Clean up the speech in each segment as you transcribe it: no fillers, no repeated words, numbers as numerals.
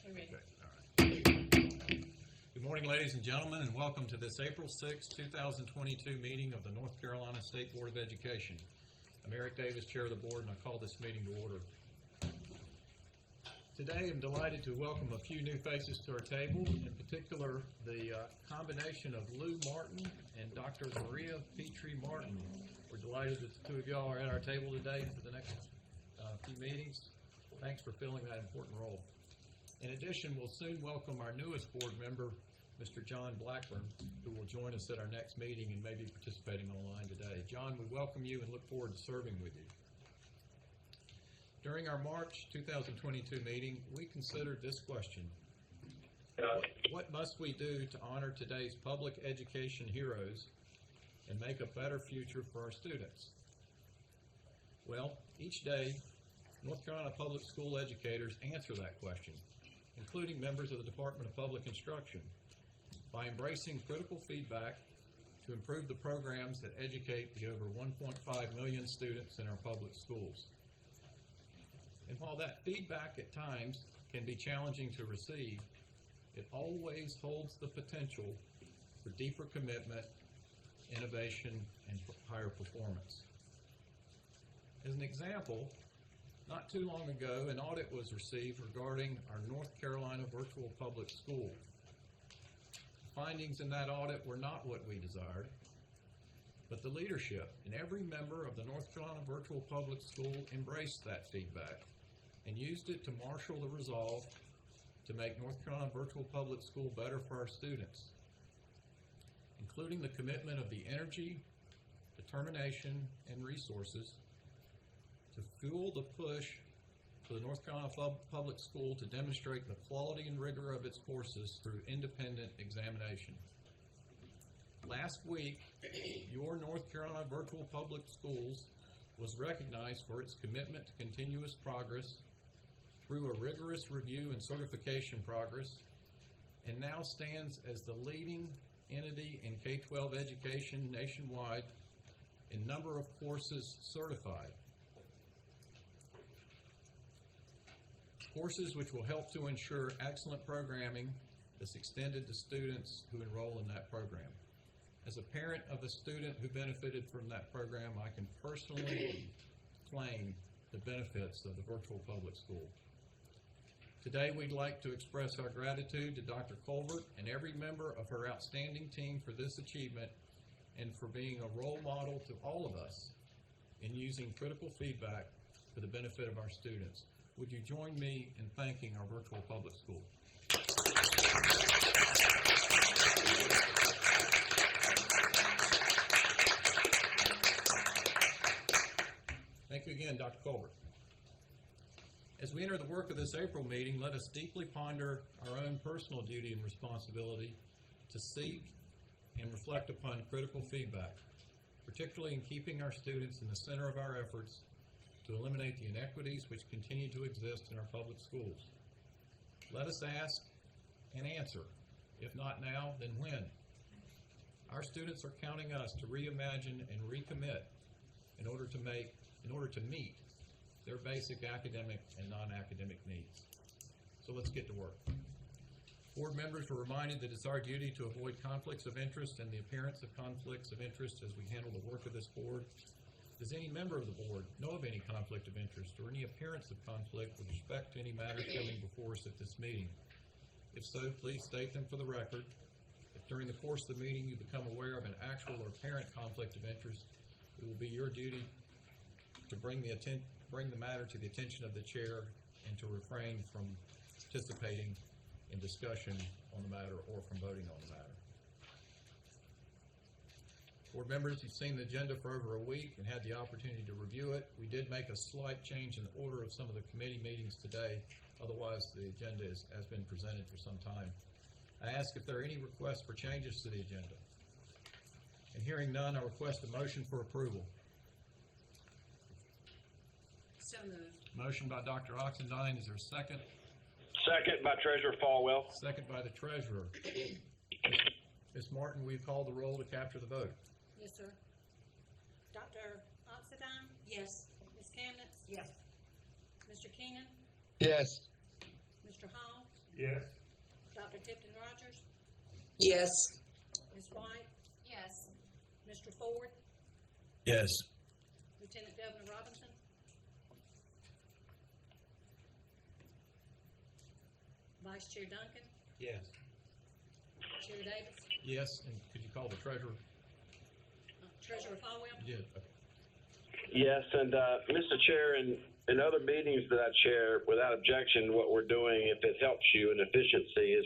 We're ready. Okay, all right. Good morning, ladies and gentlemen, and welcome to this April 6, 2022 meeting of the North Carolina State Board of Education. I'm Eric Davis, Chair of the Board, and I call this meeting to order. Today, I'm delighted to welcome a few new faces to our table, in particular, the combination of Lou Martin and Dr. Maria Petrie Martin. We're delighted that the two of y'all are at our table today for the next few meetings. Thanks for filling that important role. In addition, we'll soon welcome our newest board member, Mr. John Blackburn, who will join us at our next meeting and may be participating online today. John, we welcome you and look forward to serving with you. During our March 2022 meeting, we considered this question: what must we do to honor today's public education heroes and make a better future for our students? Well, each day, North Carolina public school educators answer that question, including members of the Department of Public Instruction, by embracing critical feedback to improve the programs that educate the over 1.5 million students in our public schools. And while that feedback at times can be challenging to receive, it always holds the potential for deeper commitment, innovation, and higher performance. As an example, not too long ago, an audit was received regarding our North Carolina virtual public school. The findings in that audit were not what we desired, but the leadership and every member of the North Carolina virtual public school embraced that feedback and used it to marshal the resolve to make North Carolina virtual public school better for our students, including the commitment of the energy, determination, and resources to fuel the push for the North Carolina Public School to demonstrate the quality and rigor of its courses through independent examination. Last week, your North Carolina Virtual Public Schools was recognized for its commitment to continuous progress through a rigorous review and certification progress, and now stands as the leading entity in K-12 education nationwide in number of courses certified. Courses which will help to ensure excellent programming is extended to students who enroll in that program. As a parent of a student who benefited from that program, I can personally claim the benefits of the virtual public school. Today, we'd like to express our gratitude to Dr. Colbert and every member of her outstanding team for this achievement and for being a role model to all of us in using critical feedback for the benefit of our students. Would you join me in thanking our virtual public school? Thank you again, Dr. Colbert. As we enter the work of this April meeting, let us deeply ponder our own personal duty and responsibility to seek and reflect upon critical feedback, particularly in keeping our students in the center of our efforts to eliminate the inequities which continue to exist in our public schools. Let us ask and answer, if not now, then when? Our students are counting us to reimagine and recommit in order to meet their basic academic and non-academic needs. So let's get to work. Board members were reminded that it's our duty to avoid conflicts of interest and the appearance of conflicts of interest as we handle the work of this board. Does any member of the board know of any conflict of interest or any appearance of conflict with respect to any matters coming before us at this meeting? If so, please state them for the record. If during the course of the meeting you become aware of an actual or apparent conflict of interest, it will be your duty to bring the matter to the attention of the chair and to refrain from participating in discussion on the matter or from voting on the matter. Board members, you've seen the agenda for over a week and had the opportunity to review it. We did make a slight change in the order of some of the committee meetings today. Otherwise, the agenda has been presented for some time. I ask if there are any requests for changes to the agenda. And hearing none, I request a motion for approval. So moved. Motion by Dr. Oxendine. Is there a second? Second by Treasurer Falwell. Second by the treasurer. Ms. Martin, will you call the roll to capture the vote? Yes, sir. Dr. Oxendine? Yes. Ms. Kamnitz? Yes. Mr. Keenan? Yes. Mr. Hall? Yes. Dr. Tipton Rogers, Yes. Ms. White, Yes. Mr. Ford, Yes. Lieutenant Governor Robinson, Vice Chair Duncan, Yes. Chair Davis, Yes, and could you call the treasurer? Treasurer Falwell. You did, okay. Yes, and Mr. Chair, in other meetings that I chair, without objection, what we're doing, if it helps you in efficiency, is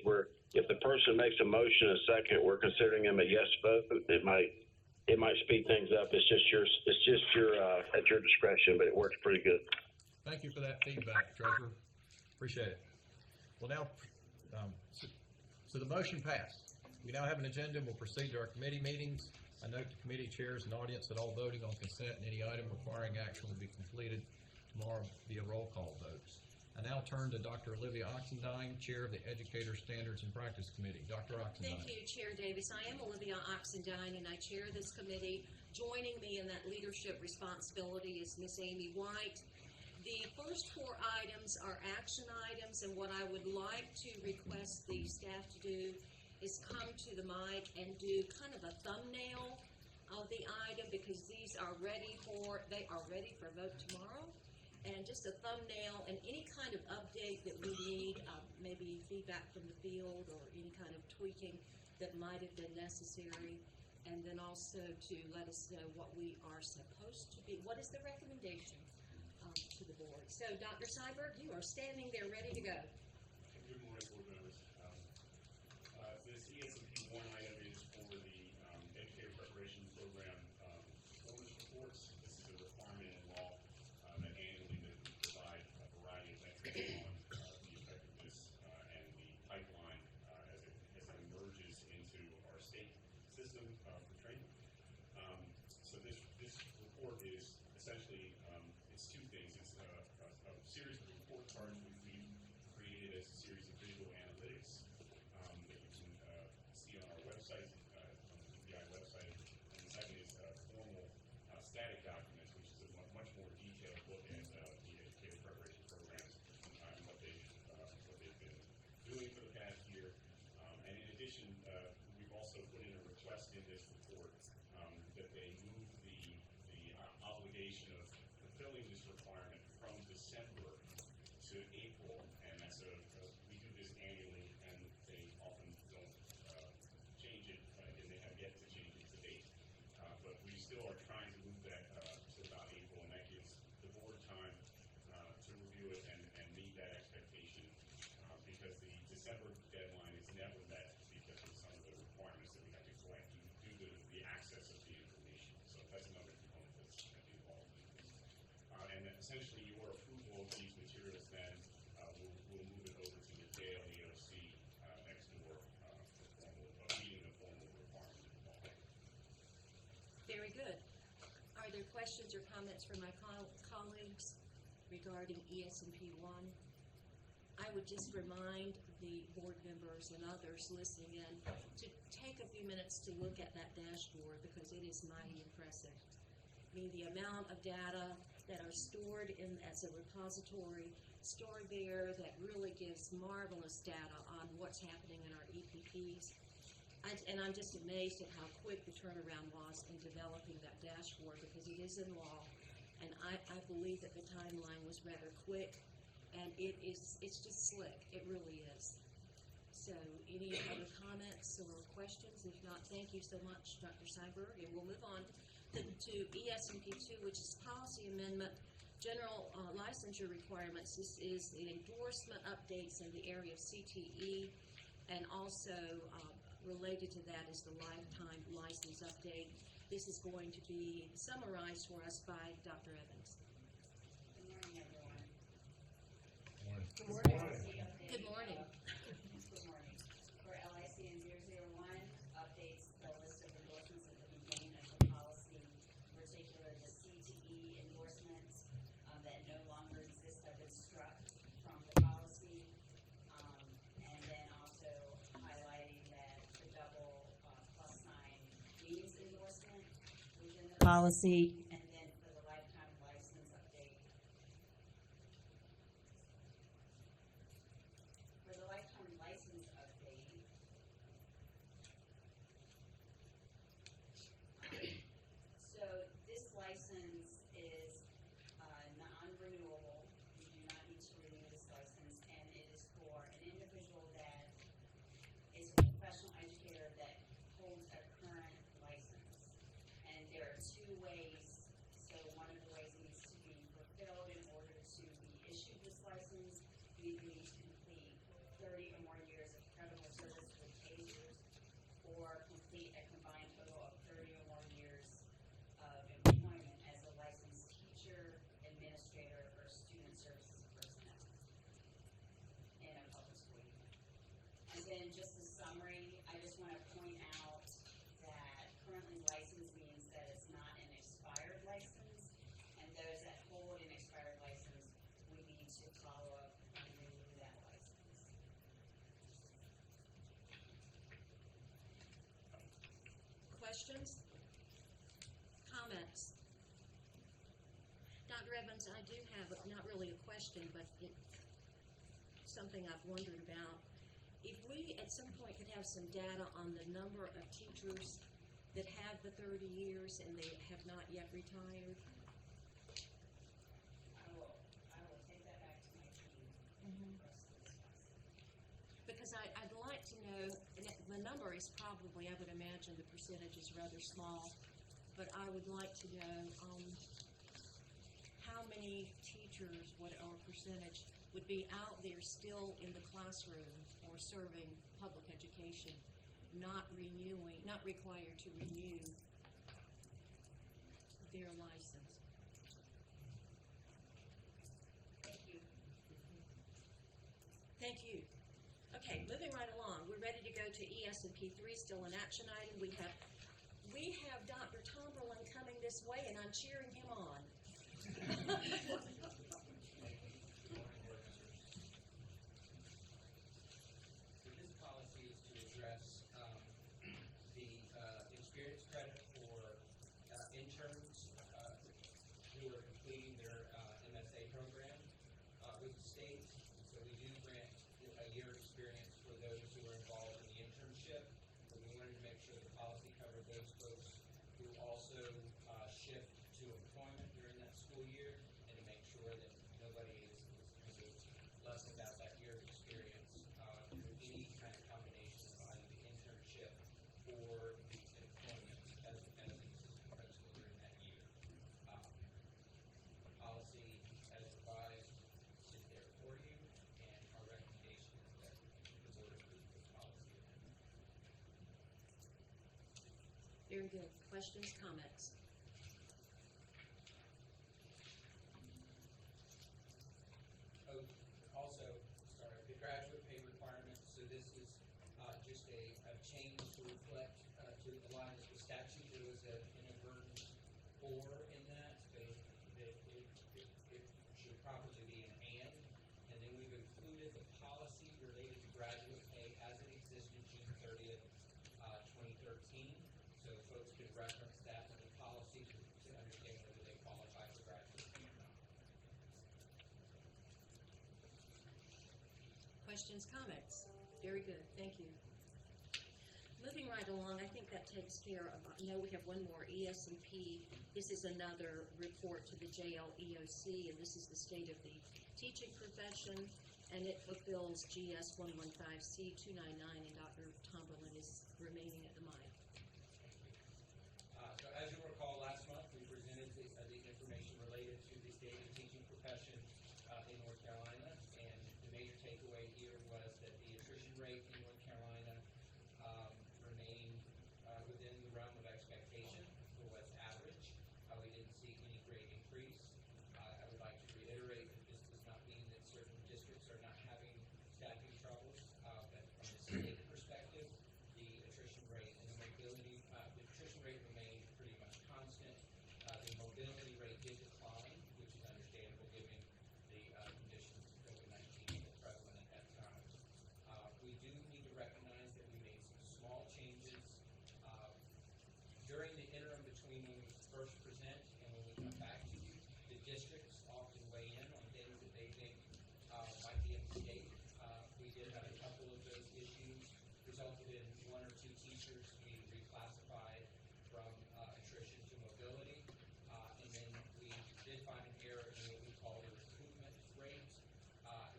if the person makes a motion a second, we're considering them a yes vote. It might speed things up. It's just your at your discretion, but it works pretty good. Thank you for that feedback, treasurer. Appreciate it. Well, now, so the motion passed. We now have an agenda and we'll proceed to our committee meetings. I note the committee chairs and audience that all voting on consent and any item requiring action will be completed tomorrow via roll call votes. I now turn to Dr. Olivia Oxendine, Chair of the Educator Standards and Practice Committee. Dr. Oxendine. Thank you, Chair Davis. I am Olivia Oxendine, and I chair this committee. Joining me in that leadership responsibility is Miss Amy White. The first four items are action items, and what I would like to request the staff to do is come to the mic and do kind of a thumbnail of the item, because they are ready for vote tomorrow. And just a thumbnail and any kind of update that we need, maybe feedback from the field or any kind of tweaking that might have been necessary. And then also to let us know what we are supposed to be, what is the recommendation to the board. So Dr. Seiberg, you are standing there ready to go. Good morning, board members. This ESMP1 item is for the educator preparation program performance reports. This is a requirement in law that annually that we provide a variety of metrics on the effectiveness and the pipeline as it emerges into our state system for training. So this report is essentially it's two things. It's a series of report cards we've created as a series of visual analytics that you can see on our website, on the DPI website. And the second is formal static documents, which is a much more detailed look at the educator preparation programs and what they've been doing for the past year. And in addition, we've also put in a request in this report that they move the obligation of fulfilling this requirement from December to April, and that's we do this annually, and they often don't change it, and they have yet to change it to date. But we still are trying to move that to about April, and that gives the board time to review it and meet that expectation, because the December deadline is never met because of some of the requirements that we have to collect due to the access of the information. So that's another component that's involved in this. And essentially, your approval of these materials then will move it over to the jail EOC next door for meeting the formal requirement in law. Very good. Are there questions or comments from my colleagues regarding ESMP1? I would just remind the board members and others listening in to take a few minutes to look at that dashboard, because it is mighty impressive. I mean, the amount of data that are stored as a repository, stored there, that really gives marvelous data on what's happening in our EPPs. And I'm just amazed at how quick the turnaround was in developing that dashboard, because it is in law, and I believe that the timeline was rather quick, and it's just slick. It really is. So any other comments or questions? If not, thank you so much, Dr. Seiberg, and we'll move on to ESMP2, which is policy amendment, general licensure requirements. This is the endorsement updates in the area of CTE, and also related to that is the lifetime license update. This is going to be summarized for us by Dr. Evans. Good morning, everyone. Good morning. Good morning. Good morning. For LICN 001, updates the list of endorsements that have been gained under policy, in particular the CTE endorsements that no longer exist have been struck from the policy, and then also highlighting that the double plus sign means endorsement within the policy, and then for the lifetime license update. For the lifetime something I've wondered about. If we at some point could have some data on the number of teachers that have the 30 years and they have not yet retired. I will take that back to my team for us to discuss. Because I'd like to know, and the number is probably, I would imagine the percentage is rather small, but I would like to know how many teachers, what or percentage, would be out there still in the classroom or serving public education, not required to renew their license. Thank you. Thank you. Okay, moving right along. We're ready to go to ESMP3, still an action item. We have Dr. Tomberlin coming this way, and I'm cheering him on. So this policy is to address the experience credit for interns who are completing their MSA program with the state. So we do grant a year of experience for those who are involved in the internship. But we wanted to make sure the policy covered those folks who also shift to employment during that school year, and to make sure that nobody is less about that year of experience through any kind of combination of either the internship or the employment as an assistant principal during that year. The policy as revised is there for you, and our recommendation is that the board approve this policy. Very good. Questions, comments? Oh, also, sorry, the graduate pay requirement, so this is just a change to reflect, to align with the statute. There was an inadvertent or in that, so that it should probably be an and then we've included the policy related to graduate pay as it existed June 30th, 2013, so folks can reference that in the policy to understand whether they qualify for graduate pay or not. Questions, comments? Very good, thank you. Moving right along, I think that takes care of, I know we have one more, ESMP. This is another report to the JLEOC, and this is the state of the teaching profession, and it fulfills GS 115C 299, and Dr. Tomberlin is remaining at the mic. So as you'll recall, last month we presented the information related to the state of the teaching profession in North Carolina, and the major takeaway here was that the attrition rate in North Carolina remained within the realm of expectation for what's average. We didn't see any great increase. I would like to reiterate that this does not mean that certain districts are not having staffing troubles, but from the state perspective, the attrition rate and the mobility, the attrition rate remained pretty much constant. The mobility rate did decline, which is understandable given the conditions of COVID-19 that were prevalent at that time. We do need to recognize that we made some small changes during the interim between when we first present and when we come back to you. The districts often weigh in on things that they think might be a mistake. We did have a couple of those issues resulted in one or two teachers being reclassified from attrition to mobility, and then we did find an error in what we call the recoupment rate.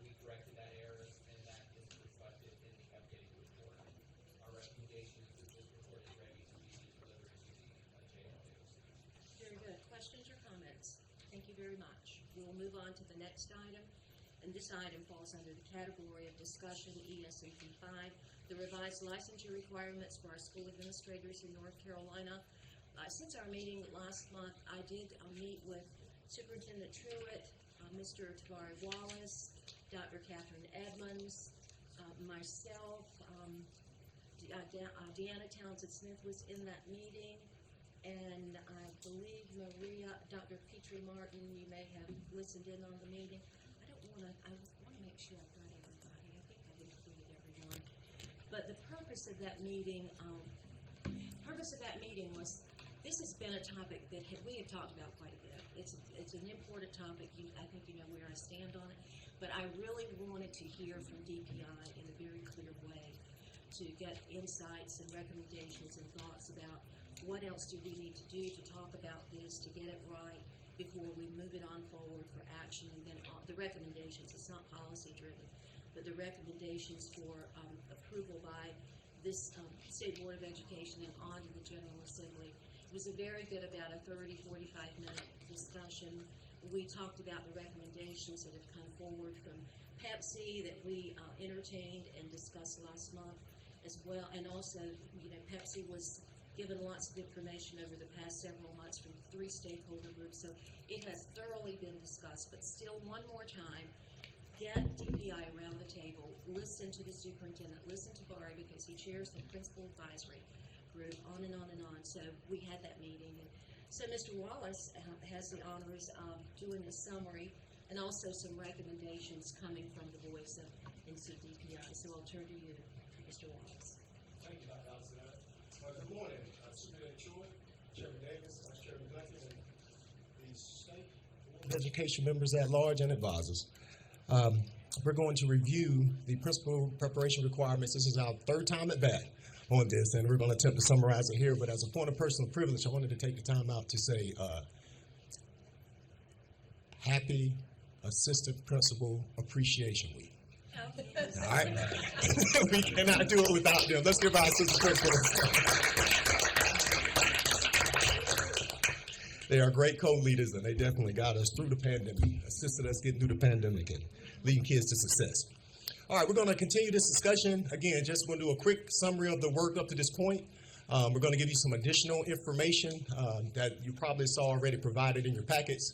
We corrected that error, and that is reflected in the updated report. Our recommendation is that this report is ready to be delivered to the JLEOC. Very good. Questions or comments? Thank you very much. We will move on to the next item, and this item falls under the category of discussion ESMP5, the revised licensure requirements for our school administrators in North Carolina. Since our meeting last month, I did meet with Superintendent Truitt, Mr. Tavari Wallace, Dr. Catherine Edmonds, myself, Deanna Townsend-Smith was in that meeting, and I believe Maria, Dr. Petrie Martin, you may have listened in on the meeting. I want to make sure I've got everybody. I think I've included everyone. But the purpose of that meeting was This has been a topic that we have talked about quite a bit. It's an important topic. I think you know where I stand on it. But I really wanted to hear from DPI in a very clear way to get insights and recommendations and thoughts about what else do we need to do to talk about this, to get it right before we move it on forward for action, and then the recommendations. It's not policy driven, but the recommendations for approval by this State Board of Education and on to the General Assembly. It was a very good, about a 30, 45-minute discussion. We talked about the recommendations that have come forward from Pepsi that we entertained and discussed last month as well. And also, you know, Pepsi was given lots of information over the past several months from 3 stakeholder groups. So it has thoroughly been discussed. But still, one more time, get DPI around the table, listen to the superintendent, listen to Barry because he chairs the principal advisory group, on and on and on. So we had that meeting. And so Mr. Wallace has the honors of doing the summary and also some recommendations coming from the voice of NCDPI. So I'll turn to you, Mr. Wallace. Thank you, Dr. Allison. Good morning, Superintendent Choi, Chairman Davis, Vice Chairman Duncan, and the State Board of Education members at large and advisors. We're going to review the principal preparation requirements. This is our 3rd time at bat on this, and we're going to attempt to summarize it here. But as a point of personal privilege, I wanted to take the time out to say Happy Assistant Principal Appreciation Week. All right? We cannot do it without them. Let's give our assistant principals. They are great co-leaders, and they definitely got us through the pandemic, assisted us getting through the pandemic and leading kids to success. All right, we're going to continue this discussion. Again, just going to do a quick summary of the work up to this point. We're going to give you some additional information that you probably saw already provided in your packets.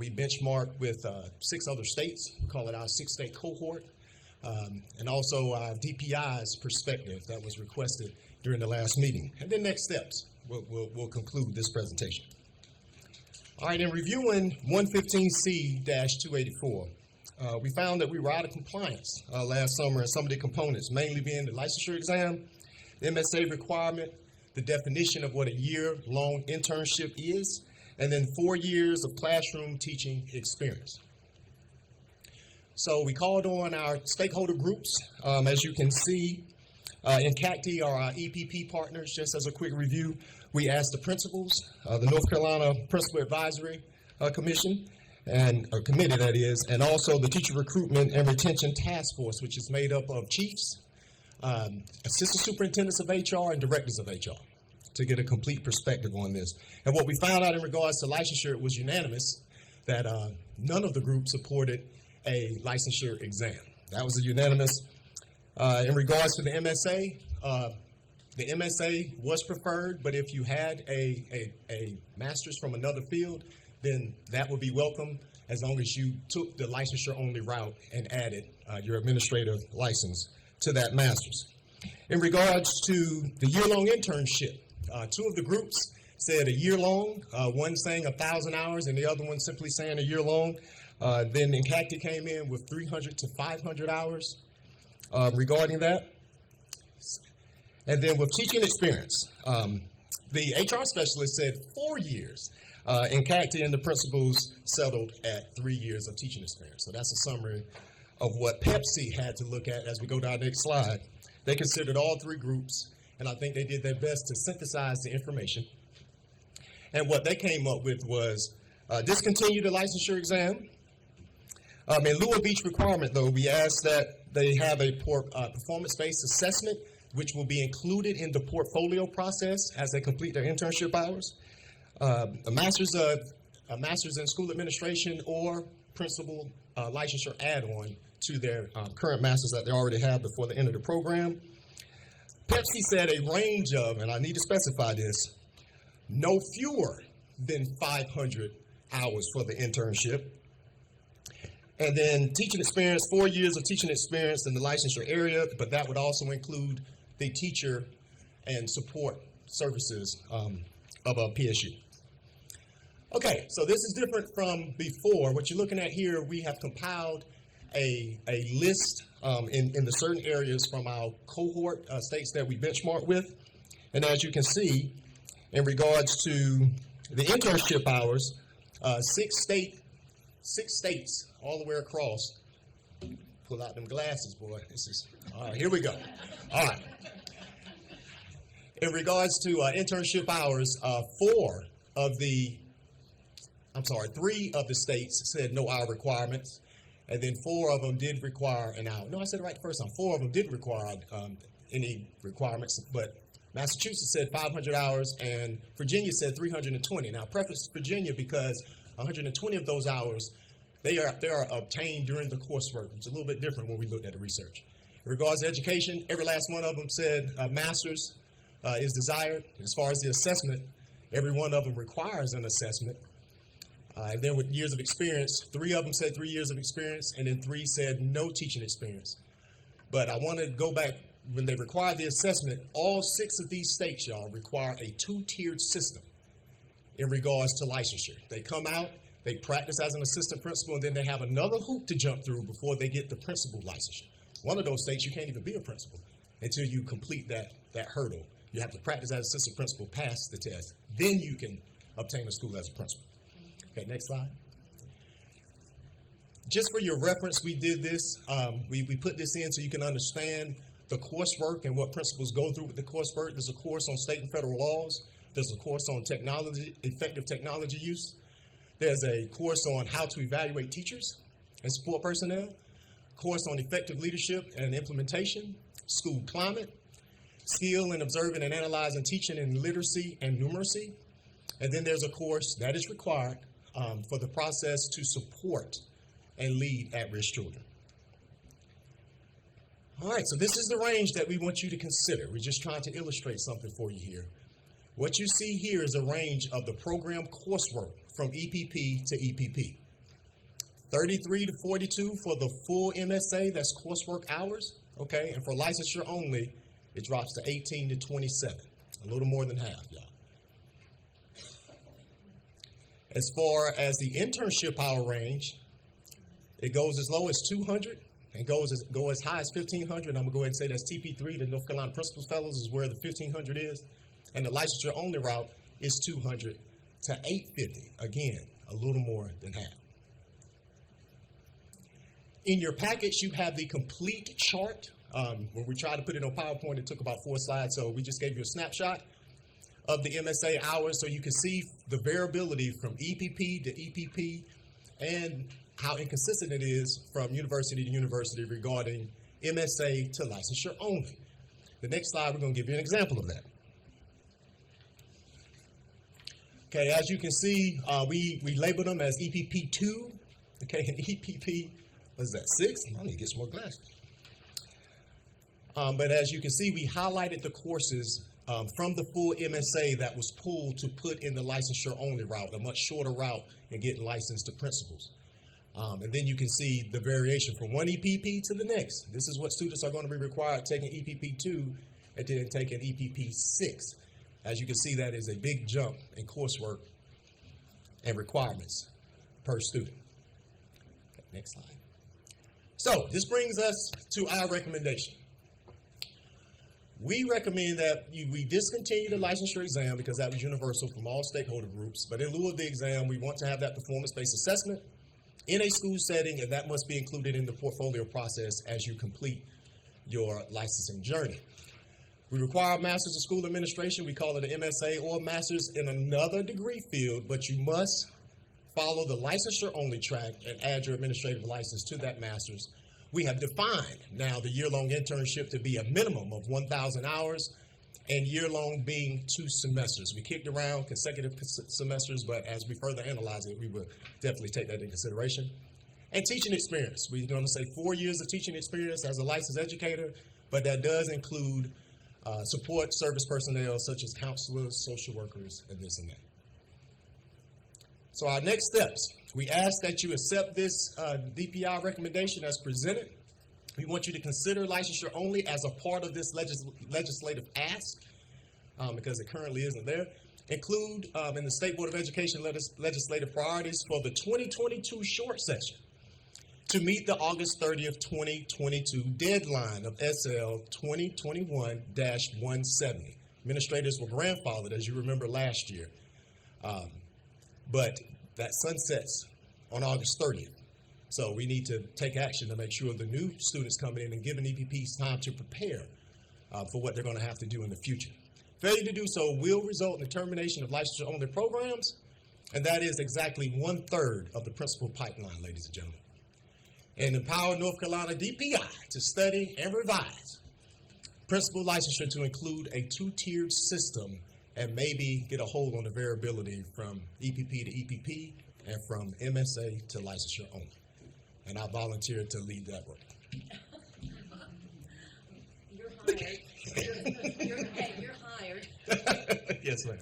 We benchmarked with 6 other states. We call it our 6-state cohort. And also our DPI's perspective that was requested during the last meeting. And then next steps. We'll conclude this presentation. All right, in reviewing 115C-284, we found that we were out of compliance last summer in some of the components, mainly being the licensure exam, the MSA requirement, the definition of what a year-long internship is, and then 4 years of classroom teaching experience. So we called on our stakeholder groups. As you can see, in CACT are our EPP partners. Just as a quick review, we asked the principals, the North Carolina Principal Advisory Commission, and a committee that is, and also the Teacher Recruitment and Retention Task Force, which is made up of chiefs, assistant superintendents of HR, and directors of HR, to get a complete perspective on this. And what we found out in regards to licensure, it was unanimous that none of the groups supported a licensure exam. That was a unanimous. In regards to the MSA was preferred, but if you had a master's from another field, then that would be welcome as long as you took the licensure-only route and added your administrative license to that master's. In regards to the year-long internship, 2 of the groups said a year-long, one saying 1,000 hours and the other one simply saying a year-long. Then Incacti came in with 300 to 500 hours regarding that. And then with teaching experience, the HR specialist said 4 years. Incacti and the principals settled at 3 years of teaching experience. So that's a summary of what Pepsi had to look at as we go to our next slide. They considered all 3 groups, and I think they did their best to synthesize the information. And what they came up with was discontinue the licensure exam. In lieu of each requirement, though, we asked that they have a performance-based assessment, which will be included in the portfolio process as they complete their internship hours. A master's in school administration or principal licensure add-on to their current master's that they already have before the end of the program. Pepsi said a range of, and I need to specify this, no fewer than 500 hours for the internship. And then teaching experience, 4 years of teaching experience in the licensure area, but that would also include the teacher and support services of a PSU. Okay, so this is different from before. What you're looking at here, we have compiled a list in the certain areas from our cohort states that we benchmark with. And as you can see, in regards to the internship hours, 6 states all the way across. Pull out them glasses, boy. This is, all right, here we go. All right. In regards to internship hours, 3 of the states said no hour requirements, and then 4 of them did require an hour. No, I said it right the first time. 4 of them didn't require any requirements, but Massachusetts said 500 hours, and Virginia said 320. Now, preface Virginia because 120 of those hours, they are obtained during the coursework. It's a little bit different when we looked at the research. In regards to education, every last one of them said master's is desired. As far as the assessment, every one of them requires an assessment. And then with years of experience, 3 of them said 3 years of experience, and then 3 said no teaching experience. But I want to go back, when they require the assessment, all 6 of these states, y'all, require a 2-tiered system in regards to licensure. They come out, they practice as an assistant principal, and then they have another hoop to jump through before they get the principal licensure. One of those states, you can't even be a principal until you complete that hurdle. You have to practice as assistant principal, pass the test. Then you can obtain a school as a principal. Okay, next slide. Just for your reference, we did this. We put this in so you can understand the coursework and what principals go through with the coursework. There's a course on state and federal laws. There's a course on technology, effective technology use. There's a course on how to evaluate teachers and support personnel, course on effective leadership and implementation, school climate, skill in observing and analyzing teaching in literacy and numeracy. And then there's a course that is required for the process to support and lead at-risk children. All right, so this is the range that we want you to consider. We're just trying to illustrate something for you here. What you see here is a range of the program coursework from EPP to EPP. 33 to 42 for the full MSA, that's coursework hours, okay? And for licensure only, it drops to 18 to 27, a little more than half, y'all. As far as the internship hour range, it goes as low as 200 and go as high as 1,500. I'm gonna go ahead and say that's TP3, the North Carolina Principals Fellows, is where the 1,500 is. And the licensure only route is 200 to 850. Again, a little more than half. In your package, you have the complete chart. When we tried to put it on PowerPoint, it took about 4 slides, so we just gave you a snapshot of the MSA hours so you can see the variability from EPP to EPP and how inconsistent it is from university to university regarding MSA to licensure only. The next slide, we're going to give you an example of that. Okay, as you can see, we labeled them as EPP2, okay, and EPP, what is that, 6? I need to get some more glasses. But as you can see, we highlighted the courses from the full MSA that was pulled to put in the licensure only route, a much shorter route in getting licensed to principals. And then you can see the variation from one EPP to the next. This is what students are going to be required taking EPP2 and then taking EPP6. As you can see, that is a big jump in coursework and requirements per student. Okay, next slide. So this brings us to our recommendation. We recommend that we discontinue the licensure exam because that was universal from all stakeholder groups. But in lieu of the exam, we want to have that performance-based assessment in a school setting, and that must be included in the portfolio process as you complete your licensing journey. We require a master's of school administration. We call it an MSA or a master's in another degree field, but you must follow the licensure only track and add your administrative license to that master's. We have defined now the year-long internship to be a minimum of 1,000 hours and year-long being 2 semesters. We kicked around consecutive semesters, but as we further analyze it, we will definitely take that into consideration. And teaching experience. We're going to say 4 years of teaching experience as a licensed educator, but that does include support service personnel such as counselors, social workers, and this and that. So our next steps, we ask that you accept this DPI recommendation as presented. We want you to consider licensure only as a part of this legislative ask because it currently isn't there. Include in the State Board of Education legislative priorities for the 2022 short session to meet the August 30th, 2022 deadline of SL 2021-170. Administrators were grandfathered, as you remember last year. But that sunsets on August 30th. So we need to take action to make sure the new students coming in and giving EPPs time to prepare for what they're going to have to do in the future. Failure to do so will result in the termination of licensure-only programs, and that is exactly 1/3 of the principal pipeline, ladies and gentlemen. And empower North Carolina DPI to study and revise principal licensure to include a 2-tiered system and maybe get a hold on the variability from EPP to EPP and from MSA to licensure only. And I volunteer to lead that work. You're hired. You're hired. Yes, ma'am.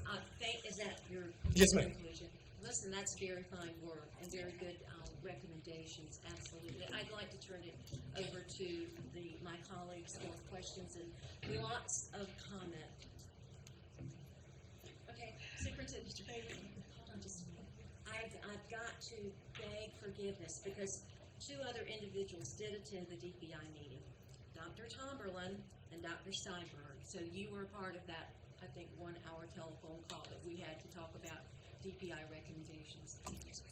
Is that your Yes, ma'am. conclusion? Listen, that's very fine work and very good recommendations, absolutely. I'd like to turn it over to my colleagues for questions and lots of comment. Okay, Superintendent Mr. Bailey, hold on just a minute. I've got to beg forgiveness because 2 other individuals did attend the DPI meeting, Dr. Tomberlin and Dr. Steinberg. So you were a part of that, I think, 1-hour telephone call that we had to talk about DPI recommendations.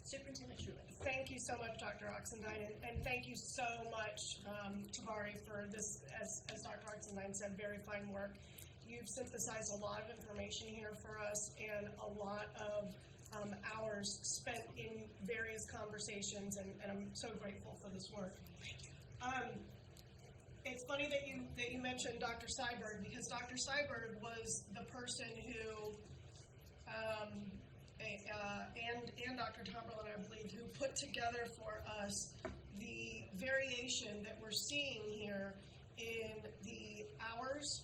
Superintendent Truitt. Thank you so much, Dr. Oxendine, and thank you so much, Tabari, for this, as Dr. Oxendine said, very fine work. You've synthesized a lot of information here for us and a lot of hours spent in various conversations, and I'm so grateful for this work. It's funny that you mentioned Dr. Steinberg, because Dr. Steinberg was the person who and Dr. Tomberlin, I believe, who put together for us the variation that we're seeing here in the hours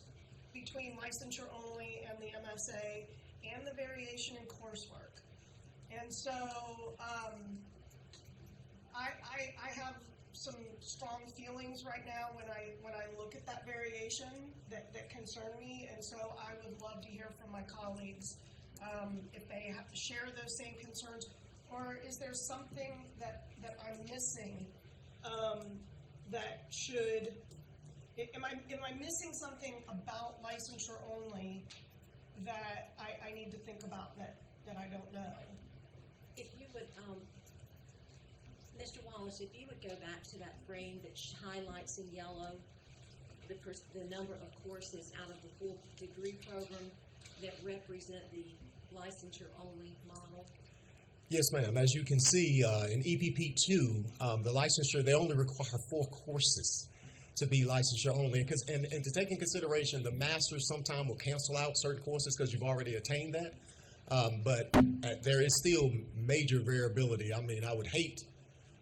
between licensure only and the MSA, and the variation in coursework. And so I have some strong feelings right now when I look at that variation that concern me, and so I would love to hear from my colleagues if they share those same concerns, or is there something that I'm missing that should, am I missing something about licensure only that I need to think about that I don't know? If you would, Mr. Wallace, if you would go back to that frame that highlights in yellow the number of courses out of the full degree program that represent the licensure-only model. Yes, ma'am. As you can see, in EPP2, the licensure, they only require 4 courses to be licensure only. And to take in consideration, the master's sometime will cancel out certain courses because you've already attained that. But there is still major variability. I mean, I would hate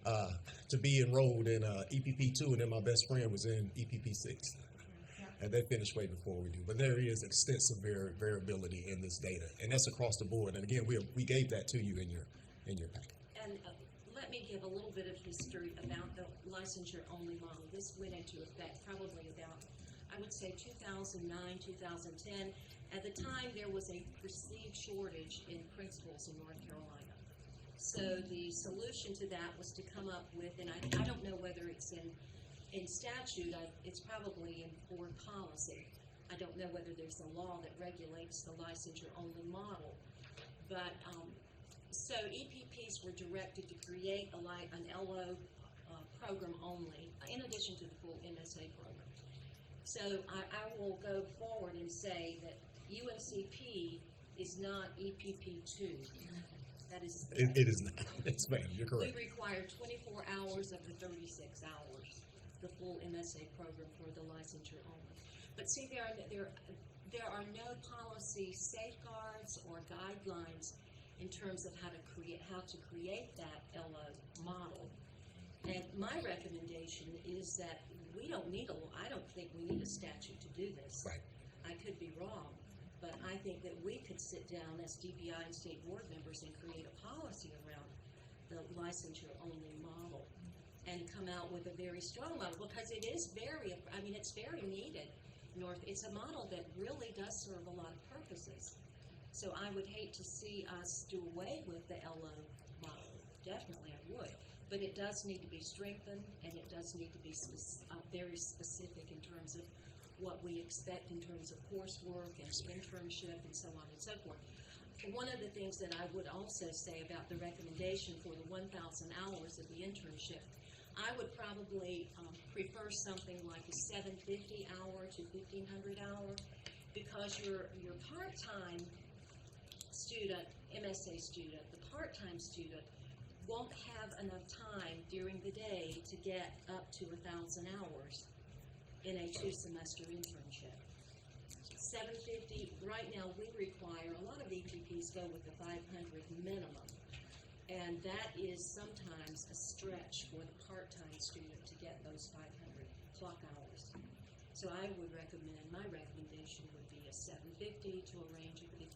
to be enrolled in EPP2 and then my best friend was in EPP6. And they finished way before we do. But there is extensive variability in this data, and that's across the board. And again, we gave that to you in your packet. And let me give a little bit of history about the licensure-only model. This went into effect probably about, I would say, 2009, 2010. At the time, there was a perceived shortage in principals in North Carolina. So the solution to that was to come up with, and I don't know whether it's in statute, it's probably in board policy. I don't know whether there's a law that regulates the licensure-only model. But so EPPs were directed to create an LO program only, in addition to the full MSA program. So I will go forward and say that UNCP is not EPP2. That is. It is not. It's ma'am, you're correct. We require 24 hours of the 36 hours, the full MSA program for the licensure only. But see, there are no policy safeguards or guidelines in terms of how to create that LO model. And my recommendation is that we don't need I don't think we need a statute to do this. Right. I could be wrong, but I think that we could sit down as DPI and state board members and create a policy around the licensure-only model and come out with a very strong model, because it is it's very needed. It's a model that really does serve a lot of purposes. So I would hate to see us do away with the LO model. Definitely I would. But it does need to be strengthened, and it does need to be very specific in terms of what we expect in terms of coursework and internship and so on and so forth. One of the things that I would also say about the recommendation for the 1,000 hours of the internship, I would probably prefer something like a 750 hour to 1,500 hour, because your part-time student, MSA student, the part-time student won't have enough time during the day to get up to 1,000 hours in a 2-semester internship. 750, right now we require, a lot of EPPs go with the 500 minimum, and that is sometimes a stretch for the part-time student to get those 500 clock hours. So I would recommend, my recommendation would be a 750 to a range of 1,500.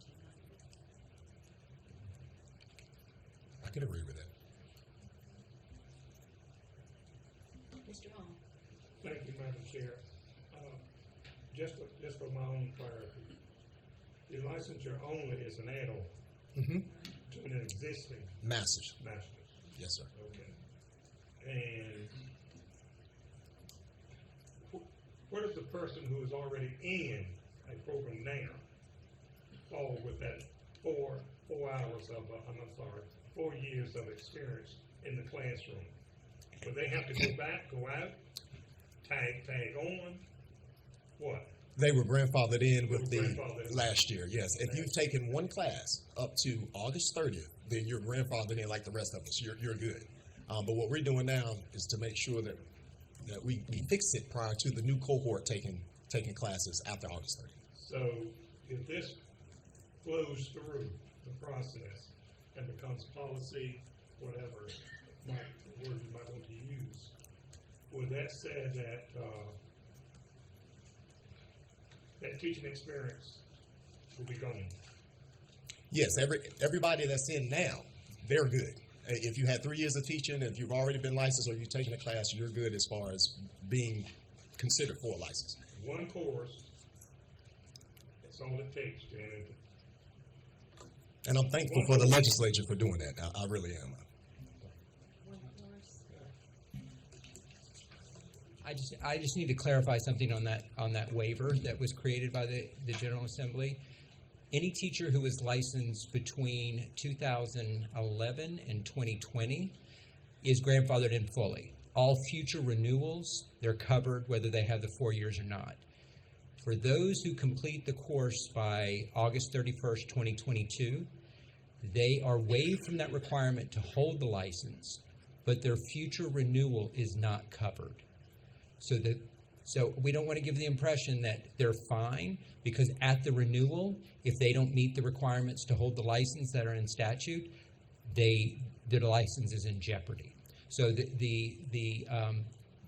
I can agree with that. Mr. Hall? Thank you, Madam Chair. Just for my own clarity, the licensure only is an add-on Mm-hmm. to an existing Masters. master's. Yes, sir. Okay. And where does the person who is already in a program now fall with that 4 hours of, 4 years of experience in the classroom? Would they have to go back, go out, tag on? What? They were grandfathered in with They were the grandfathered in. last year, yes. If you've taken one class up to August 30th, then you're grandfathered in like the rest of us. You're good. But what we're doing now is to make sure that we fix it prior to the new cohort taking classes after August 30th. So if this flows through the process and becomes policy, whatever word you might want to use, would that say that that teaching experience will be gone? Yes, everybody that's in now, they're good. If you had 3 years of teaching, if you've already been licensed or you've taken a class, you're good as far as being considered for a license. One course, that's all it takes to enter. And I'm thankful for the legislature for doing that. I really am. One course? I just need to clarify something on that waiver that was created by the General Assembly. Any teacher who was licensed between 2011 and 2020 is grandfathered in fully. All future renewals, they're covered whether they have the 4 years or not. For those who complete the course by August 31st, 2022, they are waived from that requirement to hold the license, but their future renewal is not covered. So we don't want to give the impression that they're fine, because at the renewal, if they don't meet the requirements to hold the license that are in statute, their license is in jeopardy. So the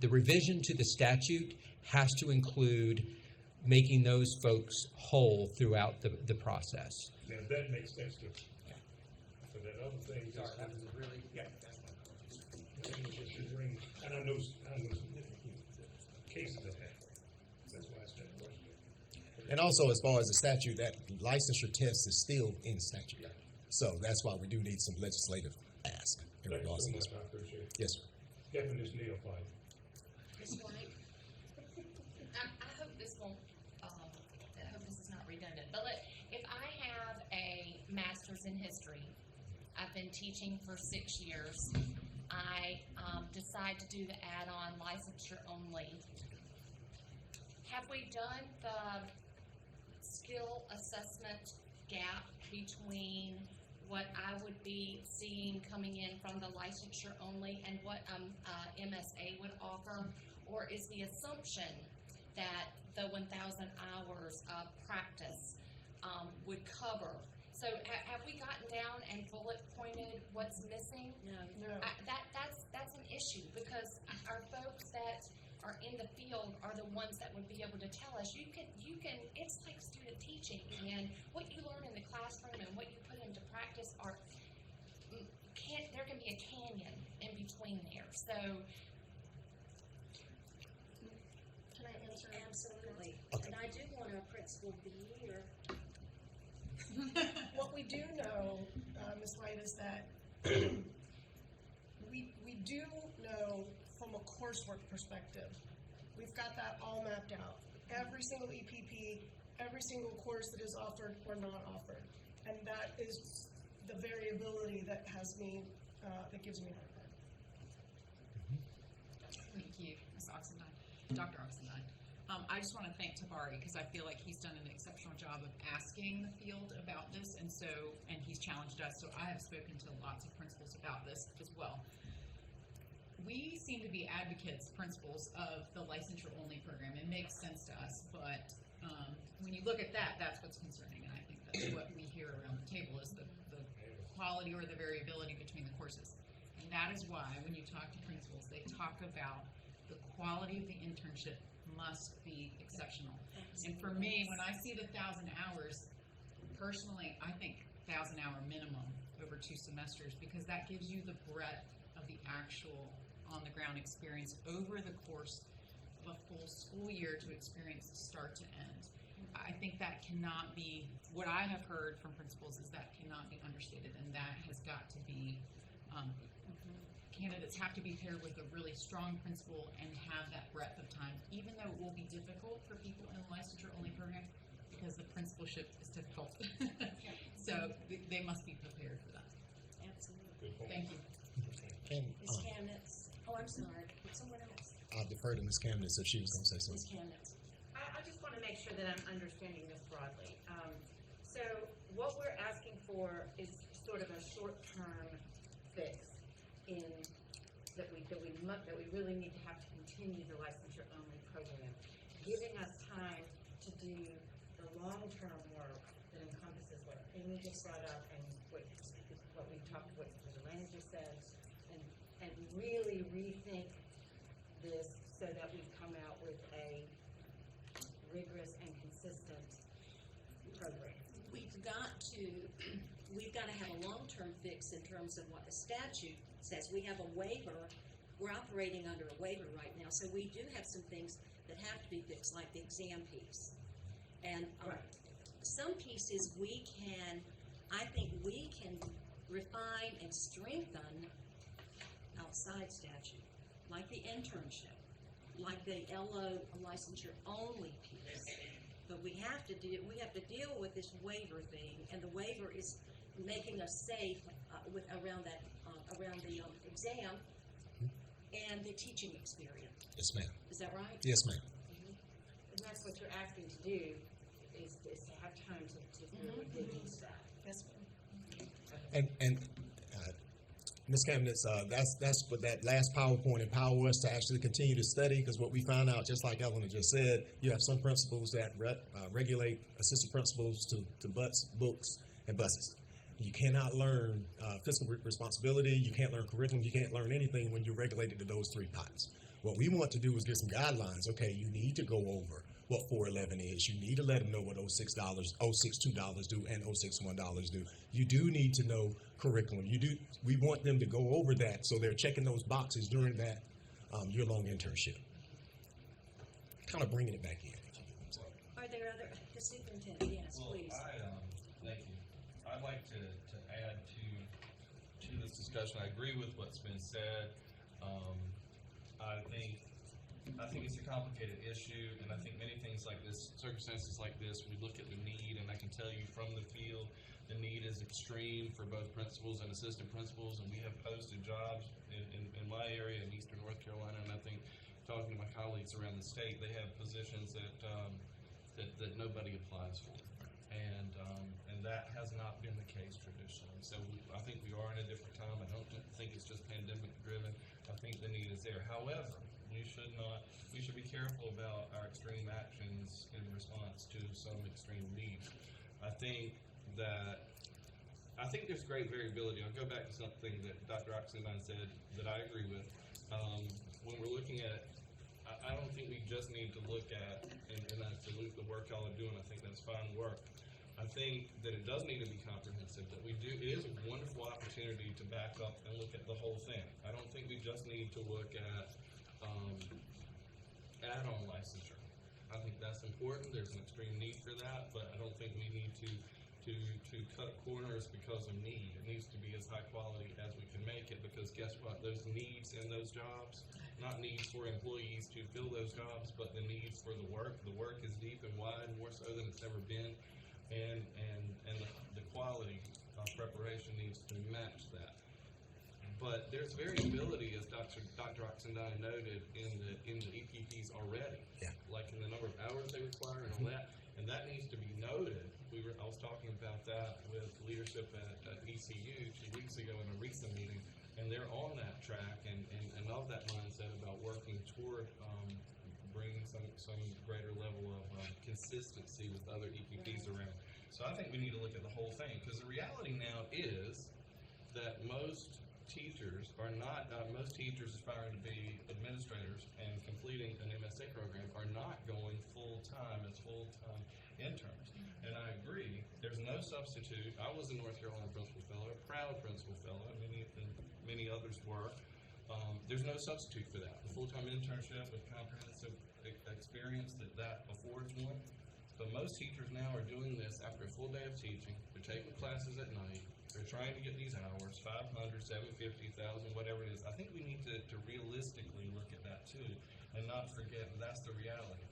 revision to the statute has to include making those folks whole throughout the process. Now, that makes sense to for that other thing. Sorry, that was a really, And I know significant cases of that. That's why I asked that question. And also, as far as the statute, that licensure test is still in statute. So that's why we do need some legislative ask in Thank you regards so to much, this. I appreciate it. Yes, sir. Kevin is neophyte. Ms. White? I hope this won't, I hope this is not redundant, but if I have a master's in history, I've been teaching for 6 years, I decide to do the add-on licensure only. Have we done the skill assessment gap between what I would be seeing coming in from the licensure only and what MSA would offer? Or is the assumption that the 1,000 hours of practice would cover? So have we gotten down and bullet pointed what's missing? No. That's an issue, because our folks that are in the field are the ones that would be able to tell us. You can. It's like student teaching, and what you learn in the classroom and what you put into practice there can be a canyon in between there. So. Can I answer? Absolutely. Okay. And I do want our principal of the year. What we do know, Ms. White, is that we do know from a coursework perspective, we've got that all mapped out. every single EPP, every single course that is offered or not offered. And that is the variability that has me, that gives me heartburn. Thank you, Ms. Oxendine, Dr. Oxendine. I just want to thank Tabari because I feel like he's done an exceptional job of asking the field about this, and he's challenged us. So I have spoken to lots of principals about this as well. We seem to be advocates, principals, of the licensure-only program. It makes sense to us, but when you look at that, that's what's concerning, and I think that's what we hear around the table is the quality or the variability between the courses. And that is why when you talk to principals, they talk about the quality of the internship must be exceptional. And for me, when I see the 1,000 hours, personally, I think 1,000-hour minimum over 2 semesters, because that gives you the breadth of the actual on-the-ground experience over the course of a full school year to experience start to end. I think that cannot be, what I have heard from principals is that cannot be understated, and that has got to be, candidates have to be paired with a really strong principal and have that breadth of time, even though it will be difficult for people in a licensure-only program because the principalship is difficult. So they must be prepared for that. Absolutely. Thank you. And Ms. Kamnitz, oh, I'm sorry, someone else. I'll defer to Ms. Kamnitz if she was going to say Ms. something. Kamnitz. I just want to make sure that I'm understanding this broadly. So what we're asking for is sort of a short-term fix in that we really need to have to continue the licensure-only program, giving us time to do the long-term work that encompasses what Amy just brought up and what we've talked, what the manager said, and really rethink this so that we come out with a rigorous and consistent program. We've got to have a long-term fix in terms of what the statute says. We have a waiver. We're operating under a waiver right now, so we do have some things that have to be fixed, like the exam piece. And some pieces I think we can refine and strengthen outside statute, like the internship, like the LO licensure only piece. But we have to deal with this waiver thing, and the waiver is making us safe around the exam and the teaching experience. Yes, ma'am. Is that right? Yes, ma'am. And that's what you're asking to do, is to have time to really dig into that. Yes, ma'am. And Ms. Kamnitz, that's what that last PowerPoint empower us to actually continue to study, because what we found out, just like Eleanor just said, you have some principals that regulate assistant principals to books and buses. You cannot learn fiscal responsibility, you can't learn curriculum, you can't learn anything when you're regulated to those 3 pots. What we want to do is get some guidelines. Okay, you need to go over what 411 is. You need to let them know what $06, $062 do and $061 do. You do need to know curriculum. We want them to go over that so they're checking those boxes during that year-long internship. Kind of bringing it back in. Are there other, the superintendent, yes, Well, please. thank you. I'd like to add to this discussion. I agree with what's been said. I think it's a complicated issue, and I think many things like this, circumstances like this, we look at the need, and I can tell you from the field, the need is extreme for both principals and assistant principals, and we have posted jobs in my area in Eastern North Carolina, and I think talking to my colleagues around the state, they have positions that nobody applies for, and that has not been the case traditionally. So I think we are in a different time. I don't think it's just pandemic driven. I think the need is there. However, we should be careful about our extreme actions in response to some extreme need. I think there's great variability. I'll go back to something that Dr. Oxendine said that I agree with. When we're looking at, I don't think we just need to look at, and I salute the work y'all are doing. I think that's fine work. I think that it does need to be comprehensive, that it is a wonderful opportunity to back up and look at the whole thing. I don't think we just need to look at add-on licensure. I think that's important. There's an extreme need for that, but I don't think we need to to cut corners because of need. It needs to be as high quality as we can make it, because guess what? Those needs in those jobs, not needs for employees to fill those jobs, but the needs for the work. The work is deep and wide, more so than it's ever been, and the quality of preparation needs to match that. But there's variability, as Dr. Oxendine noted, in the EPPs already. Yeah. Like in the number of hours they require and all that, and that needs to be noted. I was talking about that with leadership at ECU 2 weeks ago in a recent meeting, and they're on that track and of that mindset about working toward bringing some greater level of consistency with other EPPs around. So I think we need to look at the whole thing, because the reality now is that most teachers aspiring to be administrators and completing an MSA program are not going full-time as full-time interns. And I agree, there's no substitute. I was a North Carolina Principal Fellow, a proud Principal Fellow, many others were. There's no substitute for that. A full-time internship with comprehensive experience that affords one. But most teachers now are doing this after a full day of teaching. They're taking classes at night. They're trying to get these hours, 500, 750, 1,000, whatever it is. I think we need to realistically look at that too, and not forget that that's the reality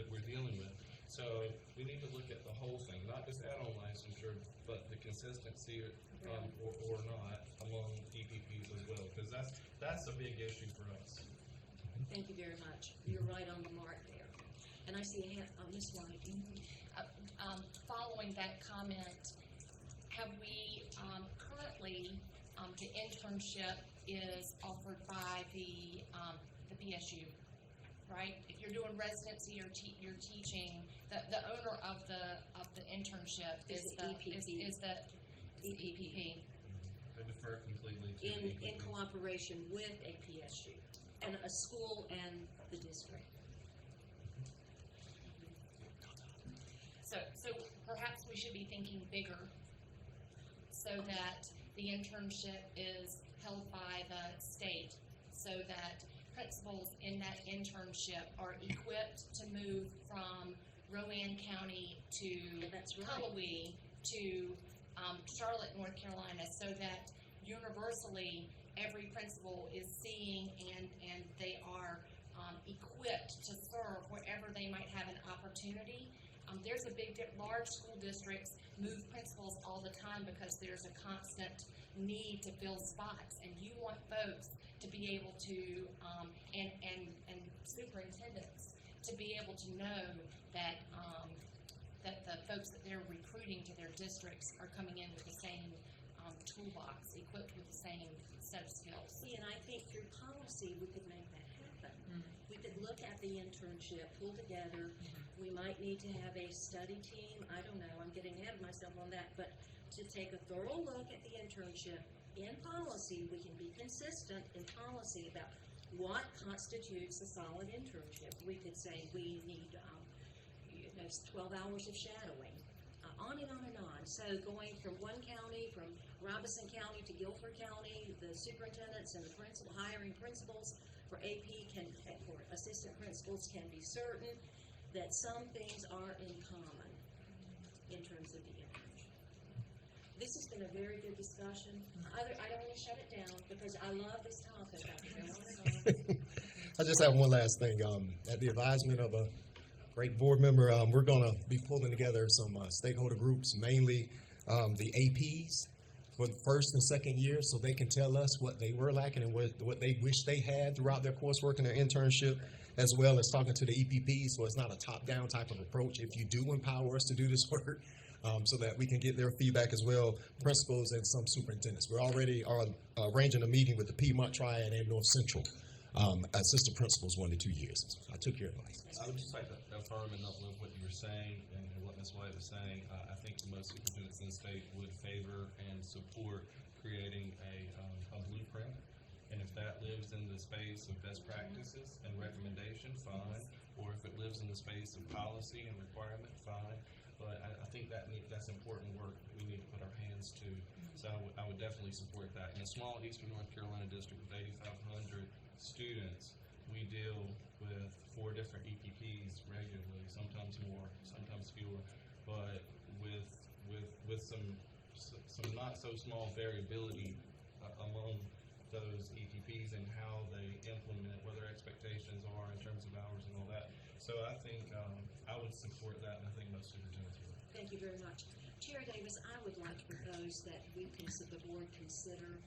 that we're dealing with. So we need to look at the whole thing, not just add-on licensure, but the consistency or not among EPPs as well, because that's a big issue for us. Thank you very much. You're right on the mark there. And I see a hand, Ms. White. Following that comment, have we currently, the internship is offered by the PSU, right? If you're doing residency or you're teaching, the owner of the internship is the EPP. I defer completely to In EPP. cooperation with a PSU and a school and the district. So perhaps we should be thinking bigger, so that the internship is held by the state, so that principals in that internship are equipped to move from Rowan County to That's right. Cullowhee to Charlotte, North Carolina, so that universally every principal is seeing and they are equipped to serve wherever they might have an opportunity. There's a large school districts move principals all the time because there's a constant need to fill spots, and you want folks to be able to, and superintendents to be able to know that that the folks that they're recruiting to their districts are coming in with the same toolbox, equipped with the same set of skills. See, and I think through policy, we could make that happen. We could look at the internship, pull together. We might need to have a study team. I don't know, I'm getting ahead of myself on that, but to take a thorough look at the internship in policy, we can be consistent in policy about what constitutes a solid internship. We could say we need 12 hours of shadowing, on and on and on. So going from one county, from Robinson County to Guilford County, the superintendents and the hiring principals for AP for assistant principals can be certain that some things are in common in terms of the internship. This has been a very good discussion. I don't want to shut it down because I love this topic. I could go on and on. I just have one last thing. At the advisement of a great board member, we're going to be pulling together some stakeholder groups, mainly the APs for the first and second year, so they can tell us what they were lacking and what they wish they had throughout their coursework and their internship, as well as talking to the EPPs, so it's not a top-down type of approach. If you do empower us to do this work, so that we can get their feedback as well, principals and some superintendents. We're already arranging a meeting with the Piedmont Triad and North Central assistant principals 1 to 2 years. So I took your advice. I would just like to affirm and uplift what you were saying and what Ms. White was saying. I think most superintendents in the state would favor and support creating a blueprint. And if that lives in the space of best practices and recommendation, fine. Or if it lives in the space of policy and requirement, fine. But I think that's important work we need to put our hands to. So I would definitely support that. In a small Eastern North Carolina district with 8,500 students, we deal with 4 different EPPs regularly, sometimes more, sometimes fewer. But with with some not so small variability among those EPPs and how they implement, what their expectations are in terms of hours and all that. So I think I would support that, and I think most superintendents would. Thank you very much. Chair Davis, I would like to propose that the board consider,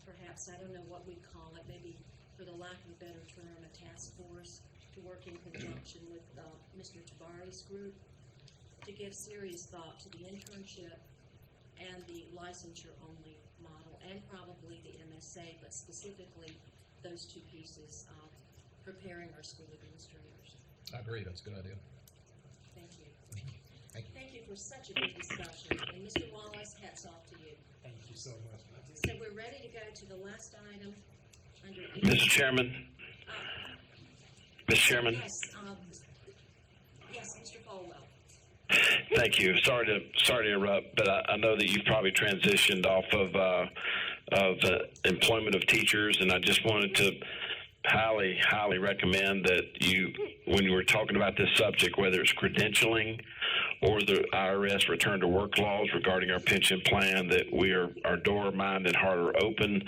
perhaps, I don't know what we call it, maybe for the lack of a better term, a task force to work in conjunction with Mr. Tabari's group to give serious thought to the internship and the licensure-only model, and probably the MSA, but specifically those two pieces of preparing our school administrators. I agree, that's a good idea. Thank you. Thank you for such a good discussion. And Mr. Wallace, hats off to you. Thank you so much. So we're ready to go to the last item under. Mr. Chairman? Mr. Chairman? Yes, yes, Mr. Falwell. Thank you. Sorry to interrupt, but I know that you've probably transitioned off of employment of teachers, and I just wanted to highly recommend that you, when you were talking about this subject, whether it's credentialing or the IRS return to work laws regarding our pension plan, that our door, mind, and heart are open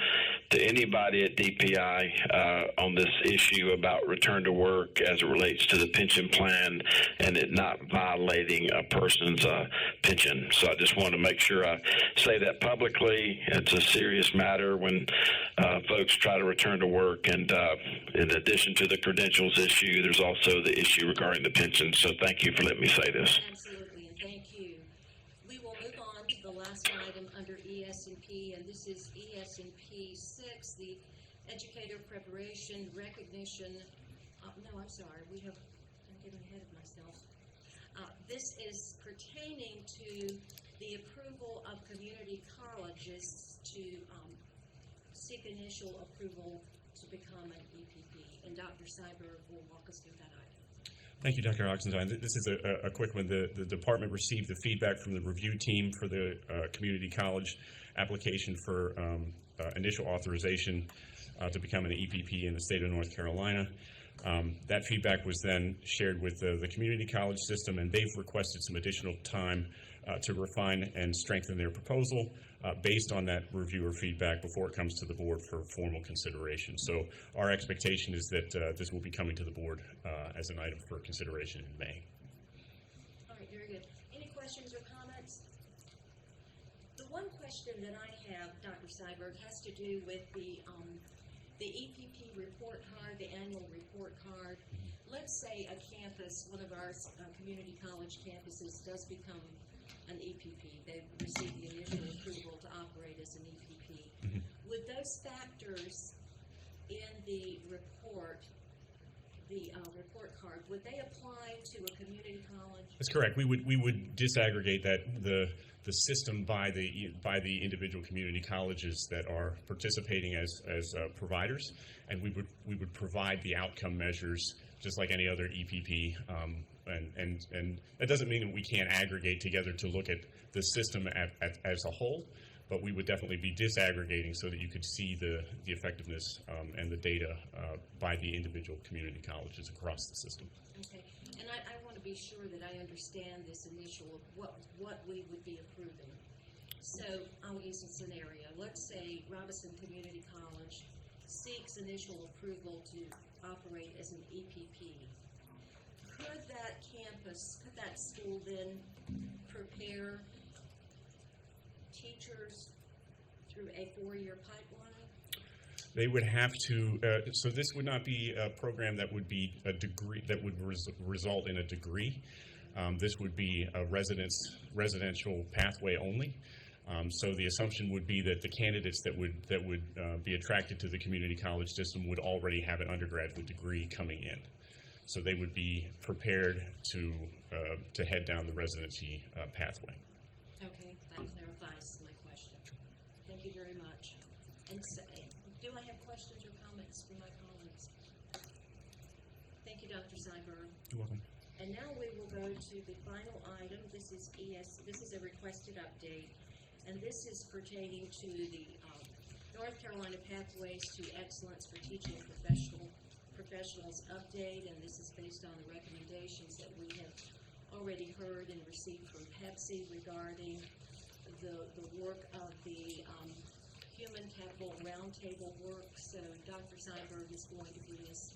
to anybody at DPI on this issue about return to work as it relates to the pension plan and it not violating a person's pension. So I just want to make sure I say that publicly. It's a serious matter when folks try to return to work, and in addition to the credentials issue, there's also the issue regarding the pension. So thank you for letting me say this. Absolutely, and thank you. We will move on to the last item under ESMP, and this is ESMP 6, the educator preparation recognition. No, I'm sorry. I'm getting ahead of myself. This is pertaining to the approval of community colleges to seek initial approval to become an EPP, and Dr. Cyber will walk us through that item. Thank you, Dr. Oxenstein. This is a quick one. The department received the feedback from the review team for the community college application for initial authorization to become an EPP in the state of North Carolina. That feedback was then shared with the community college system, and they've requested some additional time to refine and strengthen their proposal based on that reviewer feedback before it comes to the board for formal consideration. So our expectation is that this will be coming to the board as an item for consideration in May. All right, very good. Any questions or comments? The one question that I have, Dr. Cyberg, has to do with the EPP report card, the annual report card. Let's say a campus, one of our community college campuses, does become an EPP. They've received the initial approval to operate as an EPP. Mm-hmm. Would those factors in the report, the report card, would they apply to a community college? That's correct. We would disaggregate that the system by the individual community colleges that are participating as providers, and we would provide the outcome measures just like any other EPP. And that doesn't mean that we can't aggregate together to look at the system as a whole, but we would definitely be disaggregating so that you could see the effectiveness and the data by the individual community colleges across the system. Okay, and I want to be sure that I understand this initial of what we would be approving. So I'll use a scenario. Let's say Robinson Community College seeks initial approval to operate as an EPP. Could that campus, could that school then prepare teachers through a 4-year pipeline? They would have to, so this would not be a program that would be a degree, that would result in a degree. This would be a residential pathway only. So the assumption would be that the candidates that would be attracted to the community college system would already have an undergraduate degree coming in. So they would be prepared to head down the residency pathway. Okay, that clarifies my question. Thank you very much. And so, do I have questions or comments from my colleagues? Thank you, Dr. Cyber. You're welcome. And now we will go to the final item. This is a requested update, and this is pertaining to the North Carolina Pathways to Excellence for Teaching Professionals update, and this is based on the recommendations that we have already heard and received from Pepsi regarding the work of the Human Capital Roundtable work. So Dr. Seinberg is going to give us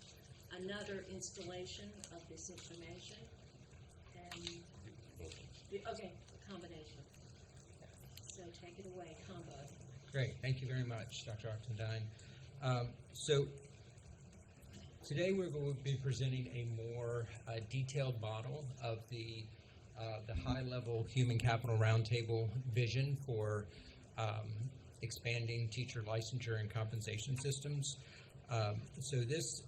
another installation of this information. And, okay, combination. So take it away, combo. Great, thank you very much, Dr. Oxendine. So today we're going to be presenting a more detailed model of the high-level Human Capital Roundtable vision for expanding teacher licensure and compensation systems. So this,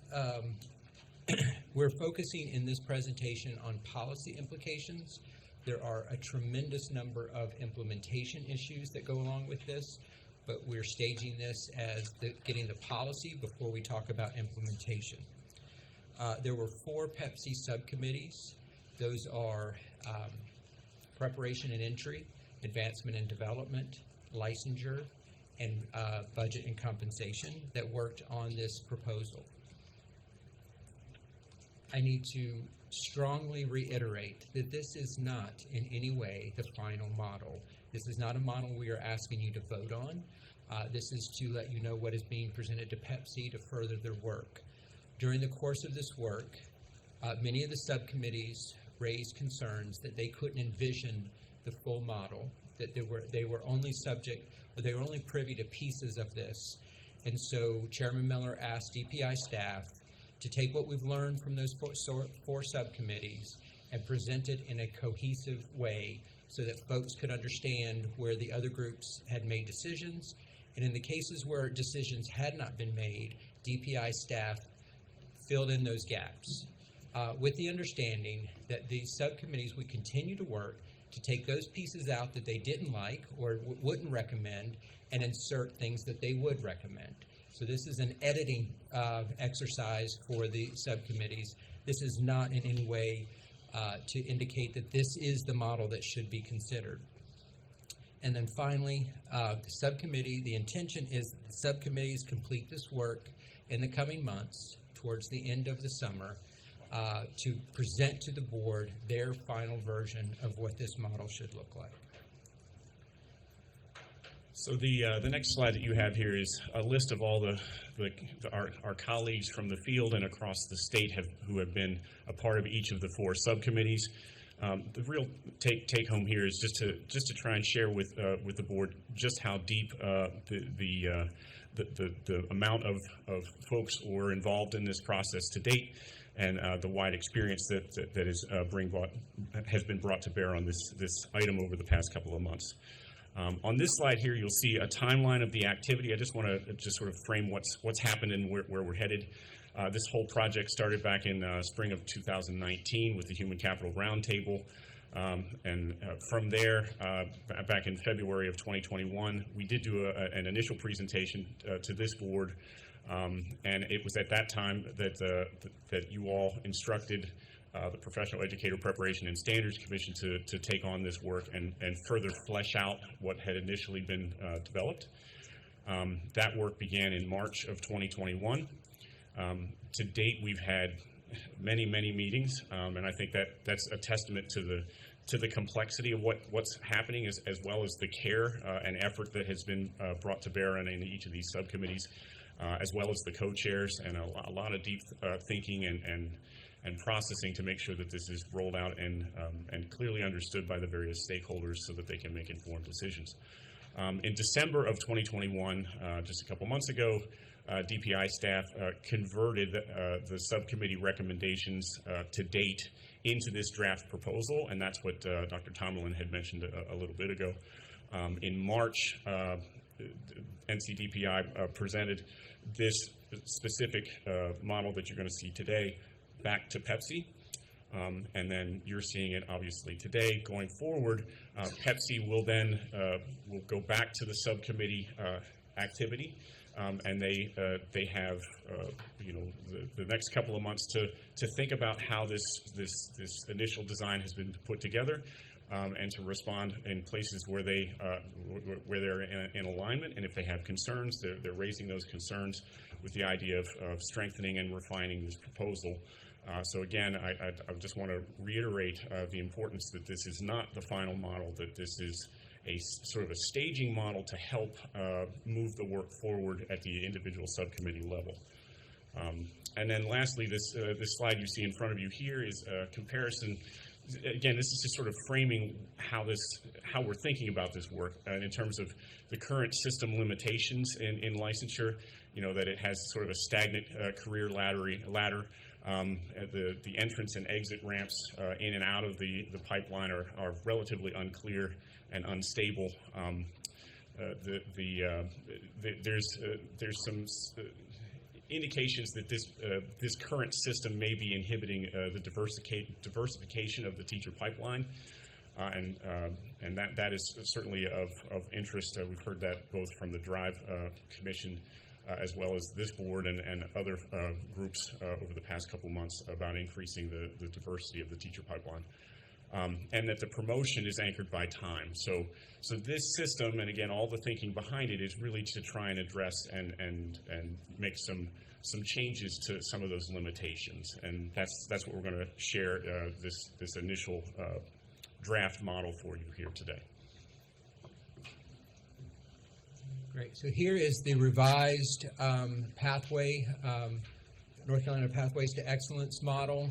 we're focusing in this presentation on policy implications. There are a tremendous number of implementation issues that go along with this, but we're staging this as getting the policy before we talk about implementation. There were 4 Pepsi subcommittees. Those are preparation and entry, advancement and development, licensure, and budget and compensation that worked on this proposal. I need to strongly reiterate that this is not in any way the final model. This is not a model we are asking you to vote on. This is to let you know what is being presented to Pepsi to further their work. During the course of this work, many of the subcommittees raised concerns that they couldn't envision the full model, that they were only privy to pieces of this. And so Chairman Miller asked DPI staff to take what we've learned from those 4 subcommittees and present it in a cohesive way so that folks could understand where the other groups had made decisions. And in the cases where decisions had not been made, DPI staff filled in those gaps with the understanding that these subcommittees would continue to work to take those pieces out that they didn't like or wouldn't recommend and insert things that they would recommend. So this is an editing exercise for the subcommittees. This is not in any way to indicate that this is the model that should be considered. And then finally, the intention is the subcommittees complete this work in the coming months towards the end of the summer to present to the board their final version of what this model should look like. So the next slide that you have here is a list of all our colleagues from the field and across the state who have been a part of each of the 4 subcommittees. The real take home here is just to try and share with the board just how deep the amount of folks were involved in this process to date, and the wide experience that has been brought to bear on this item over the past couple of months. On this slide here, you'll see a timeline of the activity. I just want to sort of frame what's happened and where we're headed. This whole project started back in spring of 2019 with the Human Capital Roundtable. And from there, back in February of 2021, we did do an initial presentation to this board. And it was at that time that you all instructed the Professional Educator Preparation and Standards Commission to take on this work and further flesh out what had initially been developed. That work began in March of 2021. To date, we've had many meetings, and I think that's a testament to the complexity of what's happening, as well as the care and effort that has been brought to bear in each of these subcommittees, as well as the co-chairs, and a lot of deep thinking and processing to make sure that this is rolled out and clearly understood by the various stakeholders so that they can make informed decisions. In December of 2021, just a couple months ago, DPI staff converted the subcommittee recommendations to date into this draft proposal, and that's what Dr. Tomlin had mentioned a little bit ago. In March, NCDPI presented this specific model that you're going to see today back to Pepsi. And then you're seeing it obviously today. Going forward, Pepsi will then will go back to the subcommittee activity, and they have the next couple of months to think about how this initial design has been put together, and to respond in places where they're in alignment, and if they have concerns, they're raising those concerns with the idea of strengthening and refining this proposal. So again, I just want to reiterate the importance that this is not the final model, that this is a sort of a staging model to help move the work forward at the individual subcommittee level. And then lastly, this slide you see in front of you here is a comparison. Again, this is just sort of framing how we're thinking about this work in terms of the current system limitations in licensure. You know, that it has sort of a stagnant career ladder. The entrance and exit ramps in and out of the pipeline are relatively unclear and unstable. There's some indications that this current system may be inhibiting the diversification of the teacher pipeline, and that is certainly of interest. We've heard that both from the DRIVE Commission as well as this board and other groups over the past couple months about increasing the diversity of the teacher pipeline. And that the promotion is anchored by time. So this system, and again, all the thinking behind it, is really to try and address and make some changes to some of those limitations. And that's what we're going to share this initial draft model for you here today. Great. So here is the revised pathway, North Carolina Pathways to Excellence model.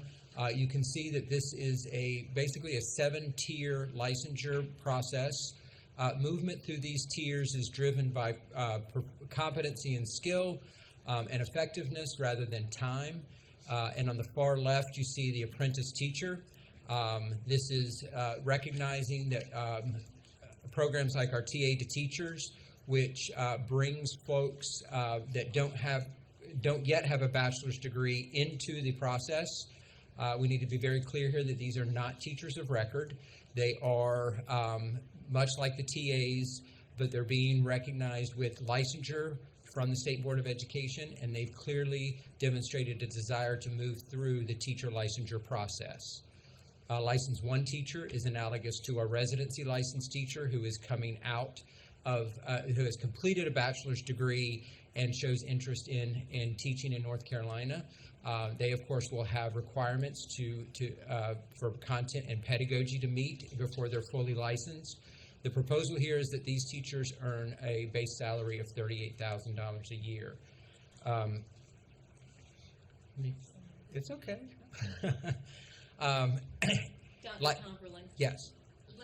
You can see that this is basically a 7-tier licensure process. Movement through these tiers is driven by competency and skill and effectiveness rather than time. And on the far left, you see the apprentice teacher. This is recognizing that programs like our TA to Teachers, which brings folks that don't yet have a bachelor's degree into the process. We need to be very clear here that these are not teachers of record. They are much like the TAs, but they're being recognized with licensure from the State Board of Education, and they've clearly demonstrated a desire to move through the teacher licensure process. License 1 teacher is analogous to a residency licensed teacher who is coming out of, who has completed a bachelor's degree and shows interest in teaching in North Carolina. They, of course, will have requirements for content and pedagogy to meet before they're fully licensed. The proposal here is that these teachers earn a base salary of $38,000 a year. It's okay. Dr. Comperling. Yes. I'm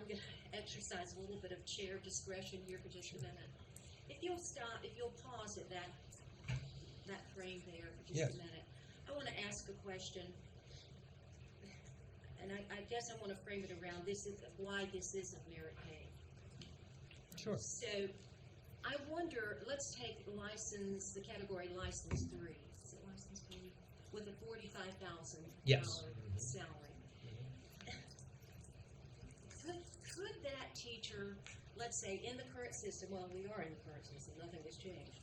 going to exercise a little bit of chair discretion here for just a minute. If you'll pause at that frame there for just a minute. I want to ask a question, and I guess I want to frame it around why this isn't merit pay. Sure. So I wonder, let's take the category license 3. Is it license 3? With a $45,000 Yes. salary. Could that teacher, let's say in the current system, well, we are in the current system, nothing has changed.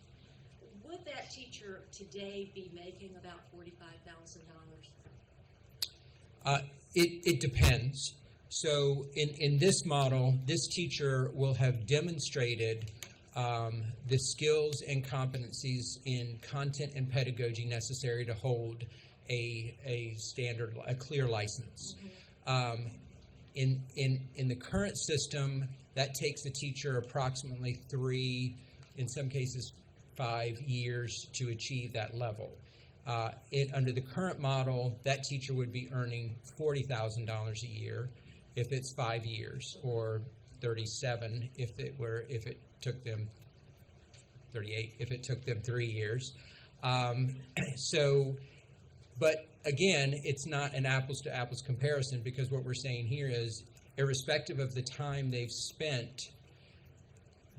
Would that teacher today be making about $45,000? It depends. So in this model, this teacher will have demonstrated the skills and competencies in content and pedagogy necessary to hold a clear license. Mm-hmm. In the current system, that takes the teacher approximately 3, in some cases 5 years to achieve that level. Under the current model, that teacher would be earning $40,000 a year if it's 5 years, or 37 if it took them 38 if it took them 3 years. But again, it's not an apples to apples comparison, because what we're saying here is, irrespective of the time they've spent,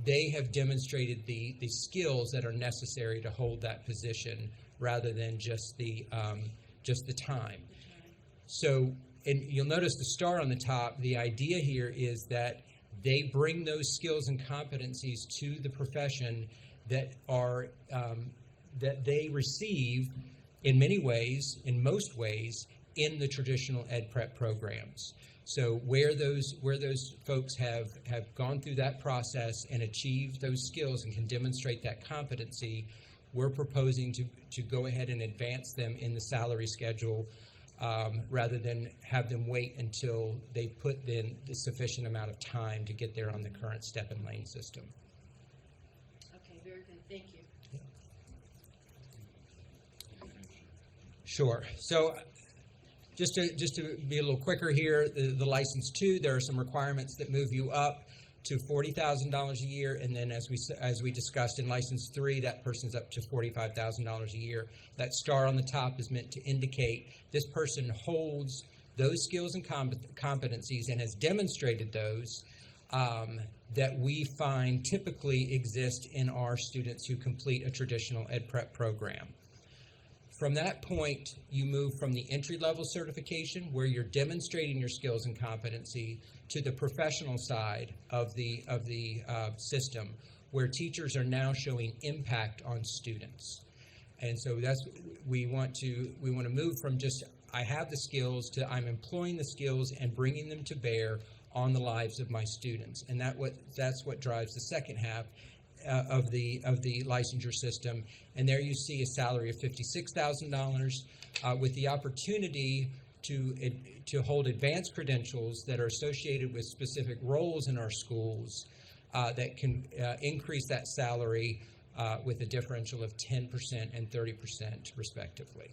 they have demonstrated the skills that are necessary to hold that position, rather than just the time. So, and you'll notice the star on the top. The idea here is that they bring those skills and competencies to the profession that are that they receive in many ways, in most ways, in the traditional ed prep programs. So where those folks have gone through that process and achieved those skills and can demonstrate that competency, we're proposing to go ahead and advance them in the salary schedule rather than have them wait until they put in the sufficient amount of time to get there on the current step and lane system. Okay, very good, thank you. Sure. So just to be a little quicker here, the license 2, there are some requirements that move you up to $40,000 a year, and then as we discussed in license 3, that person's up to $45,000 a year. That star on the top is meant to indicate this person holds those skills and competencies and has demonstrated those that we find typically exist in our students who complete a traditional ed prep program. From that point, you move from the entry-level certification, where you're demonstrating your skills and competency, to the professional side of the system, where teachers are now showing impact on students. And so we want to move from just I have the skills to I'm employing the skills and bringing them to bear on the lives of my students, and that's what drives the second half of the licensure system. And there you see a salary of $56,000 with the opportunity to hold advanced credentials that are associated with specific roles in our schools that can increase that salary with a differential of 10% and 30% respectively.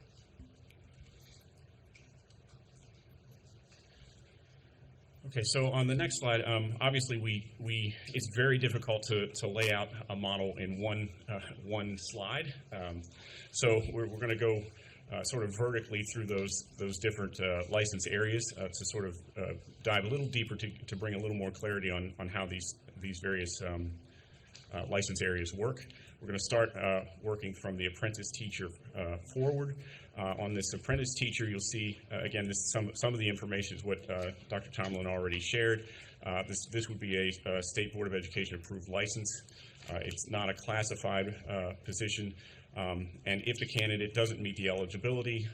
Okay, so on the next slide, obviously it's very difficult to lay out a model in one slide. So we're going to go sort of vertically through those different license areas to sort of dive a little deeper to bring a little more clarity on how these various license areas work. We're going to start working from the apprentice teacher forward. On this apprentice teacher, you'll see, again, some of the information is what Dr. Tomlin already shared. This would be a State Board of Education approved license. It's not a classified position, and if the candidate doesn't meet the eligibility,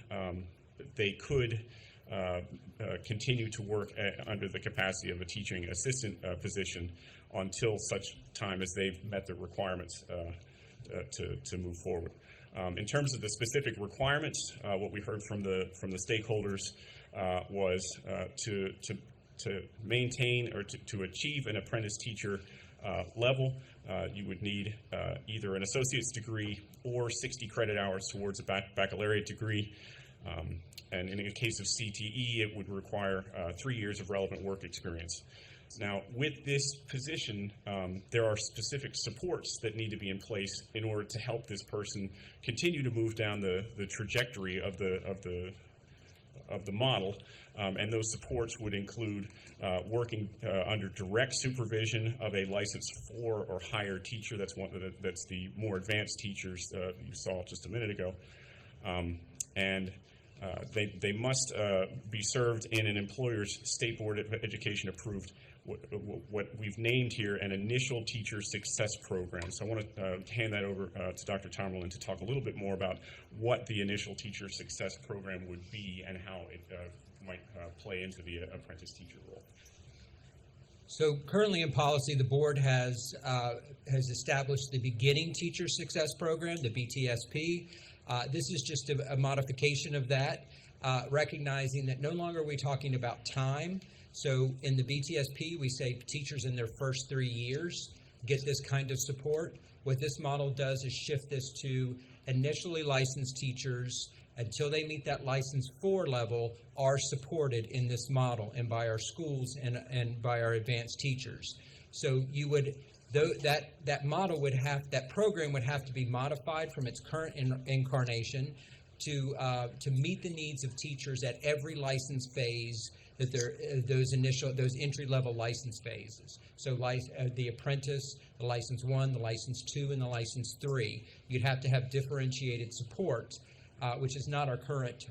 they could continue to work under the capacity of a teaching assistant position until such time as they've met the requirements to move forward. In terms of the specific requirements, what we heard from the stakeholders was to maintain or to achieve an apprentice teacher level, you would need either an associate's degree or 60 credit hours towards a baccalaureate degree. And in the case of CTE, it would require 3 years of relevant work experience. Now, with this position, there are specific supports that need to be in place in order to help this person continue to move down the trajectory of the model, and those supports would include working under direct supervision of a licensed 4 or higher teacher. That's the more advanced teachers you saw just a minute ago, and they must be served in an employer's State Board of Education approved what we've named here an initial teacher success program. So I want to hand that over to Dr. Tomlin to talk a little bit more about what the initial teacher success program would be and how it might play into the apprentice teacher role. So currently in policy, the board has established the Beginning Teacher Success Program, the BTSP. This is just a modification of that, recognizing that no longer are we talking about time. So in the BTSP, we say teachers in their first 3 years get this kind of support. What this model does is shift this to initially licensed teachers until they meet that license 4 level are supported in this model and by our schools and by our advanced teachers. So you would, that model would have, that program would have to be modified from its current incarnation to meet the needs of teachers at every license phase that those entry-level license phases. So the apprentice, the license 1, the license 2, and the license 3, you'd have to have differentiated support, which is not our current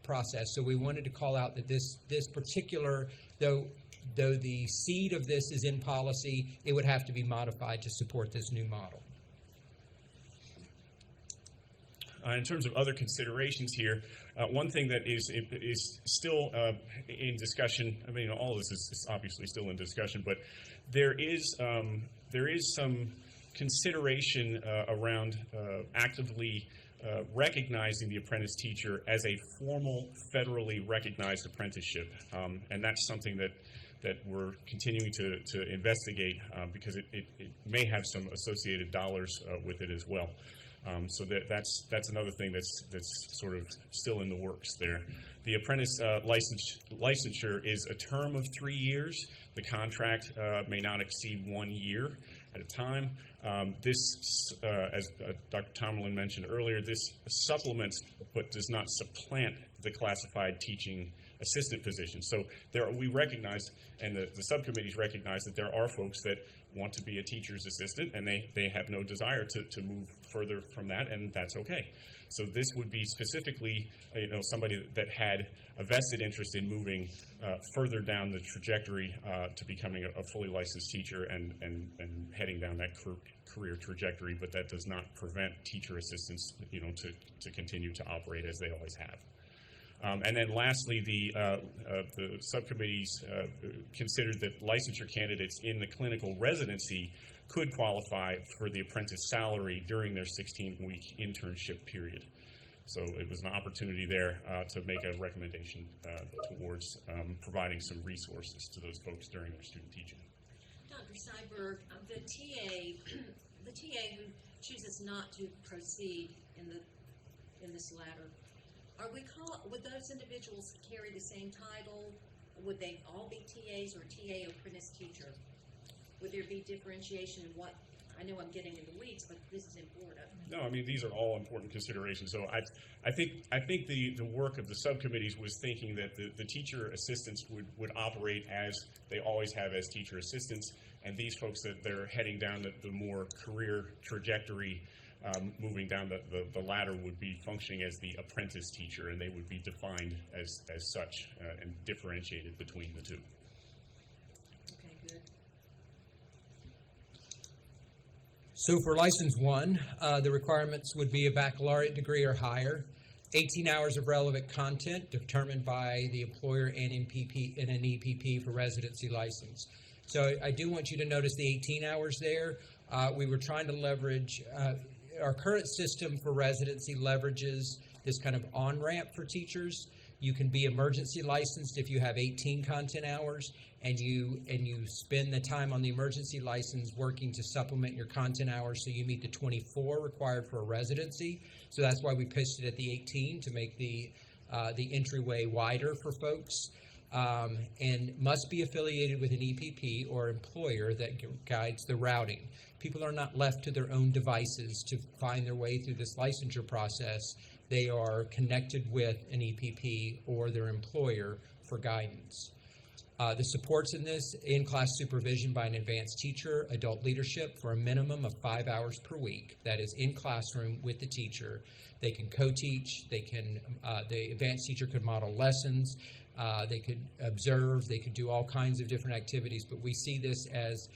process. So we wanted to call out that this particular, though the seed of this is in policy, it would have to be modified to support this new model. In terms of other considerations here, one thing that is still in discussion, I mean, all of this is obviously still in discussion, but there is some consideration around actively recognizing the apprentice teacher as a formal federally recognized apprenticeship. And that's something that we're continuing to investigate because it may have some associated dollars with it as well. So that's another thing that's sort of still in the works there. The apprentice licensure is a term of 3 years. The contract may not exceed 1 year at a time. This, as Dr. Tomlin mentioned earlier, this supplements but does not supplant the classified teaching assistant position. So we recognize, and the subcommittees recognize, that there are folks that want to be a teacher's assistant, and they have no desire to move further from that, and that's okay. So this would be specifically, somebody that had a vested interest in moving further down the trajectory to becoming a fully licensed teacher and heading down that career trajectory, but that does not prevent teacher assistants, to continue to operate as they always have. And then lastly, the subcommittees considered that licensure candidates in the clinical residency could qualify for the apprentice salary during their 16-week internship period. So it was an opportunity there to make a recommendation towards providing some resources to those folks during their student teaching. Dr. Seiberg, the TA who chooses not to proceed in this ladder, would those individuals carry the same title? Would they all be TAs or TA apprentice teacher? Would there be differentiation in what? I know I'm getting in the weeds, but this is important. No, I mean, these are all important considerations. So I think the work of the subcommittees was thinking that the teacher assistants would operate as they always have as teacher assistants, and these folks that they're heading down the more career trajectory, moving down the ladder, would be functioning as the apprentice teacher, and they would be defined as such and differentiated between the two. Okay, good. So for License 1, the requirements would be a baccalaureate degree or higher, 18 hours of relevant content determined by the employer and an EPP for residency license. So I do want you to notice the 18 hours there. We were trying to leverage, our current system for residency leverages this kind of on-ramp for teachers. You can be emergency licensed if you have 18 content hours, and you spend the time on the emergency license working to supplement your content hours so you meet the 24 required for a residency. So that's why we pitched it at the 18 to make the entryway wider for folks, and must be affiliated with an EPP or employer that guides the routing. People are not left to their own devices to find their way through this licensure process. They are connected with an EPP or their employer for guidance. The supports in this: in-class supervision by an advanced teacher, adult leadership for a minimum of 5 hours per week. That is in classroom with the teacher. They can co-teach. They can. The advanced teacher could model lessons. They could observe. They could do all kinds of different activities. But we see this as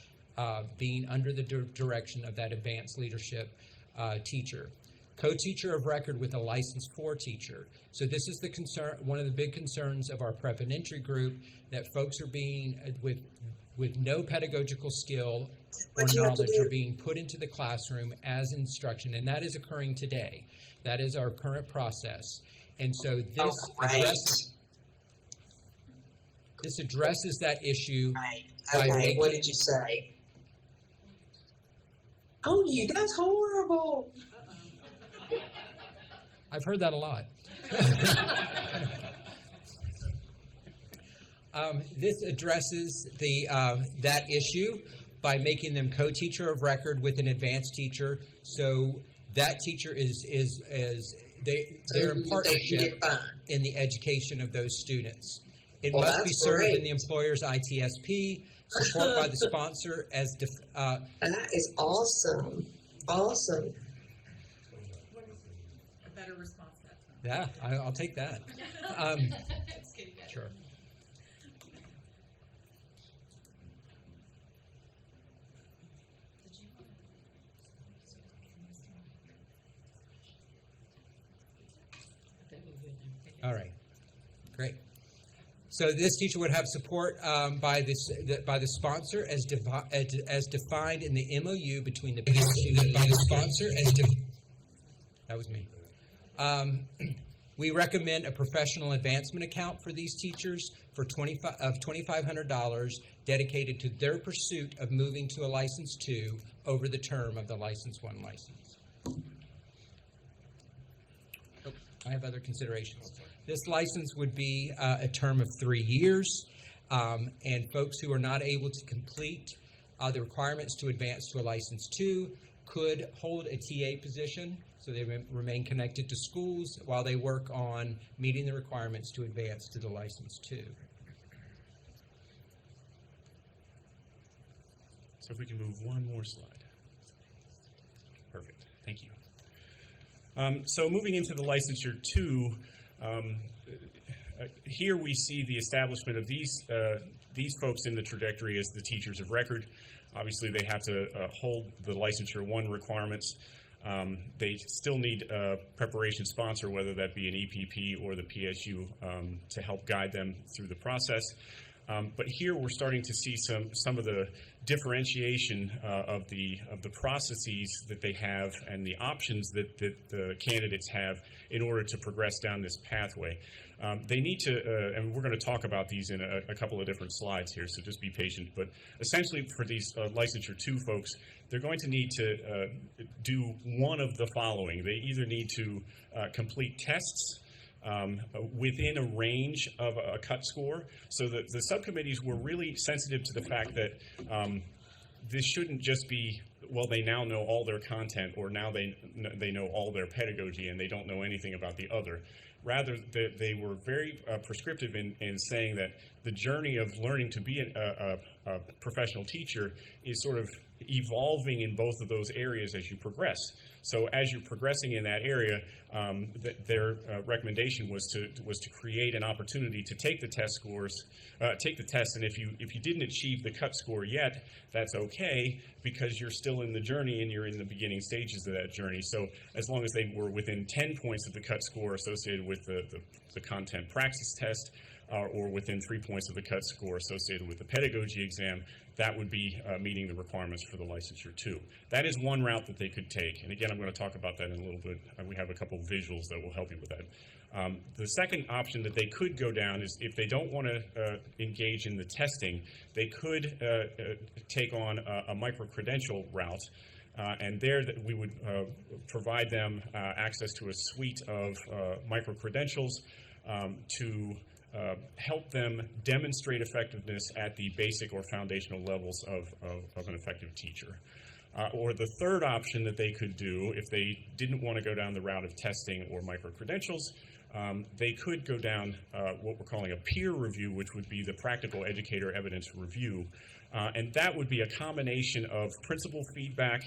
being under the direction of that advanced leadership teacher. Co-teacher of record with a License 4 teacher. So this is the concern, one of the big concerns of our prep and entry group, that folks are being, with no pedagogical skill or knowledge, are being put into the classroom as instruction, and that is occurring today. That is our current process. And so this addresses that issue. Right. Okay, what did you say? Oh, that's horrible. I've heard that a lot. This addresses that issue by making them co-teacher of record with an advanced teacher. So that teacher they're in partnership in the education of those students. It must be served in the employer's ITSP, support by the sponsor as that is awesome. Awesome. Better response that Yeah, I'll take that. Sure. All right, great. So this teacher would have support by the sponsor as defined in the MOU between the that was me. We recommend a professional advancement account for these teachers for $2,500 dedicated to their pursuit of moving to a License 2 over the term of the License 1 license. Oh, I have other considerations. This license would be a term of 3 years, and folks who are not able to complete the requirements to advance to a License 2 could hold a TA position, so they remain connected to schools while they work on meeting the requirements to advance to the License 2. So if we can move one more slide. Perfect. Thank you. So moving into the Licensure 2, here we see the establishment of these folks in the trajectory as the teachers of record. Obviously, they have to hold the Licensure 1 requirements. They still need a preparation sponsor, whether that be an EPP or the PSU, to help guide them through the process. But here we're starting to see some of the differentiation of the processes that they have and the options that the candidates have in order to progress down this pathway. They need to, and we're going to talk about these in a couple of different slides here, so just be patient. But essentially for these Licensure 2 folks, they're going to need to do one of the following. They either need to complete tests within a range of a cut score. So the subcommittees were really sensitive to the fact that this shouldn't just be, well, they now know all their content, or now they know all their pedagogy and they don't know anything about the other. Rather, they were very prescriptive in saying that the journey of learning to be a professional teacher is sort of evolving in both of those areas as you progress. So as you're progressing in that area, their recommendation was to create an opportunity to take the test scores, take the test, and if you didn't achieve the cut score yet, that's okay, because you're still in the journey and you're in the beginning stages of that journey. So as long as they were within 10 points of the cut score associated with the content praxis test, or within 3 points of the cut score associated with the pedagogy exam, that would be meeting the requirements for the Licensure 2. That is one route that they could take. And again, I'm going to talk about that in a little bit. We have a couple of visuals that will help you with that. The second option that they could go down is, if they don't want to engage in the testing, they could take on a micro-credential route. And there we would provide them access to a suite of micro-credentials to help them demonstrate effectiveness at the basic or foundational levels of an effective teacher. Or the third option that they could do, if they didn't want to go down the route of testing or micro-credentials, they could go down what we're calling a peer review, which would be the practical educator evidence review. And that would be a combination of principal feedback,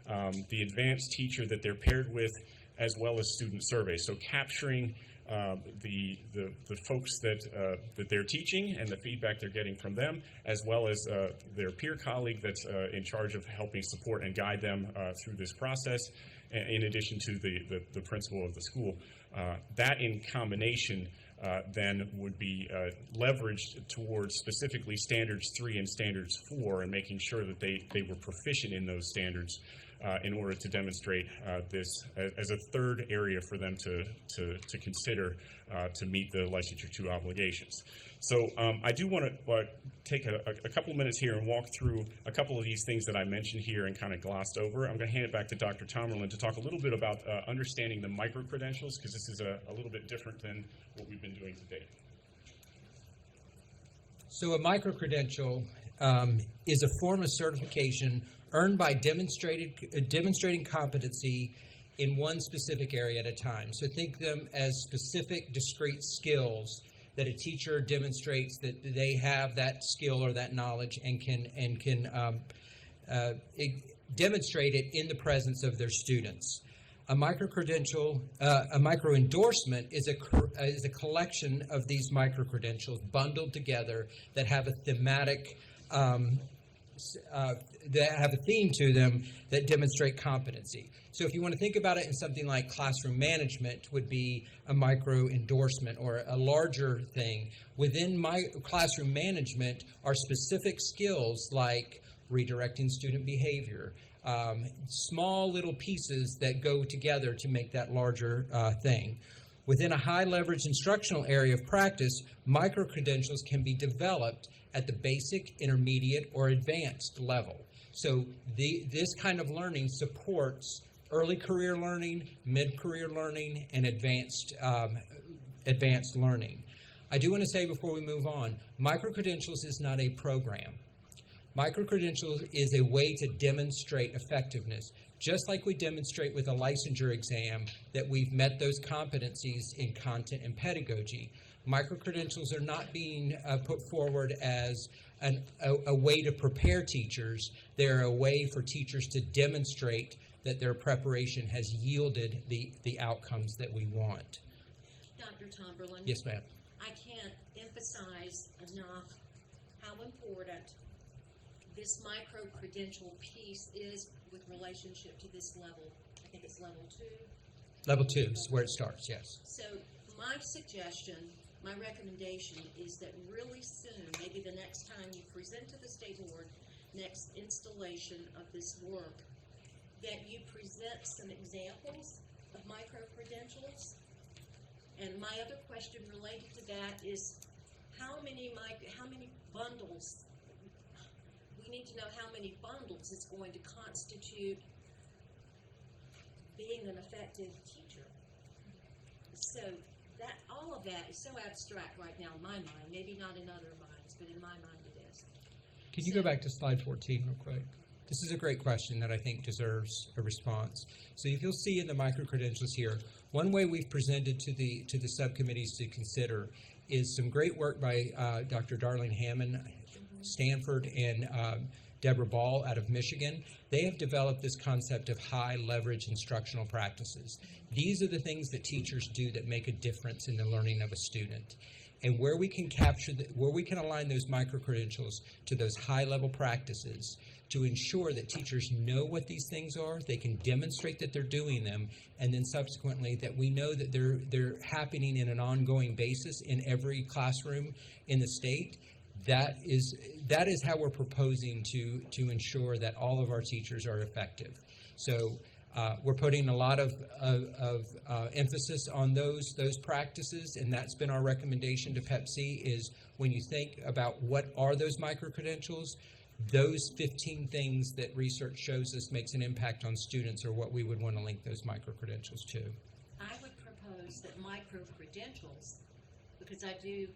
the advanced teacher that they're paired with, as well as student surveys. So capturing the folks that they're teaching and the feedback they're getting from them, as well as their peer colleague that's in charge of helping support and guide them through this process, in addition to the principal of the school. That in combination then would be leveraged towards specifically Standards 3 and Standards 4, and making sure that they were proficient in those standards in order to demonstrate this as a third area for them to consider to meet the Licensure 2 obligations. So I do want to take a couple of minutes here and walk through a couple of these things that I mentioned here and kind of glossed over. I'm going to hand it back to Dr. Tomerlin to talk a little bit about understanding the micro-credentials, because this is a little bit different than what we've been doing today. So a micro-credential is a form of certification earned by demonstrating competency in one specific area at a time. So think them as specific, discrete skills that a teacher demonstrates that they have that skill or that knowledge and can demonstrate it in the presence of their students. A micro-credential, a micro-endorsement is a collection of these micro-credentials bundled together that have a thematic that have a theme to them that demonstrate competency. So if you want to think about it in something like classroom management would be a micro endorsement or a larger thing. Within my classroom management are specific skills like redirecting student behavior, small little pieces that go together to make that larger thing. Within a high-leverage instructional area of practice, micro-credentials can be developed at the basic, intermediate, or advanced level. So this kind of learning supports early career learning, mid-career learning, and advanced learning. I do want to say before we move on, micro-credentials is not a program. Micro-credentials is a way to demonstrate effectiveness, just like we demonstrate with a licensure exam that we've met those competencies in content and pedagogy. Micro-credentials are not being put forward as a way to prepare teachers. They're a way for teachers to demonstrate that their preparation has yielded the outcomes that we want. Dr. Tomberlin? Yes, ma'am. I can't emphasize enough how important this micro-credential piece is with relationship to this level. I think it's level 2. Level 2 is where it starts, yes. So my suggestion, my recommendation is that really soon, maybe the next time you present to the state board, next installation of this work, that you present some examples of micro-credentials. And my other question related to that is how many bundles, we need to know how many bundles is going to constitute being an effective teacher. So that all of that is so abstract right now in my mind, maybe not in other minds, but in my mind it is. Can you go back to slide 14 real quick? This is a great question that I think deserves a response. So if you'll see in the micro-credentials here, one way we've presented to the subcommittees to consider is some great work by Dr. Darlene Hammond, Stanford, and Deborah Ball out of Michigan. They have developed this concept of high leverage instructional practices. These are the things that teachers do that make a difference in the learning of a student. And where we can where we can align those micro-credentials to those high-level practices to ensure that teachers know what these things are, they can demonstrate that they're doing them, and then subsequently that we know that they're happening in an ongoing basis in every classroom in the state. That is how we're proposing to ensure that all of our teachers are effective. So we're putting a lot of emphasis on those practices, and that's been our recommendation to Pepsi is when you think about what are those micro-credentials, those 15 things that research shows us makes an impact on students are what we would want to link those micro-credentials to. I would propose that micro-credentials, because I do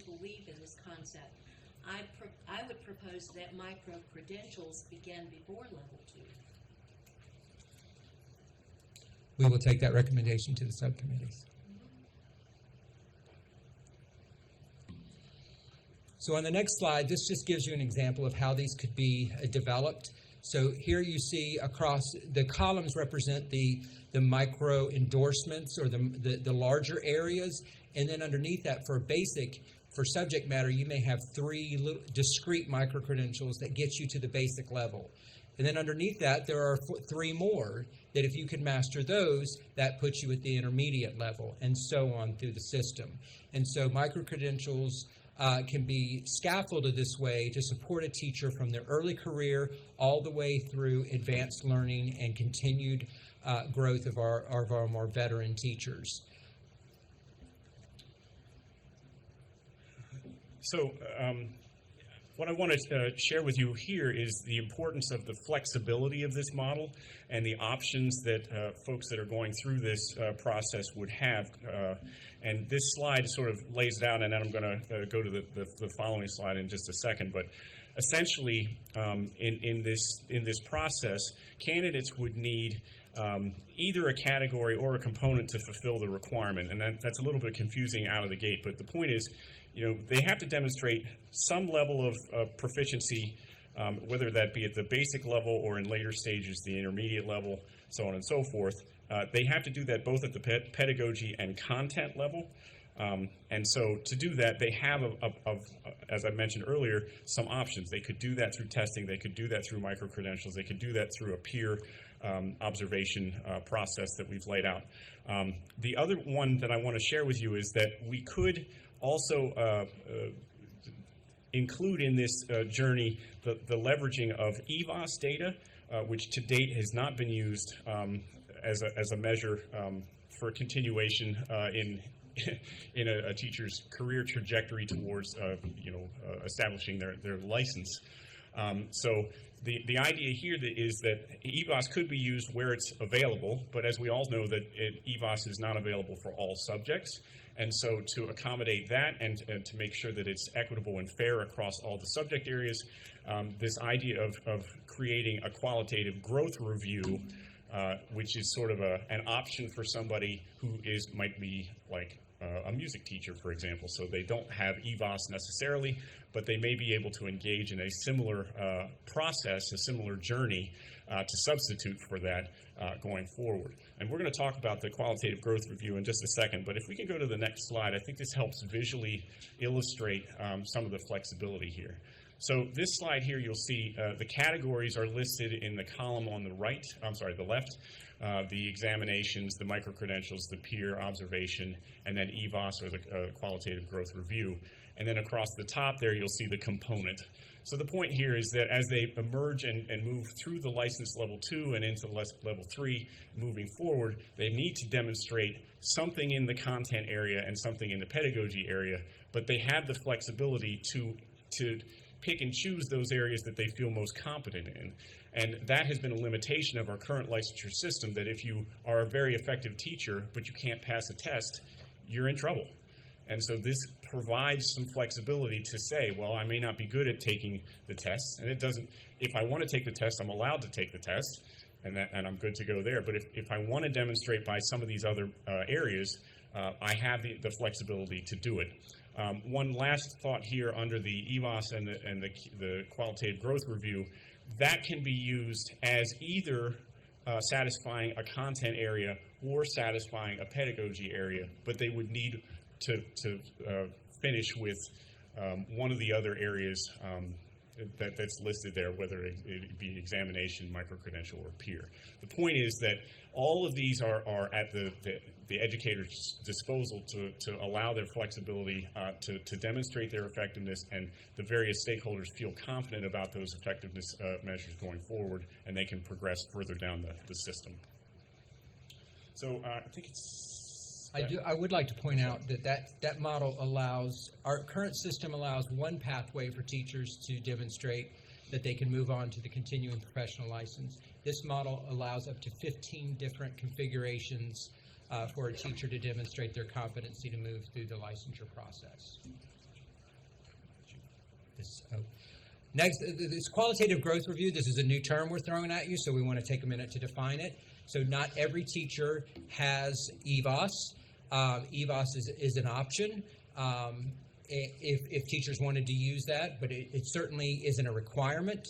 believe in this concept, I would propose that micro-credentials begin before level 2. We will take that recommendation to the subcommittees. So on the next slide, this just gives you an example of how these could be developed. So here you see across the columns represent the micro endorsements or the larger areas, and then underneath that for subject matter, you may have 3 little discrete micro-credentials that get you to the basic level. And then underneath that, there are 3 more that if you can master those, that puts you at the intermediate level, and so on through the system. And so micro-credentials can be scaffolded this way to support a teacher from their early career all the way through advanced learning and continued growth of our more veteran teachers. So what I want to share with you here is the importance of the flexibility of this model and the options that folks that are going through this process would have. And this slide sort of lays it out, and then I'm going to go to the following slide in just a second. But essentially, in this process, candidates would need either a category or a component to fulfill the requirement, and that's a little bit confusing out of the gate. But the point is, they have to demonstrate some level of proficiency, whether that be at the basic level or in later stages, the intermediate level, so on and so forth. They have to do that both at the pedagogy and content level. And so to do that, they have, as I mentioned earlier, some options. They could do that through testing. They could do that through micro-credentials. They could do that through a peer observation process that we've laid out. The other one that I want to share with you is that we could also include in this journey the leveraging of EVOS data, which to date has not been used as a measure for continuation in a teacher's career trajectory towards establishing their license. So the idea here is that EVOS could be used where it's available, but as we all know that EVOS is not available for all subjects. And so to accommodate that and to make sure that it's equitable and fair across all the subject areas, this idea of creating a qualitative growth review, which is sort of an option for somebody who might be like a music teacher, for example. So they don't have EVOS necessarily, but they may be able to engage in a similar process, a similar journey to substitute for that going forward. And we're going to talk about the qualitative growth review in just a second, but if we can go to the next slide, I think this helps visually illustrate some of the flexibility here. So this slide here, you'll see the categories are listed in the column on the right, the left, the examinations, the micro-credentials, the peer observation, and then EVOS, or the qualitative growth review. And then across the top there, you'll see the component. So the point here is that as they emerge and move through the license level 2 and into level 3 moving forward, they need to demonstrate something in the content area and something in the pedagogy area, but they have the flexibility to pick and choose those areas that they feel most competent in. And that has been a limitation of our current licensure system, that if you are a very effective teacher, but you can't pass a test, you're in trouble. And so this provides some flexibility to say, well, I may not be good at taking the tests, and it doesn't, if I want to take the test, I'm allowed to take the test, and I'm good to go there. But if I want to demonstrate by some of these other areas, I have the flexibility to do it. One last thought here under the EVOS and the qualitative growth review, that can be used as either satisfying a content area or satisfying a pedagogy area, but they would need to finish with one of the other areas that's listed there, whether it be examination, micro-credential, or peer. The point is that all of these are at the educator's disposal to allow their flexibility to demonstrate their effectiveness, and the various stakeholders feel confident about those effectiveness measures going forward, and they can progress further down the system. So I think it's... I would like to point out that model allows, our current system allows one pathway for teachers to demonstrate that they can move on to the continuing professional license. This model allows up to 15 different configurations for a teacher to demonstrate their competency to move through the licensure process. Next, this qualitative growth review, this is a new term we're throwing at you, so we want to take a minute to define it. So not every teacher has EVOS. EVOS is an option if teachers wanted to use that, but it certainly isn't a requirement.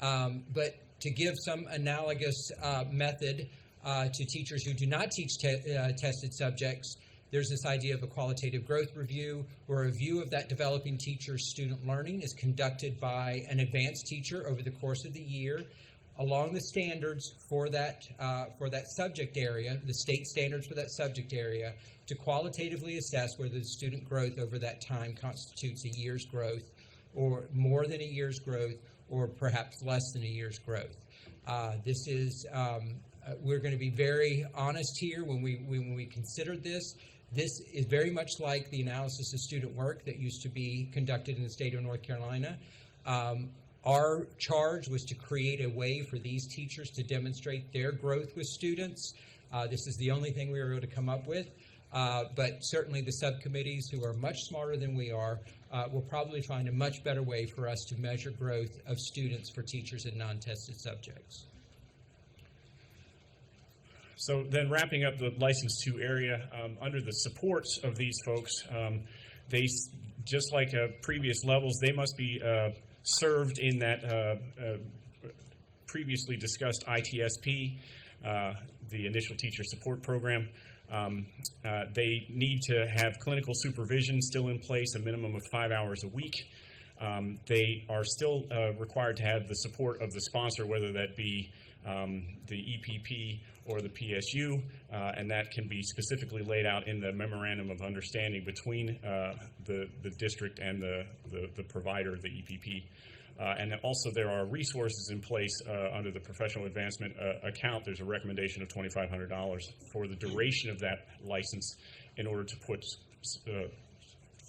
But to give some analogous method to teachers who do not teach tested subjects, there's this idea of a qualitative growth review, where a review of that developing teacher's student learning is conducted by an advanced teacher over the course of the year, along the standards for that subject area, the state standards for that subject area, to qualitatively assess whether the student growth over that time constitutes a year's growth, or more than a year's growth, or perhaps less than a year's growth. This is, we're going to be very honest here when we considered this. This is very much like the analysis of student work that used to be conducted in the state of North Carolina. Our charge was to create a way for these teachers to demonstrate their growth with students. This is the only thing we were able to come up with, but certainly the subcommittees, who are much smarter than we are, will probably find a much better way for us to measure growth of students for teachers in non-tested subjects. So then wrapping up the License 2 area, under the supports of these folks, they, just like previous levels, they must be served in that previously discussed ITSP, the Initial Teacher Support Program. They need to have clinical supervision still in place, a minimum of 5 hours a week. They are still required to have the support of the sponsor, whether that be the EPP or the PSU, and that can be specifically laid out in the memorandum of understanding between the district and the provider, the EPP. And also there are resources in place under the professional advancement account. There's a recommendation of $2,500 for the duration of that license in order to put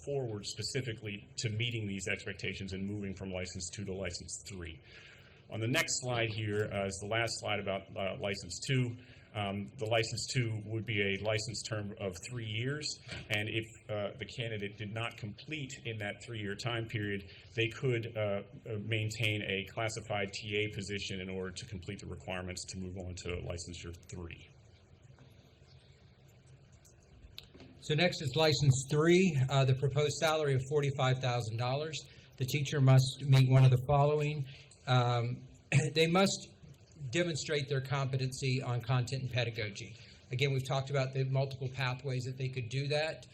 forward specifically to meeting these expectations and moving from license 2 to license 3. On the next slide here is the last slide about license 2. The license 2 would be a license term of 3 years, and if the candidate did not complete in that 3-year time period, they could maintain a classified TA position in order to complete the requirements to move on to licensure 3. So next is license 3, the proposed salary of $45,000. The teacher must meet one of the following. They must demonstrate their competency on content and pedagogy. Again, we've talked about the multiple pathways that they could do that,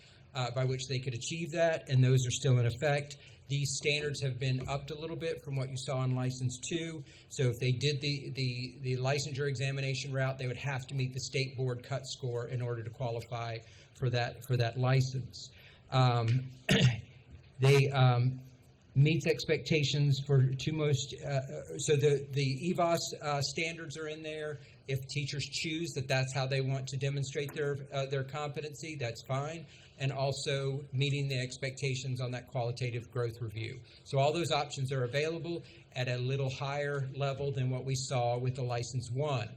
by which they could achieve that, and those are still in effect. These standards have been upped a little bit from what you saw in license 2. So if they did the licensure examination route, they would have to meet the state board cut score in order to qualify for that license. They meets expectations for two most, so the EVOS standards are in there. If teachers choose that that's how they want to demonstrate their competency, that's fine. And also meeting the expectations on that qualitative growth review. So all those options are available at a little higher level than what we saw with the license 1.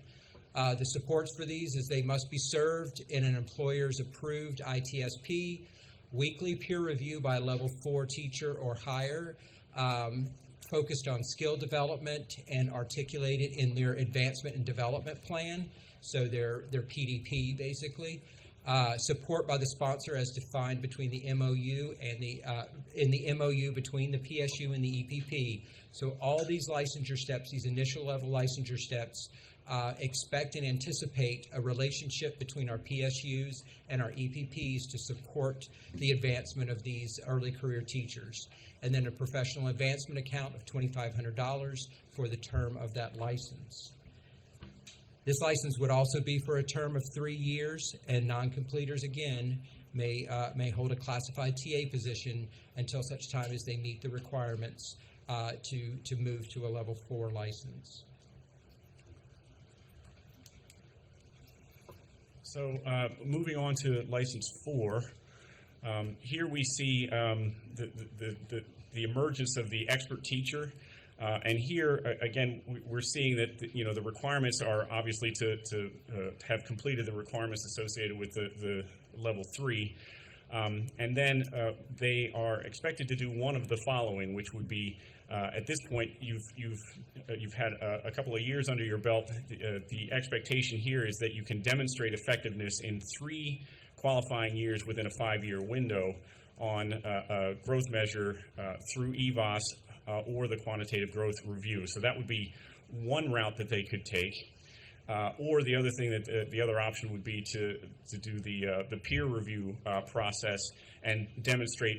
The supports for these is they must be served in an employer's approved ITSP, weekly peer review by a level 4 teacher or higher, focused on skill development and articulated in their advancement and development plan, so their PDP basically. Support by the sponsor as defined between the MOU and in the MOU between the PSU and the EPP. So all these licensure steps, these initial level licensure steps, expect and anticipate a relationship between our PSUs and our EPPs to support the advancement of these early career teachers. And then a professional advancement account of $2,500 for the term of that license. This license would also be for a term of 3 years, and non-completers again may hold a classified TA position until such time as they meet the requirements to move to a level 4 license. So moving on to license 4, here we see the emergence of the expert teacher. And here, again, we're seeing that the requirements are obviously to have completed the requirements associated with the level 3. And then they are expected to do one of the following, which would be, at this point, you've had a couple of years under your belt. The expectation here is that you can demonstrate effectiveness in 3 qualifying years within a 5-year window on a growth measure through EVOS or the quantitative growth review. So that would be one route that they could take. Or the other thing that the other option would be to do the peer review process and demonstrate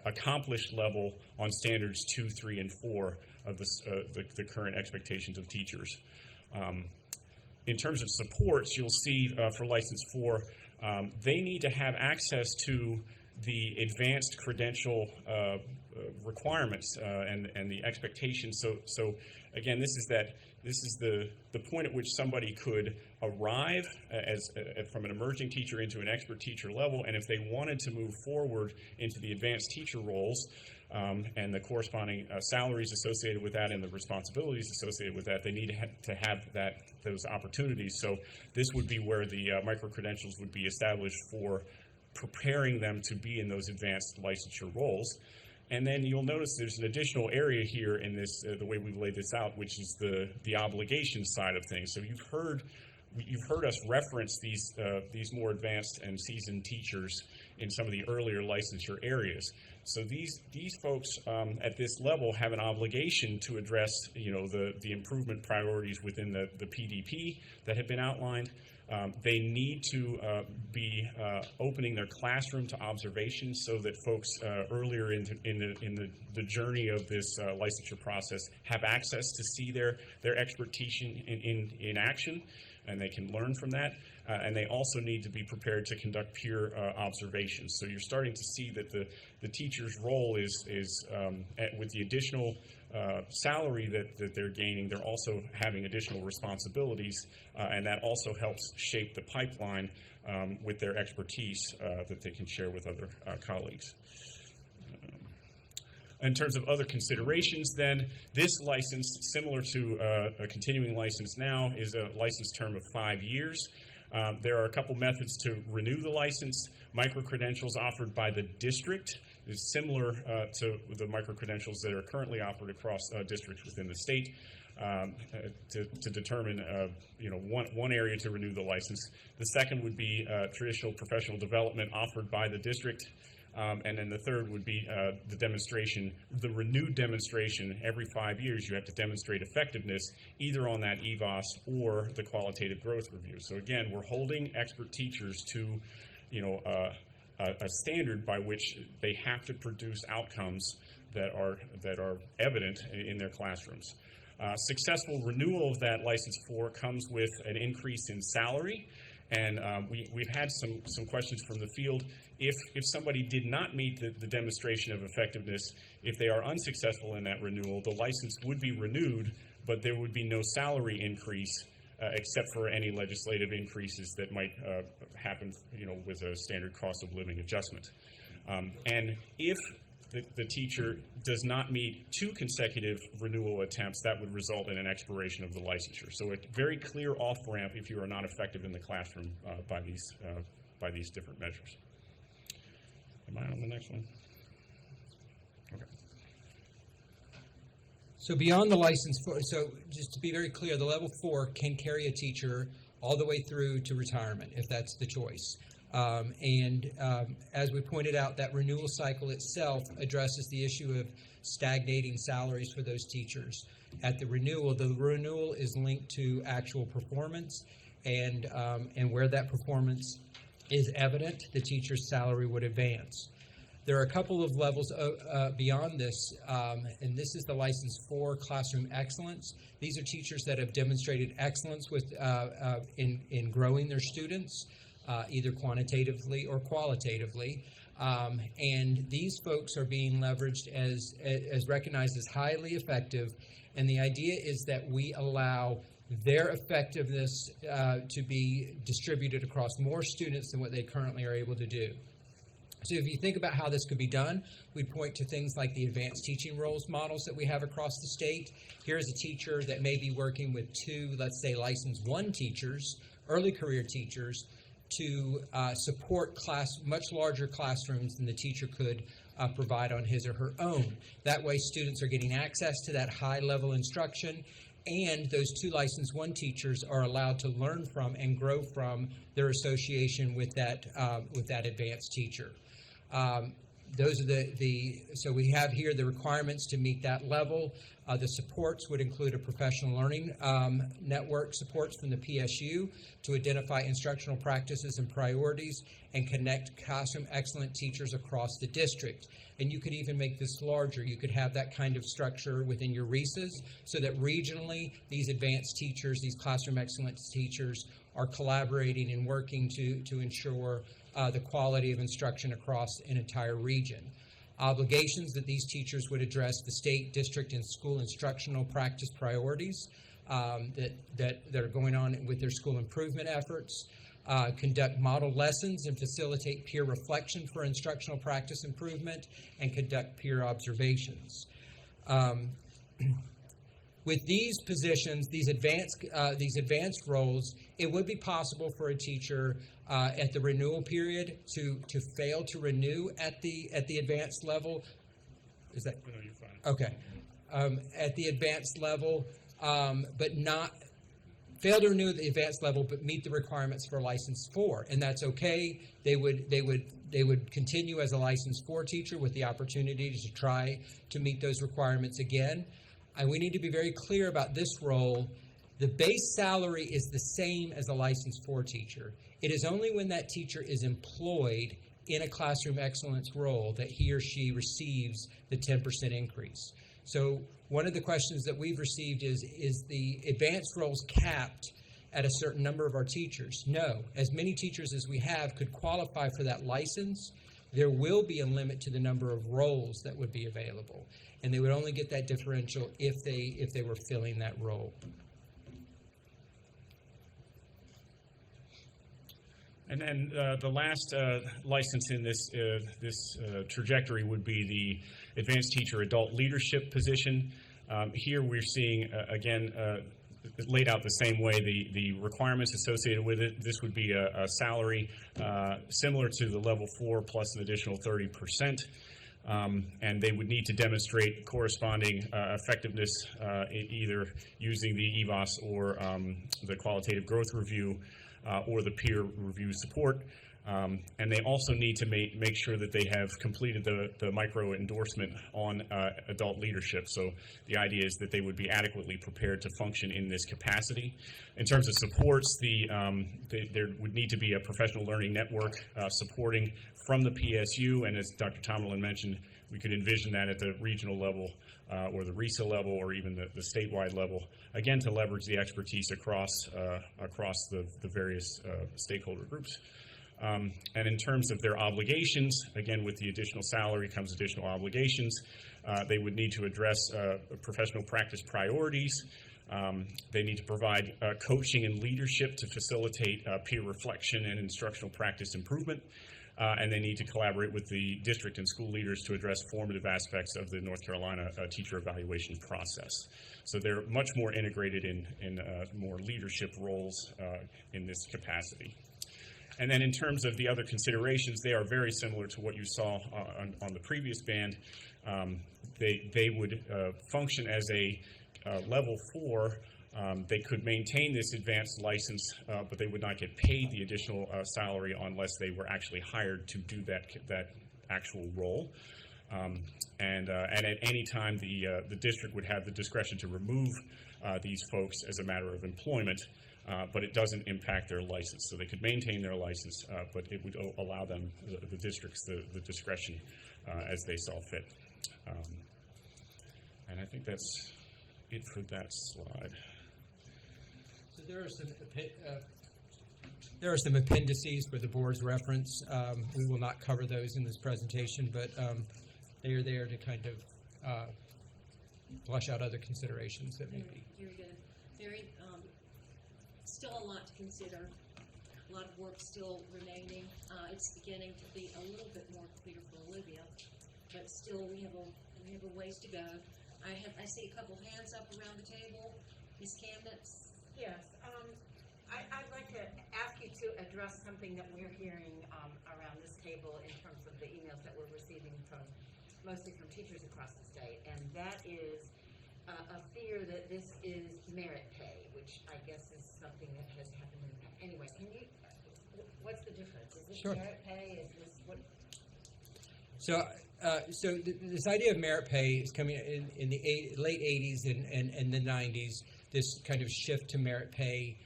accomplished level on standards 2, 3, and 4 of the current expectations of teachers. In terms of supports, you'll see for license 4, they need to have access to the advanced credential requirements and the expectations. So again, this is the point at which somebody could arrive as from an emerging teacher into an expert teacher level, and if they wanted to move forward into the advanced teacher roles and the corresponding salaries associated with that and the responsibilities associated with that, they need to have those opportunities. So this would be where the micro-credentials would be established for preparing them to be in those advanced licensure roles. And then you'll notice there's an additional area here in this, the way we've laid this out, which is the obligation side of things. So you've heard us reference these more advanced and seasoned teachers in some of the earlier licensure areas. So these folks at this level have an obligation to address the improvement priorities within the PDP that have been outlined. They need to be opening their classroom to observation so that folks earlier in the journey of this licensure process have access to see their expertise in action, and they can learn from that. And they also need to be prepared to conduct peer observations. So you're starting to see that the teacher's role is with the additional salary that they're gaining, they're also having additional responsibilities, and that also helps shape the pipeline with their expertise that they can share with other colleagues. In terms of other considerations, then, this license, similar to a continuing license now, is a license term of 5 years. There are a couple methods to renew the license. Micro-credentials offered by the district is similar to the micro-credentials that are currently offered across districts within the state to determine one area to renew the license. The second would be traditional professional development offered by the district. And then the third would be the renewed demonstration. Every 5 years, you have to demonstrate effectiveness either on that EVOS or the qualitative growth review. So again, we're holding expert teachers to, a standard by which they have to produce outcomes that are evident in their classrooms. Successful renewal of that license 4 comes with an increase in salary. And we've had some questions from the field. If somebody did not meet the demonstration of effectiveness, if they are unsuccessful in that renewal, the license would be renewed, but there would be no salary increase except for any legislative increases that might happen, with a standard cost of living adjustment. And if the teacher does not meet 2 consecutive renewal attempts, that would result in an expiration of the licensure. So a very clear off-ramp if you are not effective in the classroom by these different measures. Am I on the next one? Okay. So beyond the license 4, so just to be very clear, the level 4 can carry a teacher all the way through to retirement if that's the choice. As we pointed out, that renewal cycle itself addresses the issue of stagnating salaries for those teachers. At the renewal is linked to actual performance, and where that performance is evident, the teacher's salary would advance. There are a couple of levels beyond this, and this is the license 4 classroom excellence. These are teachers that have demonstrated excellence in growing their students, either quantitatively or qualitatively. And these folks are being leveraged as recognized as highly effective. And the idea is that we allow their effectiveness to be distributed across more students than what they currently are able to do. So if you think about how this could be done, we point to things like the advanced teaching roles models that we have across the state. Here's a teacher that may be working with 2, let's say, license 1 teachers, early career teachers, to support much larger classrooms than the teacher could provide on his or her own. That way, students are getting access to that high-level instruction, and those 2 license 1 teachers are allowed to learn from and grow from their association with that advanced teacher. Those are so we have here the requirements to meet that level. The supports would include a professional learning network supports from the PSU to identify instructional practices and priorities and connect classroom excellent teachers across the district. And you could even make this larger. You could have that kind of structure within your RESAs so that regionally these advanced teachers, these classroom excellence teachers, are collaborating and working to ensure the quality of instruction across an entire region. Obligations that these teachers would address the state, district, and school instructional practice priorities that are going on with their school improvement efforts, conduct model lessons and facilitate peer reflection for instructional practice improvement, and conduct peer observations. With these positions, these advanced roles, it would be possible for a teacher at the renewal period to fail to renew at the advanced level. Is that? No, you're fine. Okay. At the advanced level, but not fail to renew at the advanced level, but meet the requirements for license 4, and that's okay. They would continue as a license 4 teacher with the opportunity to try to meet those requirements again. And we need to be very clear about this role. The base salary is the same as a licensed 4 teacher. It is only when that teacher is employed in a classroom excellence role that he or she receives the 10% increase. So one of the questions that we've received is the advanced roles capped at a certain number of our teachers? No. As many teachers as we have could qualify for that license. There will be a limit to the number of roles that would be available, and they would only get that differential if they were filling that role. And then the last license in this trajectory would be the advanced teacher adult leadership position. Here we're seeing, again, laid out the same way, the requirements associated with it. This would be a salary similar to the level 4 plus an additional 30%. And they would need to demonstrate corresponding effectiveness either using the EVOS or the qualitative growth review or the peer review support. And they also need to make sure that they have completed the micro endorsement on adult leadership. So the idea is that they would be adequately prepared to function in this capacity. In terms of supports, there would need to be a professional learning network supporting from the PSU, and as Dr. Tomlin mentioned, we could envision that at the regional level or the RESA level or even the statewide level, again to leverage the expertise across the various stakeholder groups. And in terms of their obligations, again with the additional salary comes additional obligations. They would need to address professional practice priorities. They need to provide coaching and leadership to facilitate peer reflection and instructional practice improvement. And they need to collaborate with the district and school leaders to address formative aspects of the North Carolina teacher evaluation process. So they're much more integrated in more leadership roles in this capacity. And then in terms of the other considerations, they are very similar to what you saw on the previous band. They would function as a level 4. They could maintain this advanced license, but they would not get paid the additional salary unless they were actually hired to do that actual role. And at any time, the district would have the discretion to remove these folks as a matter of employment, but it doesn't impact their license. So they could maintain their license, but it would allow them, the districts, the discretion as they saw fit. And I think that's it for that slide. So there are some appendices for the board's reference. We will not cover those in this presentation, but they are there to kind of flush out other considerations that may be. Very good. Very, still a lot to consider. A lot of work still remaining. It's beginning to be a little bit more clear for Olivia, but still we have a ways to go. I see a couple hands up around the table. Ms. Camnitz? Yes, I'd like to ask you to address something that we're hearing around this table in terms of the emails that we're receiving mostly from teachers across the state, and that is a fear that this is merit pay, which I guess is something that has happened in the past. Anyway, what's the difference? Is this Sure. merit pay? Is this what? So this idea of merit pay is coming in the late 80s and the 90s, this kind of shift to merit pay.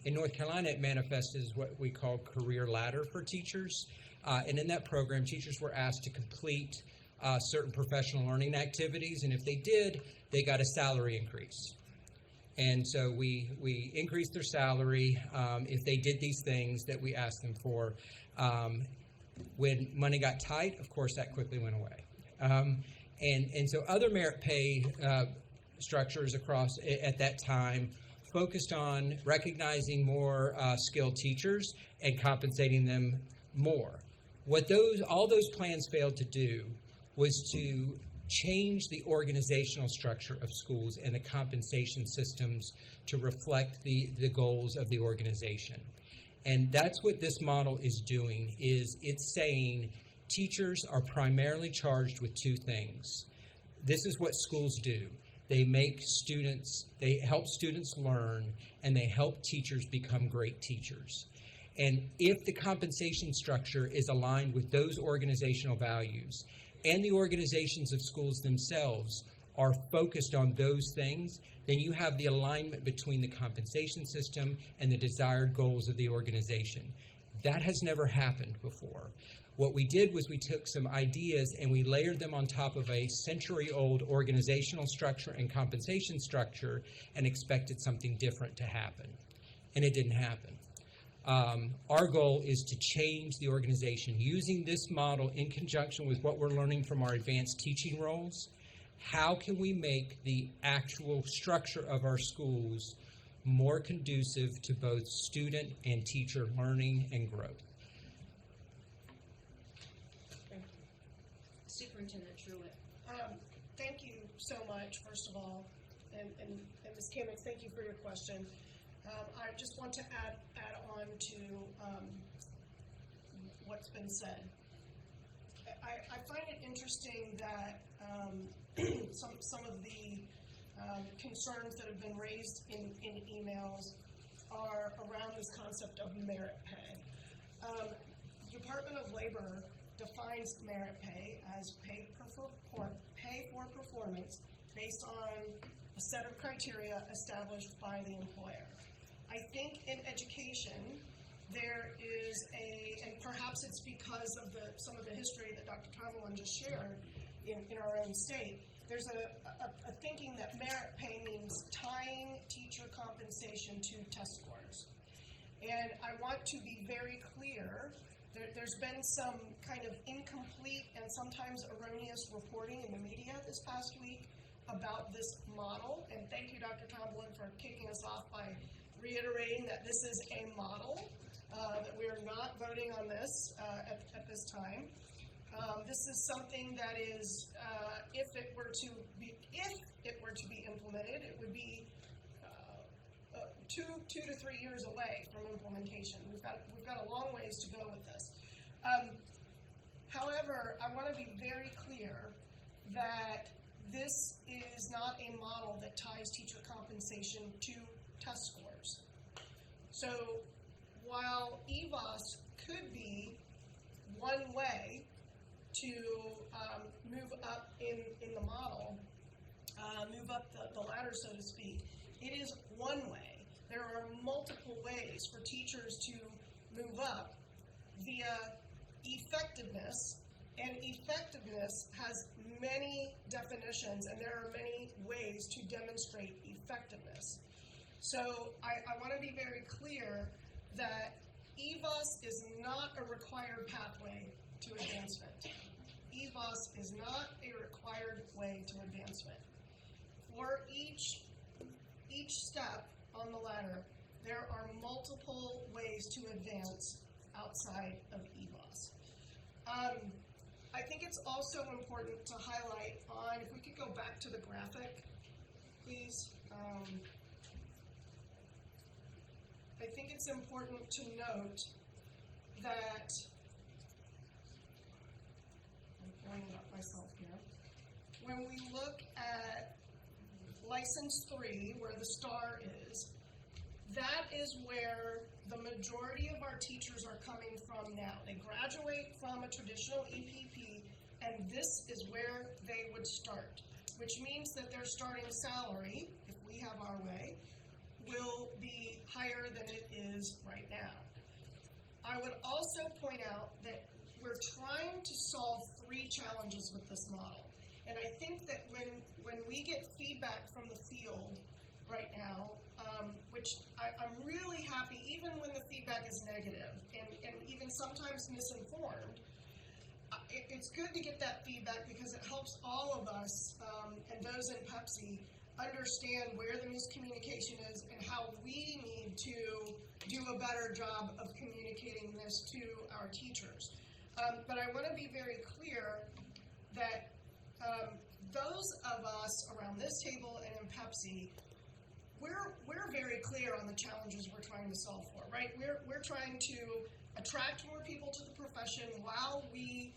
In North Carolina, it manifests as what we call career ladder for teachers. And in that program, teachers were asked to complete certain professional learning activities, and if they did, they got a salary increase. And so we increased their salary if they did these things that we asked them for. When money got tight, of course, that quickly went away. And so other merit pay structures across at that time focused on recognizing more skilled teachers and compensating them more. What all those plans failed to do was to change the organizational structure of schools and the compensation systems to reflect the goals of the organization. And that's what this model is doing, is it's saying teachers are primarily charged with two things. This is what schools do. They help students learn, and they help teachers become great teachers. And if the compensation structure is aligned with those organizational values, and the organizations of schools themselves are focused on those things, then you have the alignment between the compensation system and the desired goals of the organization. That has never happened before. What we did was we took some ideas and we layered them on top of a century-old organizational structure and compensation structure and expected something different to happen. And it didn't happen. Our goal is to change the organization using this model in conjunction with what we're learning from our advanced teaching roles. How can we make the actual structure of our schools more conducive to both student and teacher learning and growth? Thank you. Superintendent Truitt. Thank you so much, first of all, and Ms. Kimmix, thank you for your question. I just want to add on to what's been said. I find it interesting that some of the concerns that have been raised in emails are around this concept of merit pay. Department of Labor defines merit pay as pay for performance based on a set of criteria established by the employer. I think in education, there is and perhaps it's because of some of the history that Dr. Tomlin just shared in our own state, there's a thinking that merit pay means tying teacher compensation to test scores. And I want to be very clear, there's been some kind of incomplete and sometimes erroneous reporting in the media this past week about this model, and thank you, Dr. Tomlin, for kicking us off by reiterating that this is a model, that we are not voting on this at this time. This is something that is, if it were to be implemented, it would be 2 to 3 years away from implementation. We've got a long ways to go with this. However, I want to be very clear that this is not a model that ties teacher compensation to test scores. So while EVOS could be one way to move up in the model, move up the ladder, so to speak, it is one way. There are multiple ways for teachers to move up via effectiveness, and effectiveness has many definitions, and there are many ways to demonstrate effectiveness. So I want to be very clear that EVOS is not a required pathway to advancement. EVOS is not a required way to advancement. For each step on the ladder, there are multiple ways to advance outside of EVOS. I think it's also important to highlight if we could go back to the graphic, please. I think it's important to note that, I'm pulling it up myself here, when we look at License 3, where the star is, that is where the majority of our teachers are coming from now. They graduate from a traditional EPP, and this is where they would start, which means that their starting salary, if we have our way, will be higher than it is right now. I would also point out that we're trying to solve 3 challenges with this model. And I think that when we get feedback from the field right now, which I'm really happy, even when the feedback is negative and even sometimes misinformed, it's good to get that feedback because it helps all of us and those in Pepsi understand where the miscommunication is and how we need to do a better job of communicating this to our teachers. But I want to be very clear that those of us around this table and in Pepsi, we're very clear on the challenges we're trying to solve for, right? We're trying to attract more people to the profession while we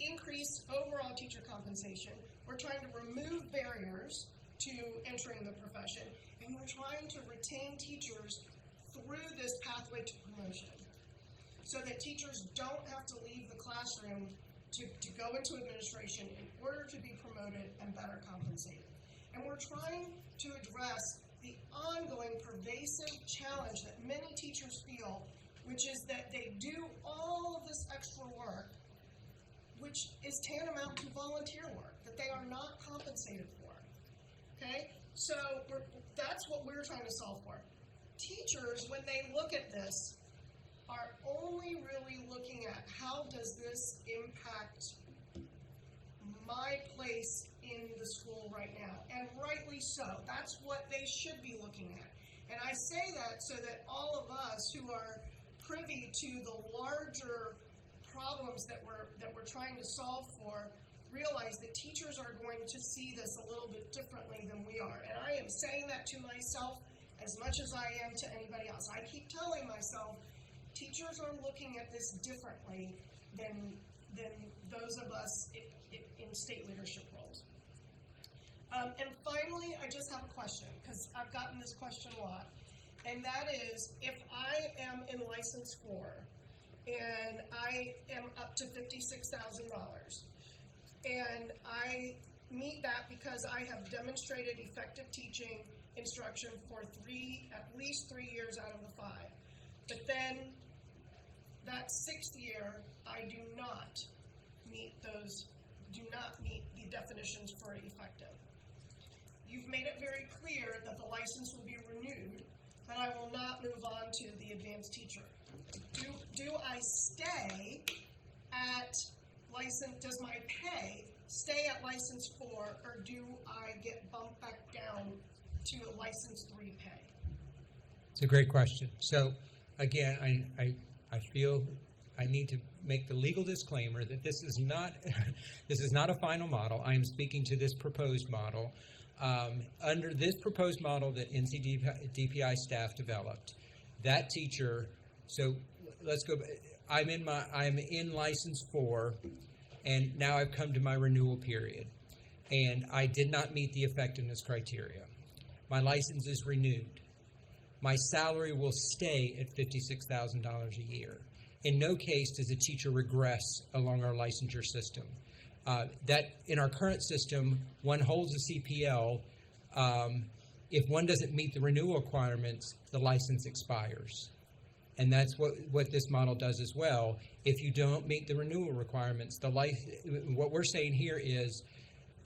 increase overall teacher compensation. We're trying to remove barriers to entering the profession, and we're trying to retain teachers through this pathway to promotion so that teachers don't have to leave the classroom to go into administration in order to be promoted and better compensated. And we're trying to address the ongoing pervasive challenge that many teachers feel, which is that they do all of this extra work, which is tantamount to volunteer work, that they are not compensated for. Okay? So that's what we're trying to solve for. Teachers, when they look at this, are only really looking at how does this impact my place in the school right now, and rightly so. That's what they should be looking at. And I say that so that all of us who are privy to the larger problems that we're trying to solve for realize that teachers are going to see this a little bit differently than we are. And I am saying that to myself as much as I am to anybody else. I keep telling myself teachers are looking at this differently than those of us in state leadership roles. And finally, I just have a question, because I've gotten this question a lot, and that is, if I am in license 4 and I am up to $56,000 and I meet that because I have demonstrated effective teaching instruction for at least 3 years out of the 5, but then that 6th year I do not meet the definitions for effective. You've made it very clear that the license will be renewed, but I will not move on to the advanced teacher. Do I stay at license, does my pay stay at license 4, or do I get bumped back down to a license 3 pay? It's a great question. So again, I feel I need to make the legal disclaimer that this is not a final model. I am speaking to this proposed model. Under this proposed model that NC DPI staff developed, that teacher, so let's go, I'm in license 4, and now I've come to my renewal period, and I did not meet the effectiveness criteria. My license is renewed. My salary will stay at $56,000 a year. In no case does a teacher regress along our licensure system. That in our current system, one holds a CPL. If one doesn't meet the renewal requirements, the license expires. And that's what this model does as well. If you don't meet the renewal requirements, what we're saying here is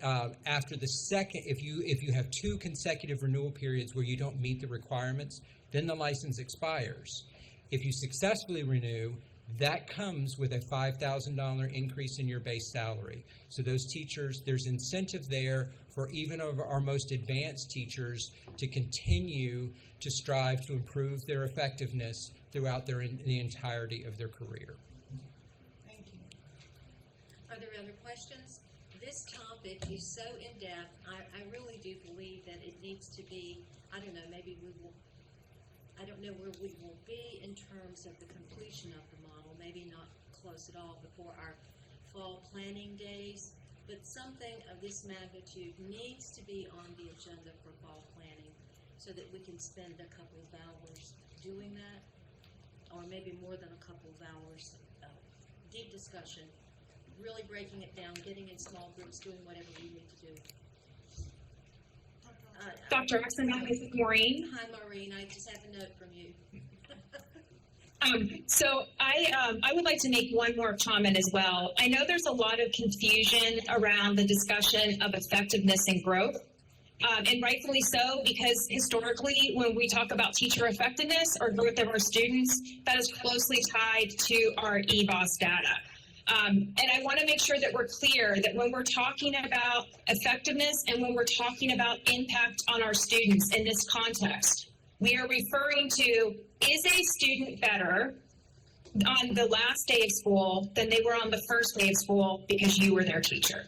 after the second, if you have 2 consecutive renewal periods where you don't meet the requirements, then the license expires. If you successfully renew, that comes with a $5,000 increase in your base salary. So those teachers, there's incentive there for even of our most advanced teachers to continue to strive to improve their effectiveness throughout the entirety of their career. Thank you. Are there other questions? This topic is so in-depth. I really do believe that it needs to be, I don't know, maybe I don't know where we will be in terms of the completion of the model, maybe not close at all before our fall planning days, but something of this magnitude needs to be on the agenda for fall planning so that we can spend a couple of hours doing that, or maybe more than a couple of hours, deep discussion, really breaking it down, getting in small groups, doing whatever we need to do. Dr. Oxenbach, this is Maureen. Hi, Maureen. I just have a note from you. So I would like to make one more comment as well. I know there's a lot of confusion around the discussion of effectiveness and growth, and rightfully so, because historically, when we talk about teacher effectiveness or growth of our students, that is closely tied to our EBOS data. And I want to make sure that we're clear that when we're talking about effectiveness and when we're talking about impact on our students in this context, we are referring to, is a student better on the last day of school than they were on the first day of school because you were their teacher?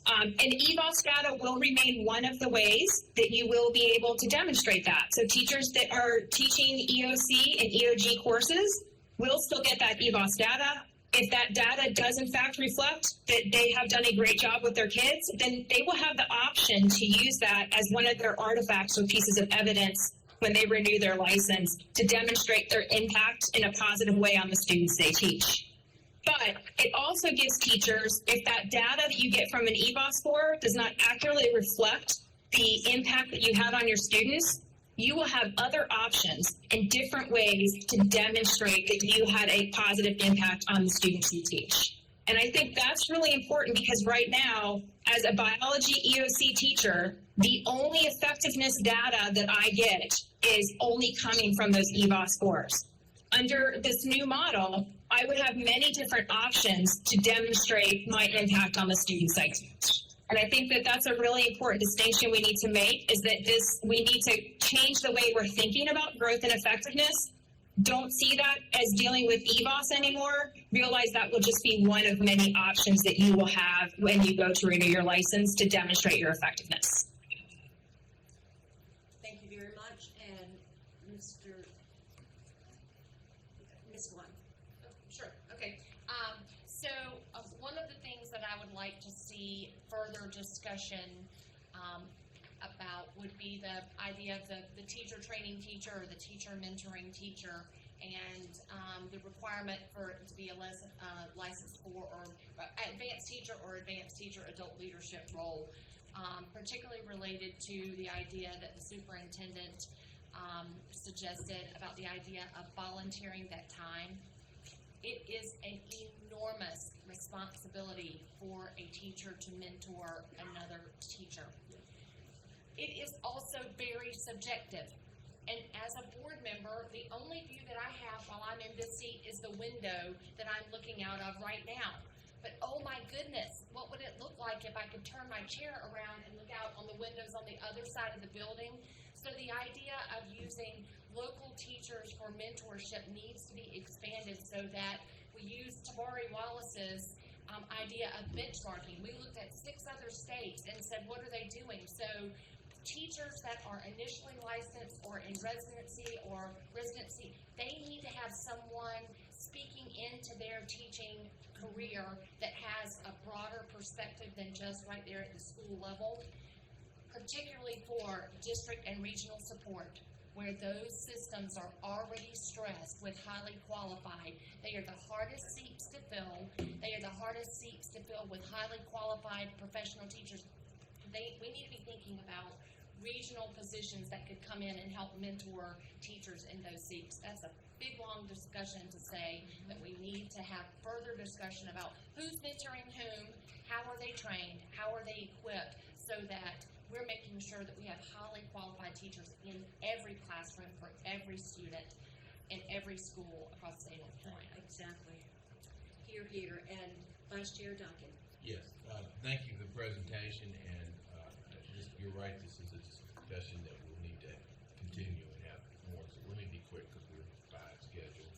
And EBOS data will remain one of the ways that you will be able to demonstrate that. So teachers that are teaching EOC and EOG courses will still get that EBOS data. If that data does in fact reflect that they have done a great job with their kids, then they will have the option to use that as one of their artifacts or pieces of evidence when they renew their license to demonstrate their impact in a positive way on the students they teach. But it also gives teachers, if that data that you get from an EVOS score does not accurately reflect the impact that you had on your students, you will have other options and different ways to demonstrate that you had a positive impact on the students you teach. And I think that's really important because right now, as a biology EOC teacher, the only effectiveness data that I get is only coming from those EVOS scores. Under this new model, I would have many different options to demonstrate my impact on the students I teach. And I think that that's a really important distinction we need to make, is that we need to change the way we're thinking about growth and effectiveness. Don't see that as dealing with EVOS anymore. Realize that will just be one of many options that you will have when you go to renew your license to demonstrate your effectiveness. Thank you very much, and Ms. One. Sure, okay. So one of the things that I would like to see further discussion about would be the idea of the teacher training teacher or the teacher mentoring teacher, and the requirement for it to be a licensed for or advanced teacher adult leadership role, particularly related to the idea that the superintendent suggested about the idea of volunteering that time. It is an enormous responsibility for a teacher to mentor another teacher. It is also very subjective. And as a board member, the only view that I have while I'm in this seat is the window that I'm looking out of right now. But oh my goodness, what would it look like if I could turn my chair around and look out on the windows on the other side of the building? So the idea of using local teachers for mentorship needs to be expanded so that we use Tabari Wallace's idea of benchmarking. We looked at 6 other states and said, what are they doing? So teachers that are initially licensed or in residency, they need to have someone speaking into their teaching career that has a broader perspective than just right there at the school level, particularly for district and regional support, where those systems are already stressed with highly qualified. They are the hardest seats to fill. They are the hardest seats to fill with highly qualified professional teachers. We need to be thinking about regional positions that could come in and help mentor teachers in those seats. That's a big, long discussion to say that we need to have further discussion about who's mentoring whom, how are they trained, how are they equipped, so that we're making sure that we have highly qualified teachers in every classroom for every student in every school across the state of North Carolina. Exactly. Here, and Vice Chair Duncan. Yes, thank you for the presentation, and you're right, this is a discussion that we'll need to continue and have more, so let me be quick because we're behind schedule.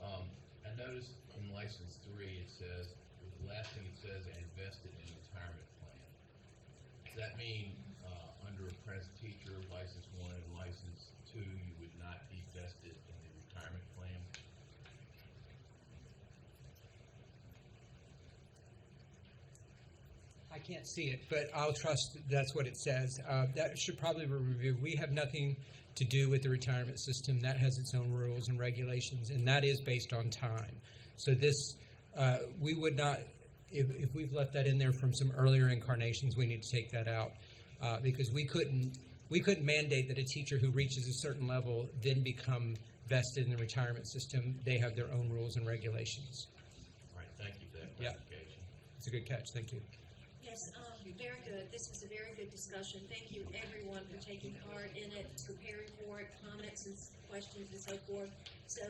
I noticed in license 3 it says, the last thing it says, invested in retirement plan. Does that mean under apprentice teacher, license 1 and license 2, you would not be vested in the retirement plan? I can't see it, but I'll trust that's what it says. That should probably be reviewed. We have nothing to do with the retirement system. That has its own rules and regulations, and that is based on time. So this, we would not, if we've left that in there from some earlier incarnations, we need to take that out, because we couldn't mandate that a teacher who reaches a certain level then become vested in the retirement system. They have their own rules and regulations. All right, thank you for that Yeah. clarification. It's a good catch. Thank you. Yes, very good. This was a very good discussion. Thank you, everyone, for taking part in it, preparing for it, comments and questions and so forth. So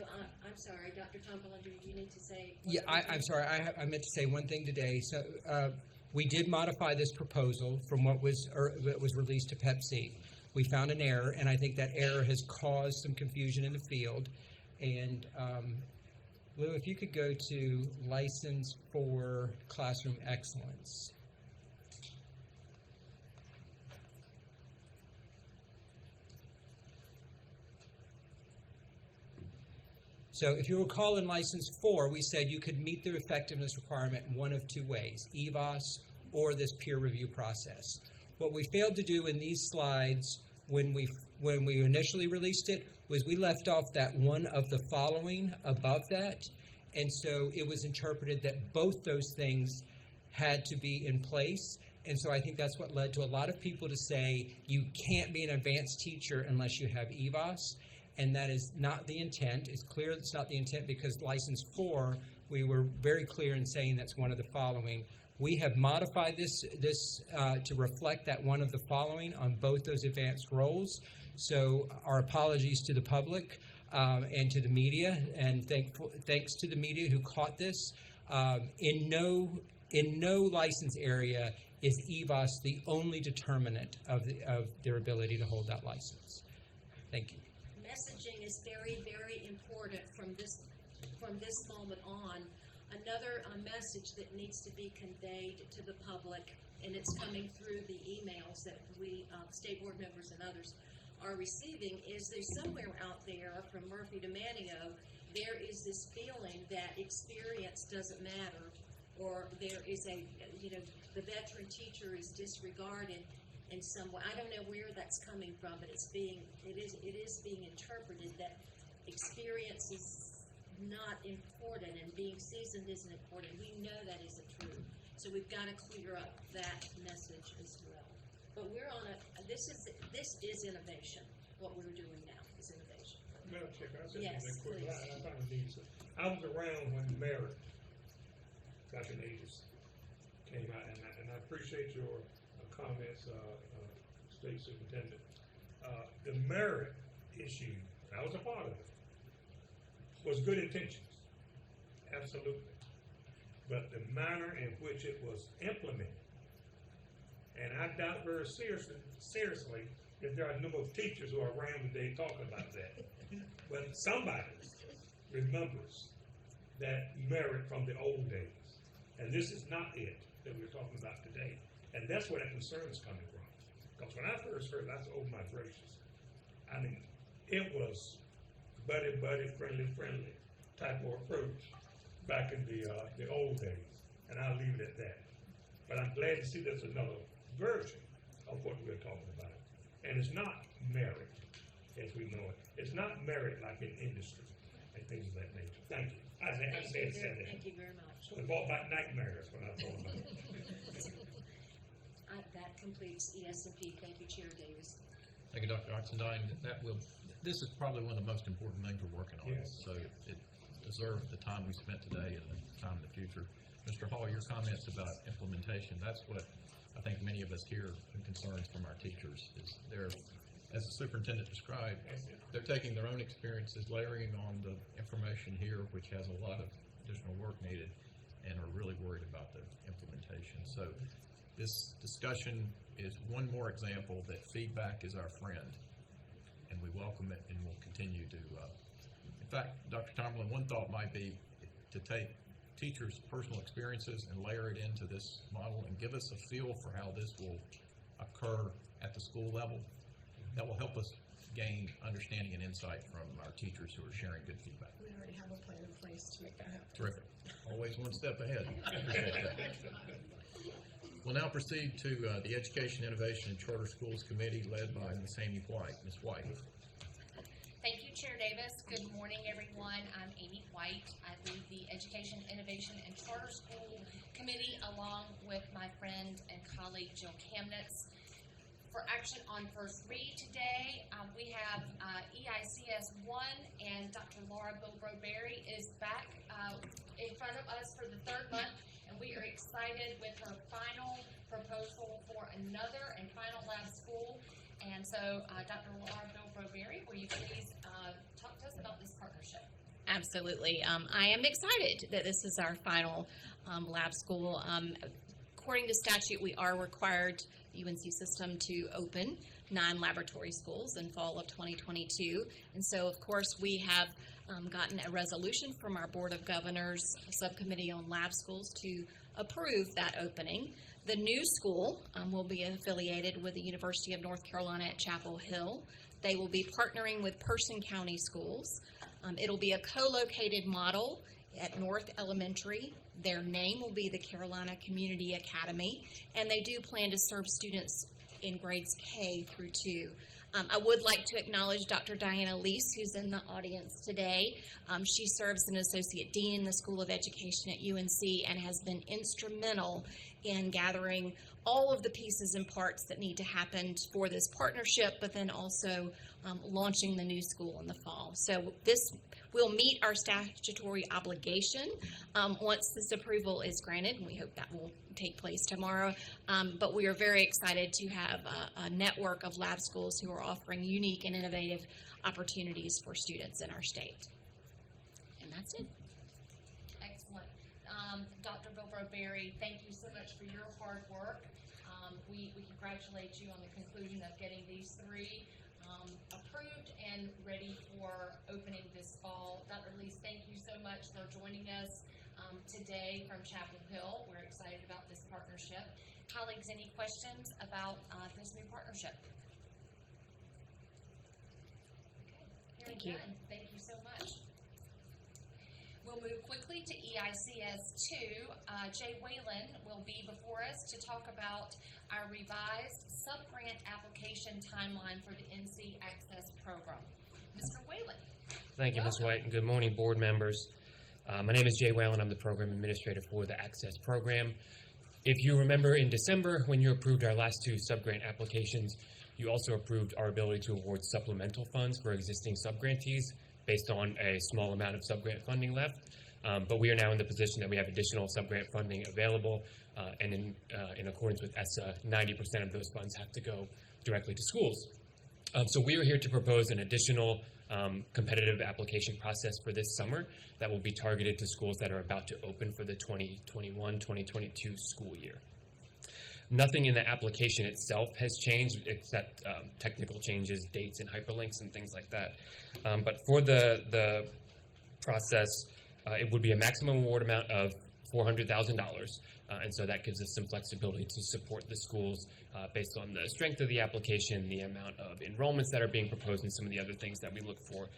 I'm sorry, Dr. Cumberland, do you need to say? Yeah, I'm sorry. I meant to say one thing today. So we did modify this proposal from what was released to Pepsi. We found an error, and I think that error has caused some confusion in the field. And Lou, if you could go to License for Classroom Excellence. So if you recall in License 4, we said you could meet the effectiveness requirement in one of 2 ways, EVOS or this peer review process. What we failed to do in these slides when we initially released it was we left off that one of the following above that, And so it was interpreted that both those things had to be in place. And so I think that's what led to a lot of people to say you can't be an advanced teacher unless you have EVOS. And that is not the intent. It's clear it's not the intent because License 4, we were very clear in saying that's one of the following. We have modified this to reflect that one of the following on both those advanced roles. So our apologies to the public and to the media, and thanks to the media who caught this. In no license area is EVOS the only determinant of their ability to hold that license. Thank you. Messaging is very, very important from this moment on. Another message that needs to be conveyed to the public, and it's coming through the emails that we, state board members and others, are receiving, is there's somewhere out there from Murphy to Manio, there is this feeling that experience doesn't matter, or there is a, the veteran teacher is disregarded in some way. I don't know where that's coming from, but it is being interpreted that experience is not important and being seasoned isn't important. We know that isn't true. So we've got to clear up that message as well. But we're on this is innovation. What we're doing now is innovation. Madam Chair, can I say Yes, something quick? please. I was around when merit back in the 80s came out, and I appreciate your comments, State Superintendent. The merit issue, I was a part of it, was good intentions, absolutely. But the manner in which it was implemented, and I doubt very seriously if there are a number of teachers who are around today talking about that. But somebody remembers that merit from the old days. And this is not it that we're talking about today. And that's where that concern is coming from. Because when I first heard that, I said, oh my gracious. I mean, it was buddy, friendly type of approach back in the old days. And I'll leave it at that. But I'm glad to see there's another version of what we're talking about. And it's not merit as we know it. It's not merit like in industry and things of that nature. Thank you. Thank you very much. So it brought back nightmares when I thought about it. That completes ESMP. Thank you, Chair Davis. Thank you, Dr. Oxendine. This is probably one of the most important things we're working on. Yes. So it deserves the time we spent today and the time in the future. Mr. Hall, your comments about implementation, that's what I think many of us hear and concerns from our teachers is they're, as the superintendent described, they're taking their own experiences, layering on the information here, which has a lot of additional work needed, and are really worried about the implementation. So this discussion is one more example that feedback is our friend, and we welcome it and will continue to. In fact, Dr. Tomlin, one thought might be to take teachers' personal experiences and layer it into this model and give us a feel for how this will occur at the school level. That will help us gain understanding and insight from our teachers who are sharing good feedback. We already have a plan in place to make that happen. Terrific. Always one step ahead. Appreciate that. We'll now proceed to the Education, Innovation, and Charter Schools Committee led by Ms. Amy White. Ms. White. Thank you, Chair Davis. Good morning, everyone. I'm Amy White. I lead the Education, Innovation, and Charter School Committee along with my friend and colleague Jill Kamnitz. For action on first read today, we have EICS 1 and Dr. Laura Bilbro-Berry is back in front of us for the third month, and we are excited with her final proposal for another and final lab school. And so, Dr. Laura Bilbro-Berry, will you please talk to us about this partnership? Absolutely. I am excited that this is our final lab school. According to statute, we are required, UNC system, to open 9 laboratory schools in fall of 2022. And so, of course, we have gotten a resolution from our Board of Governors Subcommittee on Lab Schools to approve that opening. The new school will be affiliated with the University of North Carolina at Chapel Hill. They will be partnering with Person County Schools. It'll be a co-located model at North Elementary. Their name will be the Carolina Community Academy, and they do plan to serve students in grades K through 2. I would like to acknowledge Dr. Diana Lease, who's in the audience today. She serves as an Associate Dean in the School of Education at UNC and has been instrumental in gathering all of the pieces and parts that need to happen for this partnership, but then also launching the new school in the fall. So this will meet our statutory obligation once this approval is granted, and we hope that will take place tomorrow. But we are very excited to have a network of lab schools who are offering unique and innovative opportunities for students in our state. And that's it. Excellent. Dr. Bilbro-Berry, thank you so much for your hard work. We congratulate you on the conclusion of getting these three approved and ready for opening this fall. Dr. Lease, thank you so much for joining us today from Chapel Hill. We're excited about this partnership. Colleagues, any questions about this new partnership? Okay, Thank you. done. Thank you so much. We'll move quickly to EICS 2. Jay Whalen will be before us to talk about our revised sub-grant application timeline for the NC Access Program. Mr. Whalen. Thank you, Ms. White, and good morning, board members. My name is Jay Whalen. I'm the program administrator for the Access Program. If you remember in December, when you approved our last two sub-grant applications, you also approved our ability to award supplemental funds for existing sub-grantees based on a small amount of sub-grant funding left. But we are now in the position that we have additional sub-grant funding available, and in accordance with ESSA, 90% of those funds have to go directly to schools. So we are here to propose an additional competitive application process for this summer that will be targeted to schools that are about to open for the 2021-2022 school year. Nothing in the application itself has changed except technical changes, dates, and hyperlinks and things like that. But for the process, it would be a maximum award amount of $400,000, and so that gives us some flexibility to support the schools based on the strength of the application, the amount of enrollments that are being proposed, and some of the other things that we look for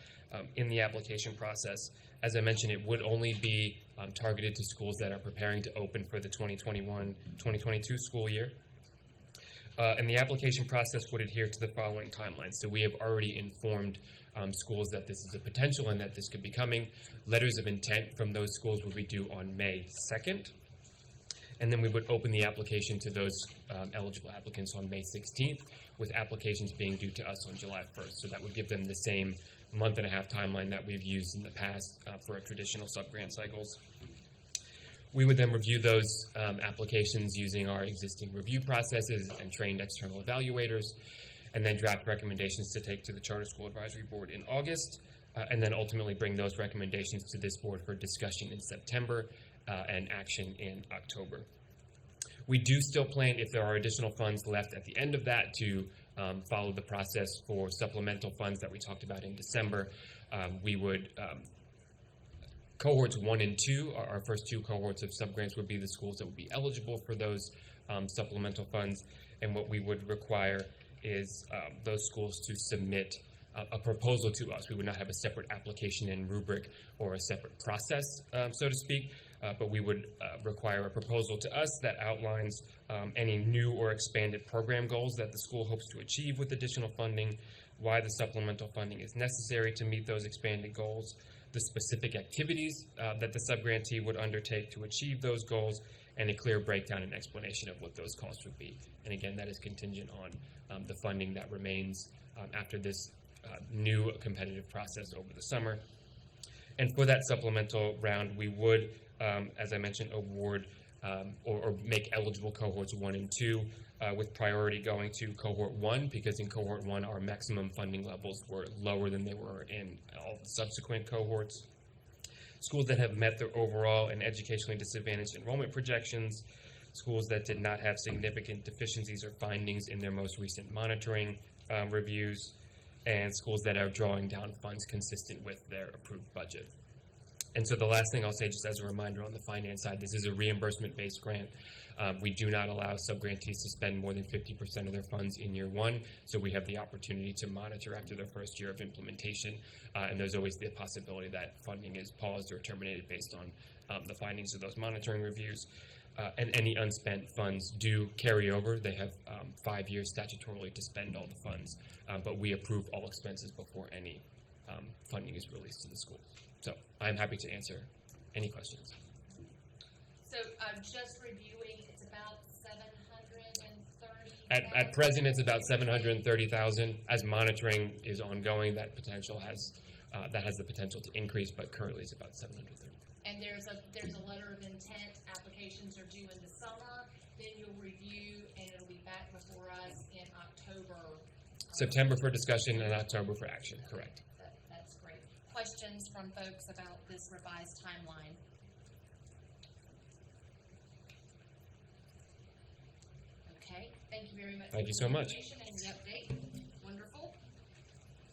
in the application process. As I mentioned, it would only be targeted to schools that are preparing to open for the 2021-2022 school year. And the application process would adhere to the following timelines. So we have already informed schools that this is a potential and that this could be coming. Letters of intent from those schools would be due on May 2nd. And then we would open the application to those eligible applicants on May 16th, with applications being due to us on July 1st. So that would give them the same month-and-a-half timeline that we've used in the past for our traditional sub-grant cycles. We would then review those applications using our existing review processes and trained external evaluators, and then draft recommendations to take to the Charter School Advisory Board in August, and then ultimately bring those recommendations to this board for discussion in September and action in October. We do still plan, if there are additional funds left at the end of that, to follow the process for supplemental funds that we talked about in December. We would cohorts 1 and 2, our first two cohorts of subgrants, would be the schools that would be eligible for those supplemental funds, and what we would require is those schools to submit a proposal to us. We would not have a separate application and rubric or a separate process, so to speak, but we would require a proposal to us that outlines any new or expanded program goals that the school hopes to achieve with additional funding, why the supplemental funding is necessary to meet those expanded goals, the specific activities that the subgrantee would undertake to achieve those goals, and a clear breakdown and explanation of what those costs would be. And again, that is contingent on the funding that remains after this new competitive process over the summer. And for that supplemental round, we would, as I mentioned, award or make eligible cohorts 1 and 2 with priority going to cohort 1, because in cohort 1 our maximum funding levels were lower than they were in all the subsequent cohorts. Schools that have met their overall and educationally disadvantaged enrollment projections, schools that did not have significant deficiencies or findings in their most recent monitoring reviews, and schools that are drawing down funds consistent with their approved budget. And so the last thing I'll say, just as a reminder on the finance side, this is a reimbursement-based grant. We do not allow subgrantees to spend more than 50% of their funds in year 1, so we have the opportunity to monitor after their first year of implementation, and there's always the possibility that funding is paused or terminated based on the findings of those monitoring reviews. and any unspent funds do carry over. They have 5 years statutorily to spend all the funds, but we approve all expenses before any funding is released to the school. So I'm happy to answer any questions. So, just reviewing, it's about 730. At present, it's about 730,000. As monitoring is ongoing, that has the potential to increase, but currently it's about 730. And there's a letter of intent. Applications are due in the summer. Then you'll review, and it'll be back before us in October. September for discussion and October for action. Correct. That's great. Questions from folks about this revised timeline? Okay. Thank you very much. Thank you for so the much. information and the update. Wonderful.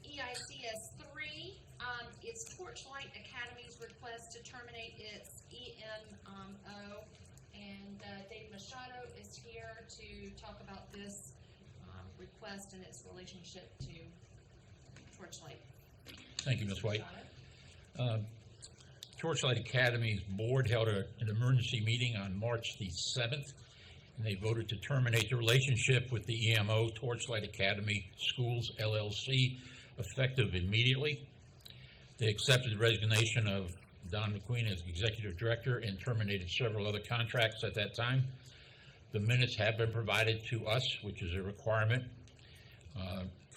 EICS 3 is Torchlight Academy's request to terminate its EMO, and Dave Machado is here to talk about this request and its relationship to Torchlight. Thank you, Ms. White. Torchlight Academy's board held an emergency meeting on March the 7th, and they voted to terminate the relationship with the EMO, Torchlight Academy Schools LLC, effective immediately. They accepted the resignation of Don McQueen as executive director and terminated several other contracts at that time. The minutes have been provided to us, which is a requirement.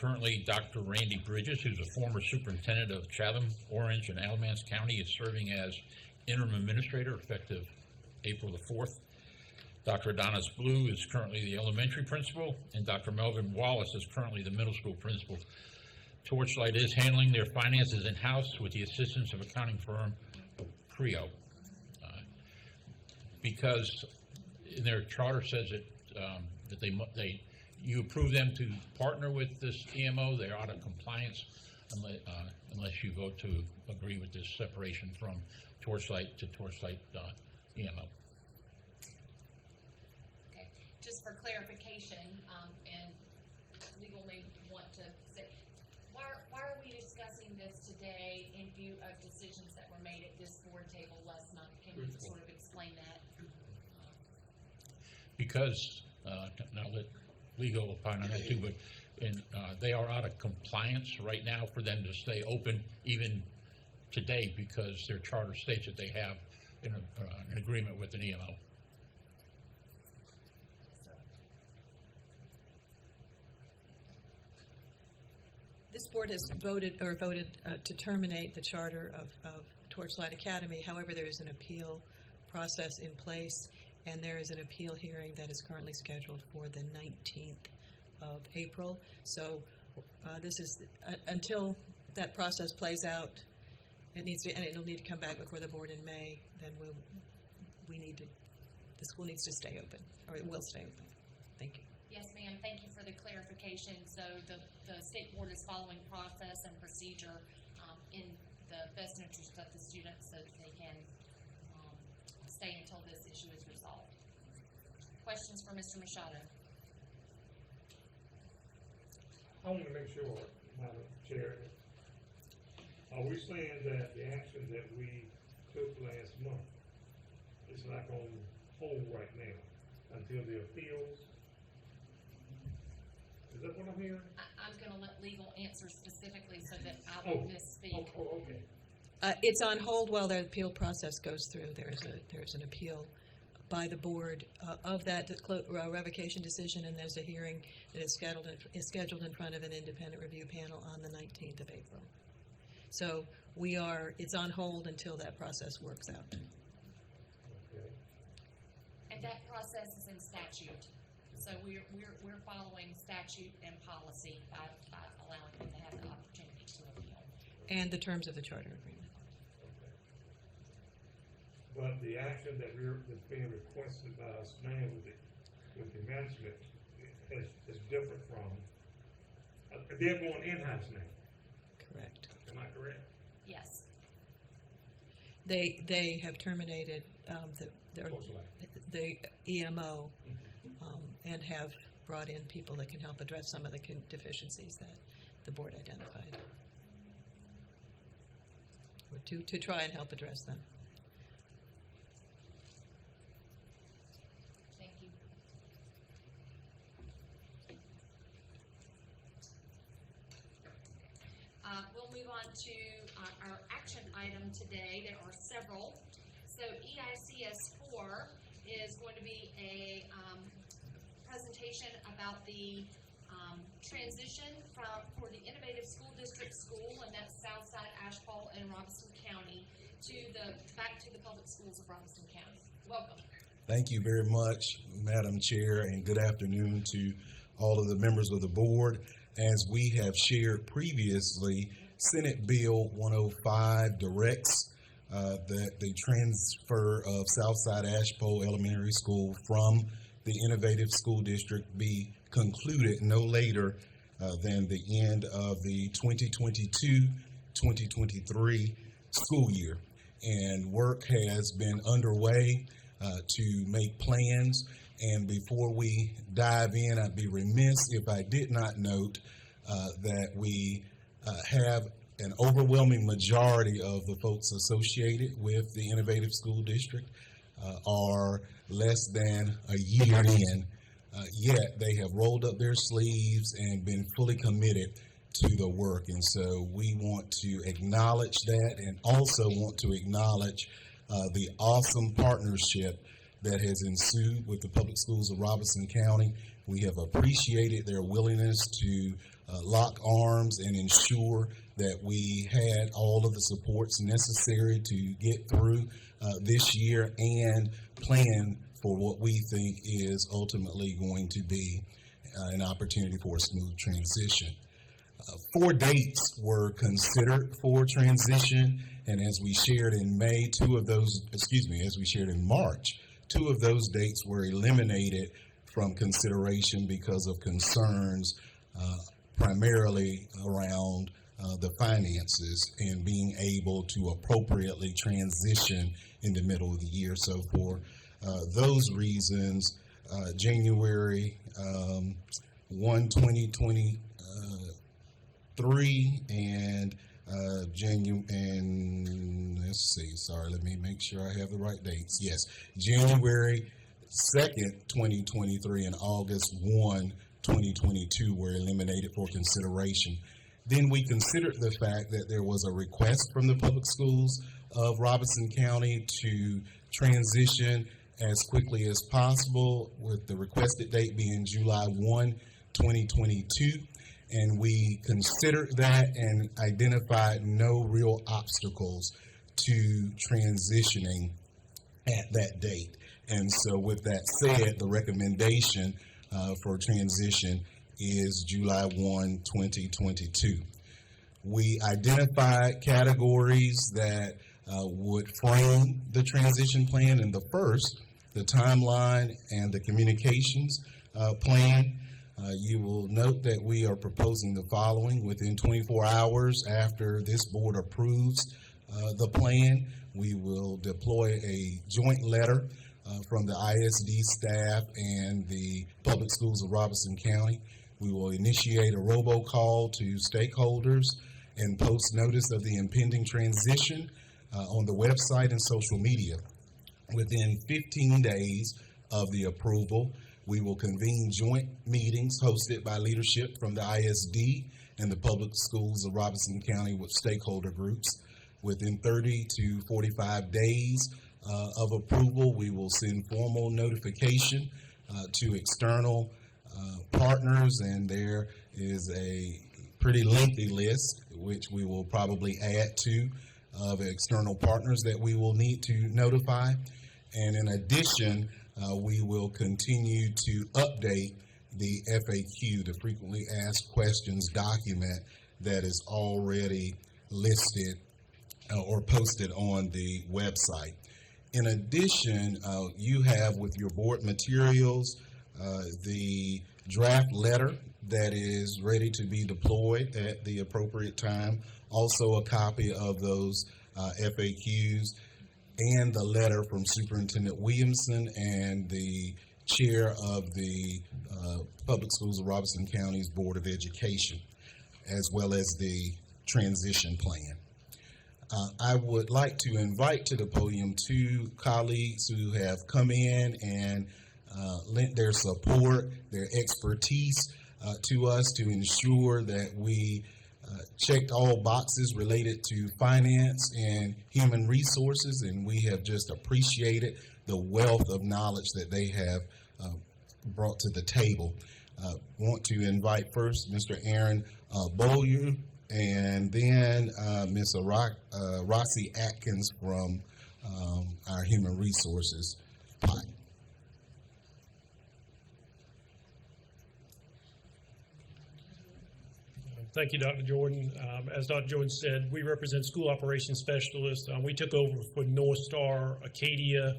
Currently, Dr. Randy Bridges, who's a former superintendent of Chatham, Orange, and Alamance County, is serving as interim administrator effective April the 4th. Dr. Adonis Blue is currently the elementary principal, and Dr. Melvin Wallace is currently the middle school principal. Torchlight is handling their finances in-house with the assistance of accounting firm Creo. Because in their charter says that you approve them to partner with this EMO, they're out of compliance unless you vote to agree with this separation from Torchlight to Torchlight EMO. Okay. Just for clarification, and legal may want to say, why are we discussing this today in view of decisions that were made at this board table last month? Can you sort of explain that? Because, now let legal opine on that too, but they are out of compliance right now for them to stay open even today because their charter states that they have an agreement with an EMO. This board has voted to terminate the charter of Torchlight Academy. However, there is an appeal process in place, and there is an appeal hearing that is currently scheduled for the 19th of April. So this is until that process plays out. It'll need to come back before the board in May. Then the school needs to stay open, or it will stay open. Thank you. Yes, ma'am. Thank you for the clarification. So the state board is following process and procedure in the best interest of the students so that they can stay until this issue is resolved. Questions for Mr. Machado? I want to make sure, Madam Chair, are we saying that the action that we took last month is like on hold right now until the appeals? Is that what I'm hearing? I'm going to let legal answer specifically so that I won't misspeak. Okay. It's on hold while the appeal process goes through. There's an appeal by the board of that revocation decision, and there's a hearing that is scheduled in front of an independent review panel on the 19th of April. So it's on hold until that process works out. Okay. And that process is in statute. So we're following statute and policy by allowing them to have the opportunity to appeal. And the terms of the charter agreement. Okay. But the action that's being requested by us now with the management is different from, they're going in-house now. Correct. Am I correct? Yes. They have terminated the EMO and have brought in people that can help address some of the deficiencies that the board identified, or to try and help address them. move on to our action item today. There are several. So EICS 4 is going to be a presentation about the transition for the Innovative School District School, and that's Southside, Ashfall, and Robeson County, back to the public schools of Robeson County. Welcome. Thank you very much, Madam Chair, and good afternoon to all of the members of the board. As we have shared previously, Senate Bill 105 directs that the transfer of Southside Ashpole Elementary School from the Innovative School District be concluded no later than the end of the 2022-2023 school year. And work has been underway to make plans. And before we dive in, I'd be remiss if I did not note that we have an overwhelming majority of the folks associated with the Innovative School District are less than a year in, yet they have rolled up their sleeves and been fully committed to the work. And so we want to acknowledge that, and also want to acknowledge the awesome partnership that has ensued with the public schools of Robeson County. We have appreciated their willingness to lock arms and ensure that we had all of the supports necessary to get through this year and plan for what we think is ultimately going to be an opportunity for a smooth transition. 4 dates were considered for transition, and as we shared in March, 2 of those dates were eliminated from consideration because of concerns primarily around the finances and being able to appropriately transition in the middle of the year. So for those reasons, January 1, 2023 and let me make sure I have the right dates. Yes, January 2nd, 2023 and August 1, 2022 were eliminated for consideration. Then we considered the fact that there was a request from the public schools of Robeson County to transition as quickly as possible, with the requested date being July 1, 2022. And we considered that and identified no real obstacles to transitioning at that date. And so with that said, the recommendation for transition is July 1, 2022. We identified categories that would frame the transition plan, and the first, the timeline and the communications plan. You will note that we are proposing the following. Within 24 hours after this board approves the plan, we will deploy a joint letter from the ISD staff and the public schools of Robeson County. We will initiate a robocall to stakeholders and post notice of the impending transition on the website and social media. Within 15 days of the approval, we will convene joint meetings hosted by leadership from the ISD and the public schools of Robeson County with stakeholder groups. Within 30 to 45 days of approval, we will send formal notification to external partners, and there is a pretty lengthy list, which we will probably add to, of external partners that we will need to notify. And in addition, we will continue to update the FAQ, the frequently asked questions document that is already listed or posted on the website. In addition, you have with your board materials the draft letter that is ready to be deployed at the appropriate time, also a copy of those FAQs, and the letter from Superintendent Williamson and the chair of the Public Schools of Robeson County's Board of Education, as well as the transition plan. I would like to invite to the podium 2 colleagues who have come in and lent their support, their expertise to us to ensure that we checked all boxes related to finance and human resources, and we have just appreciated the wealth of knowledge that they have brought to the table. Want to invite first Mr. Aaron Beaulieu, and then Ms. Rossi Atkins from our human resources pot. Thank you, Dr. Jordan. As Dr. Jordan said, we represent school operations specialists. We took over for North Star Acadia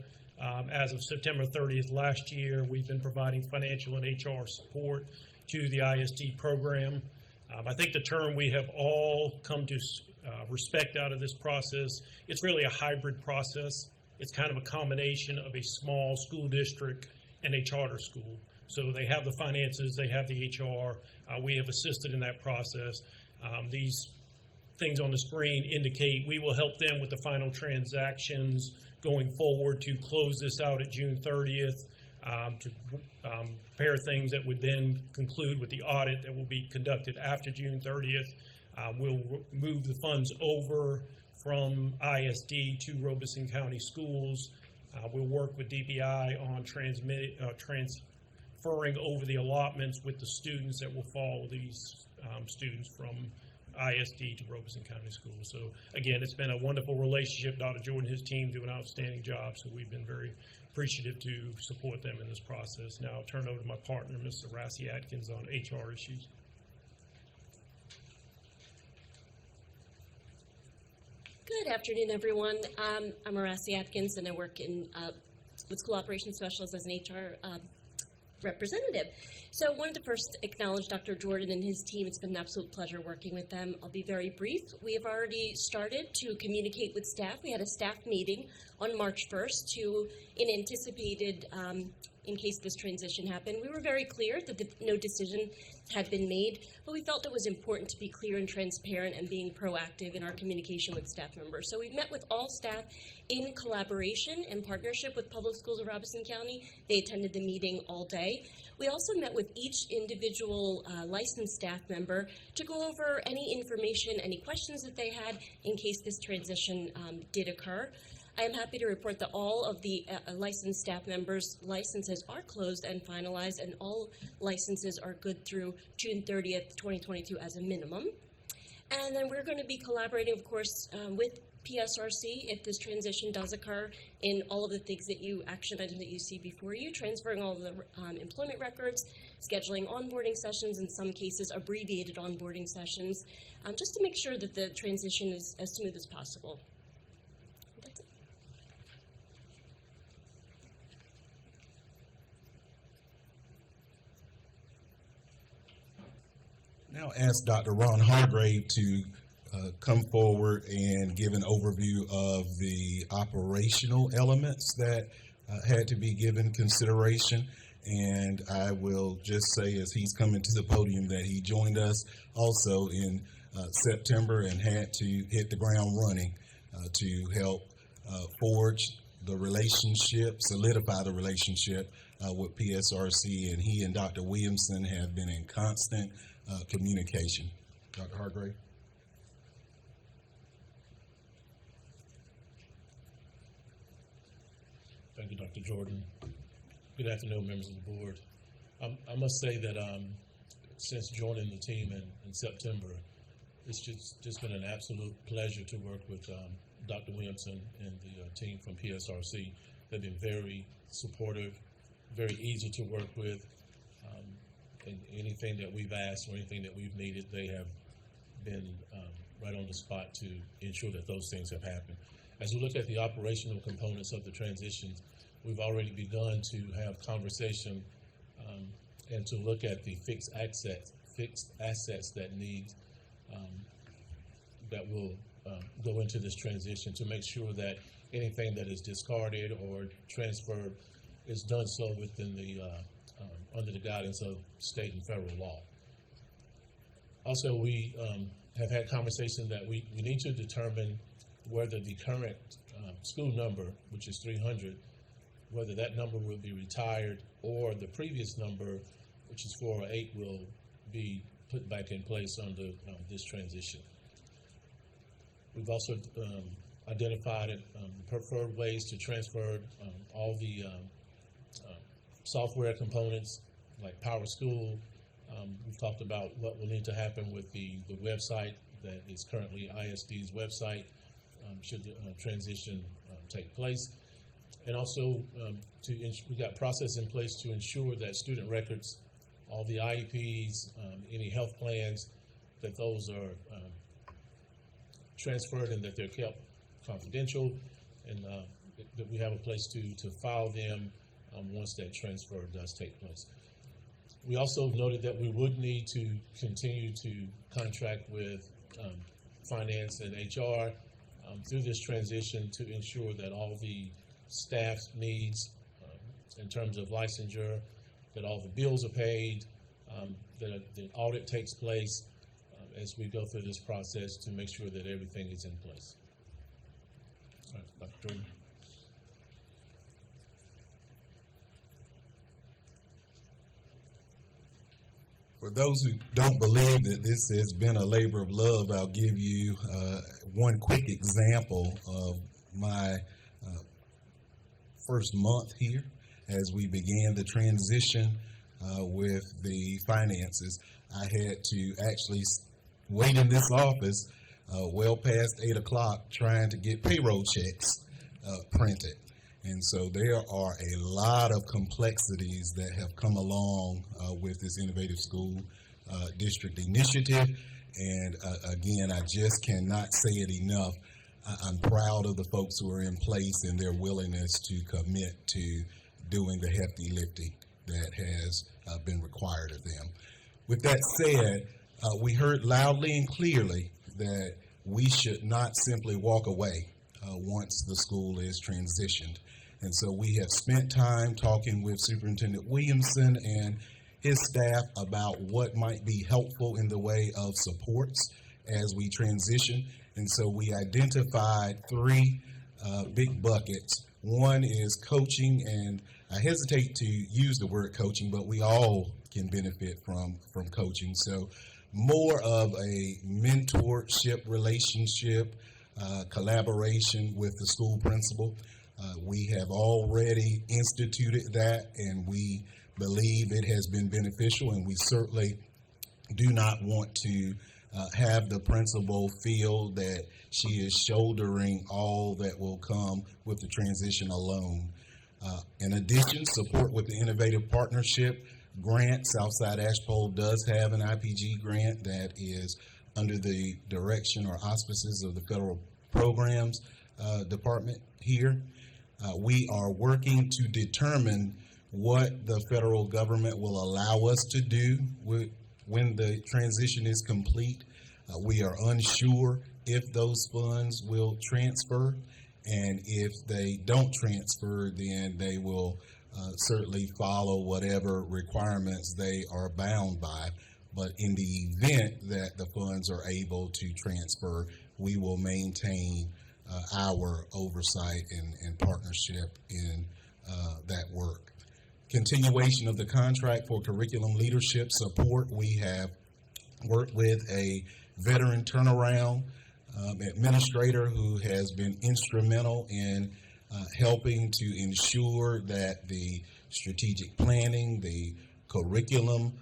as of September 30th last year. We've been providing financial and HR support to the ISD program. I think the term we have all come to respect out of this process, it's really a hybrid process. It's kind of a combination of a small school district and a charter school. So they have the finances, they have the HR. We have assisted in that process. These things on the screen indicate we will help them with the final transactions going forward to close this out at June 30th, to prepare things that would then conclude with the audit that will be conducted after June 30th. We'll move the funds over from ISD to Robeson County Schools. We'll work with DPI on transferring over the allotments with the students that will follow these students from ISD to Robeson County Schools. So again, it's been a wonderful relationship. Dr. Jordan and his team do an outstanding job, so we've been very appreciative to support them in this process. Now I'll turn over to my partner, Mr. Rossi Atkins, on HR issues. Good afternoon, everyone. I'm Rossi Atkins, and I work in with School Operations Specialist as an HR representative. So I wanted to first acknowledge Dr. Jordan and his team. It's been an absolute pleasure working with them. I'll be very brief. We have already started to communicate with staff. We had a staff meeting on March 1st in anticipated, in case this transition happened. We were very clear that no decision had been made, but we felt it was important to be clear and transparent and being proactive in our communication with staff members. So we met with all staff in collaboration and partnership with Public Schools of Robeson County. They attended the meeting all day. We also met with each individual licensed staff member to go over any information, any questions that they had in case this transition did occur. I am happy to report that all of the licensed staff members' licenses are closed and finalized, and all licenses are good through June 30th, 2022 as a minimum. And then we're going to be collaborating, of course, with PSRC if this transition does occur in all of the things that action items that you see before you, transferring all of the employment records, scheduling onboarding sessions, in some cases abbreviated onboarding sessions, just to make sure that the transition is as smooth as possible. That's it. Now ask Dr. Ron Hargrave to come forward and give an overview of the operational elements that had to be given consideration. And I will just say, as he's coming to the podium, that he joined us also in September and had to hit the ground running to help forge the relationship, solidify the relationship with PSRC. And he and Dr. Williamson have been in constant communication. Dr. Hargrave. Thank you, Dr. Jordan. Good afternoon, members of the board. I must say that since joining the team in September, it's just been an absolute pleasure to work with Dr. Williamson and the team from PSRC. They've been very supportive, very easy to work with. And anything that we've asked or anything that we've needed, they have been right on the spot to ensure that those things have happened. As we look at the operational components of the transitions, we've already begun to have conversation and to look at the fixed assets that that will go into this transition to make sure that anything that is discarded or transferred is done so within the under the guidance of state and federal law. Also, we have had conversation that we need to determine whether the current school number, which is 300, whether that number will be retired or the previous number, which is 408, will be put back in place under this transition. We've also identified preferred ways to transfer all the software components like Power School. We've talked about what will need to happen with the website that is currently ISD's website should the transition take place. And also, we got process in place to ensure that student records, all the IEPs, any health plans, that those are transferred and that they're kept confidential, and that we have a place to file them once that transfer does take place. We also noted that we would need to continue to contract with finance and HR through this transition to ensure that all the staff needs in terms of licensure, that all the bills are paid, that the audit takes place as we go through this process to make sure that everything is in place. All right, Dr. Jordan. For those who don't believe that this has been a labor of love, I'll give you one quick example of my first month here as we began the transition with the finances. I had to actually wait in this office well past 8 o'clock trying to get payroll checks printed. And so there are a lot of complexities that have come along with this Innovative School District initiative. And again, I just cannot say it enough. I'm proud of the folks who are in place and their willingness to commit to doing the hefty lifting that has been required of them. With that said, we heard loudly and clearly that we should not simply walk away once the school is transitioned. And so we have spent time talking with Superintendent Williamson and his staff about what might be helpful in the way of supports as we transition. And so we identified three big buckets. One is coaching, and I hesitate to use the word coaching, but we all can benefit from coaching. So more of a mentorship relationship, collaboration with the school principal. We have already instituted that, and we believe it has been beneficial, and we certainly do not want to have the principal feel that she is shouldering all that will come with the transition alone. In addition, support with the Innovative Partnership grant. Southside Ashpole does have an IPG grant that is under the direction or auspices of the Federal Programs Department here. We are working to determine what the federal government will allow us to do when the transition is complete. We are unsure if those funds will transfer, and if they don't transfer, then they will certainly follow whatever requirements they are bound by. But in the event that the funds are able to transfer, we will maintain our oversight and partnership in that work. Continuation of the contract for curriculum leadership support. We have worked with a veteran turnaround administrator who has been instrumental in helping to ensure that the strategic planning, the curriculum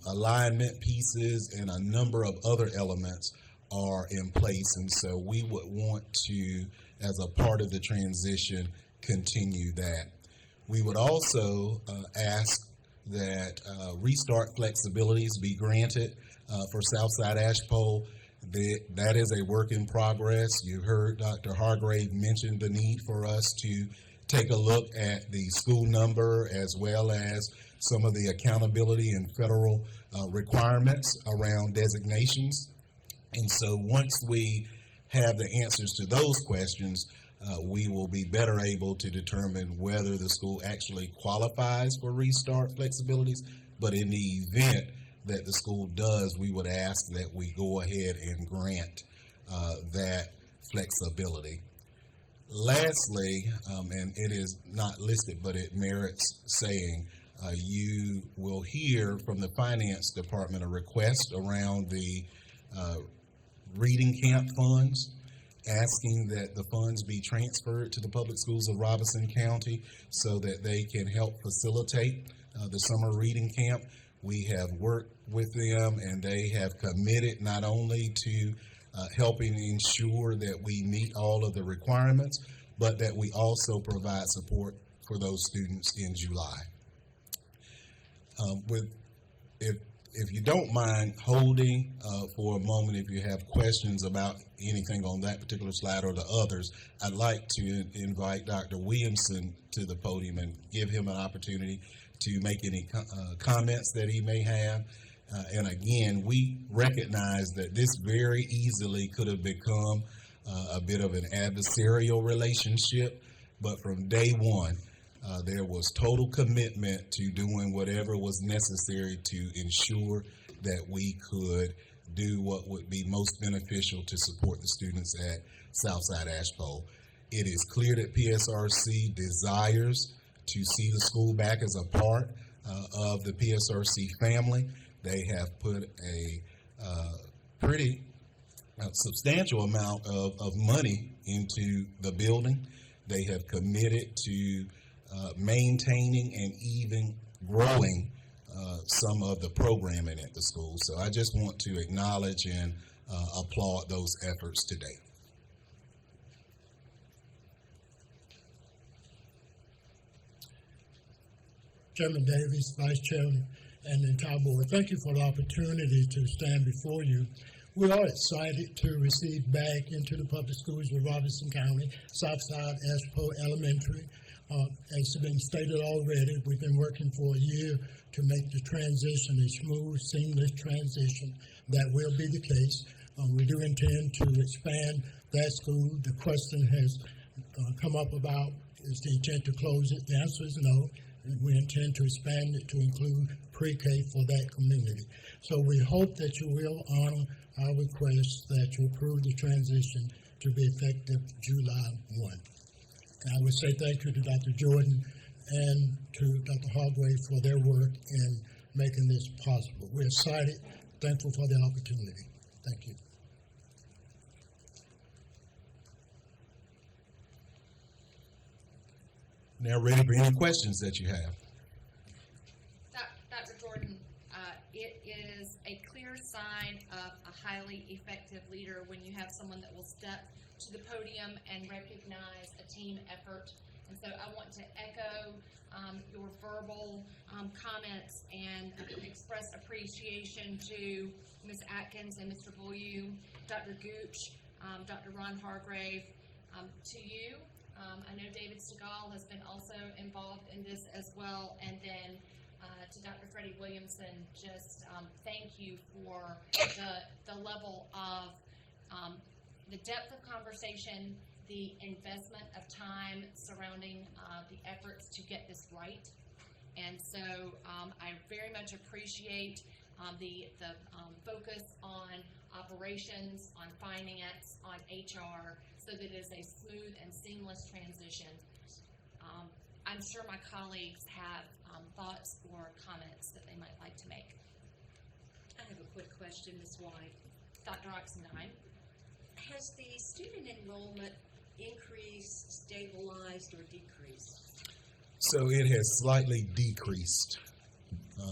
alignment pieces, and a number of other elements are in place. And so we would want to, as a part of the transition, continue that. We would also ask that restart flexibilities be granted for Southside Ashpole. That is a work in progress. You heard Dr. Hargrave mention the need for us to take a look at the school number as well as some of the accountability and federal requirements around designations. And so once we have the answers to those questions, we will be better able to determine whether the school actually qualifies for restart flexibilities. But in the event that the school does, we would ask that we go ahead and grant that flexibility. Lastly, and it is not listed, but it merits saying, you will hear from the finance department a request around the reading camp funds, asking that the funds be transferred to the public schools of Robinson County so that they can help facilitate the summer reading camp. We have worked with them, and they have committed not only to helping ensure that we meet all of the requirements, but that we also provide support for those students in July. If you don't mind holding for a moment, if you have questions about anything on that particular slide or the others, I'd like to invite Dr. Williamson to the podium and give him an opportunity to make any comments that he may have. And again, we recognize that this very easily could have become a bit of an adversarial relationship, but from day one, there was total commitment to doing whatever was necessary to ensure that we could do what would be most beneficial to support the students at Southside Ashpole. It is clear that PSRC desires to see the school back as a part of the PSRC family. They have put a pretty substantial amount of money into the building. They have committed to maintaining and even growing some of the programming at the school. So I just want to acknowledge and applaud those efforts today. Chairman Davis, Vice Chairman, and the entire board, thank you for the opportunity to stand before you. We are excited to receive back into the public schools of Robinson County, Southside Ashpole Elementary. As has been stated already, we've been working for a year to make the transition a smooth, seamless transition. That will be the case. We do intend to expand that school. The question has come up about, is the intent to close it? The answer is no. We intend to expand it to include pre-K for that community. So we hope that you will honor our request that you approve the transition to be effective July 1. And I would say thank you to Dr. Jordan and to Dr. Hargrave for their work in making this possible. We're excited, thankful for the opportunity. Thank you. Now ready for any questions that you have. Dr. Jordan, it is a clear sign of a highly effective leader when you have someone that will step to the podium and recognize a team effort. And so I want to echo your verbal comments and express appreciation to Ms. Atkins and Mr. Beaulieu, Dr. Gooch, Dr. Ron Hargrave, to you. I know David Segal has been also involved in this as well. And then to Dr. Freddie Williamson, just thank you for the level of the depth of conversation, the investment of time surrounding the efforts to get this right. And so I very much appreciate the focus on operations, on finance, on HR, so that it is a smooth and seamless transition. I'm sure my colleagues have thoughts or comments that they might like to make. I have a quick question, Ms. White. Dr. Oxendine. Has the student enrollment increased, stabilized, or decreased? So it has slightly decreased,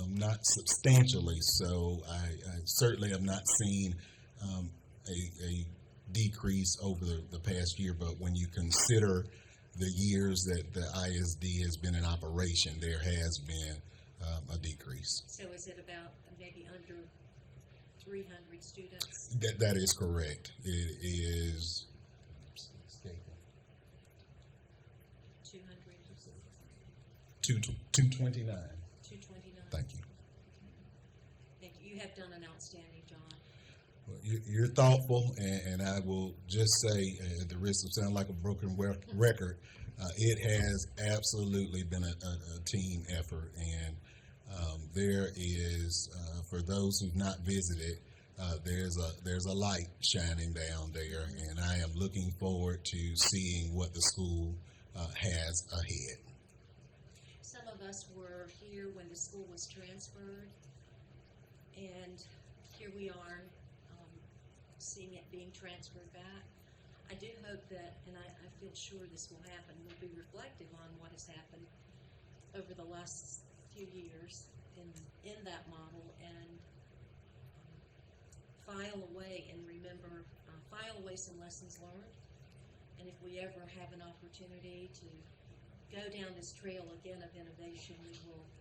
not substantially. So I certainly have not seen a decrease over the past year, but when you consider the years that the ISD has been in operation, there has been a decrease. So is it about maybe under 300 students? That is correct. It is 229. 229. Thank you. Thank you. You have done an outstanding job. Well, you're thoughtful, and I will just say, at the risk of sounding like a broken record, it has absolutely been a team effort, and there is, for those who've not visited, there's a light shining down there, and I am looking forward to seeing what the school has ahead. Some of of us were here when the school was transferred, and here we are, seeing it being transferred back. I do hope that, and I feel sure this will happen, we'll be reflective on what has happened over the last few years in that model, and file away and remember, file away some lessons learned. And if we ever have an opportunity to go down this trail again of innovation,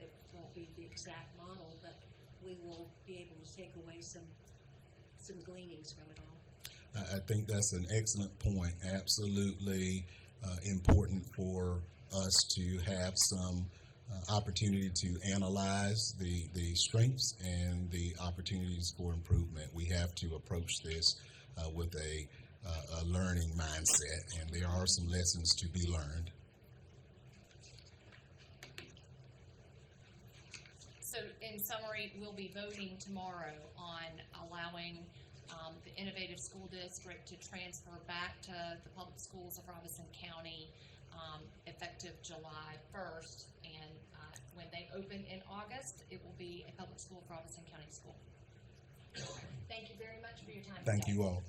it won't be the exact model, but we will be able to take away some gleanings from it all. I think that's an excellent point. Absolutely important for us to have some opportunity to analyze the strengths and the opportunities for improvement. We have to approach this with a learning mindset, and there are some lessons to be learned. So in summary, we'll be voting tomorrow on allowing the Innovative School District to transfer back to the public schools of Robinson County effective July 1st. And when they open in August, it will be a public school of Robinson County School. Thank you very much for your time Thank today. you all.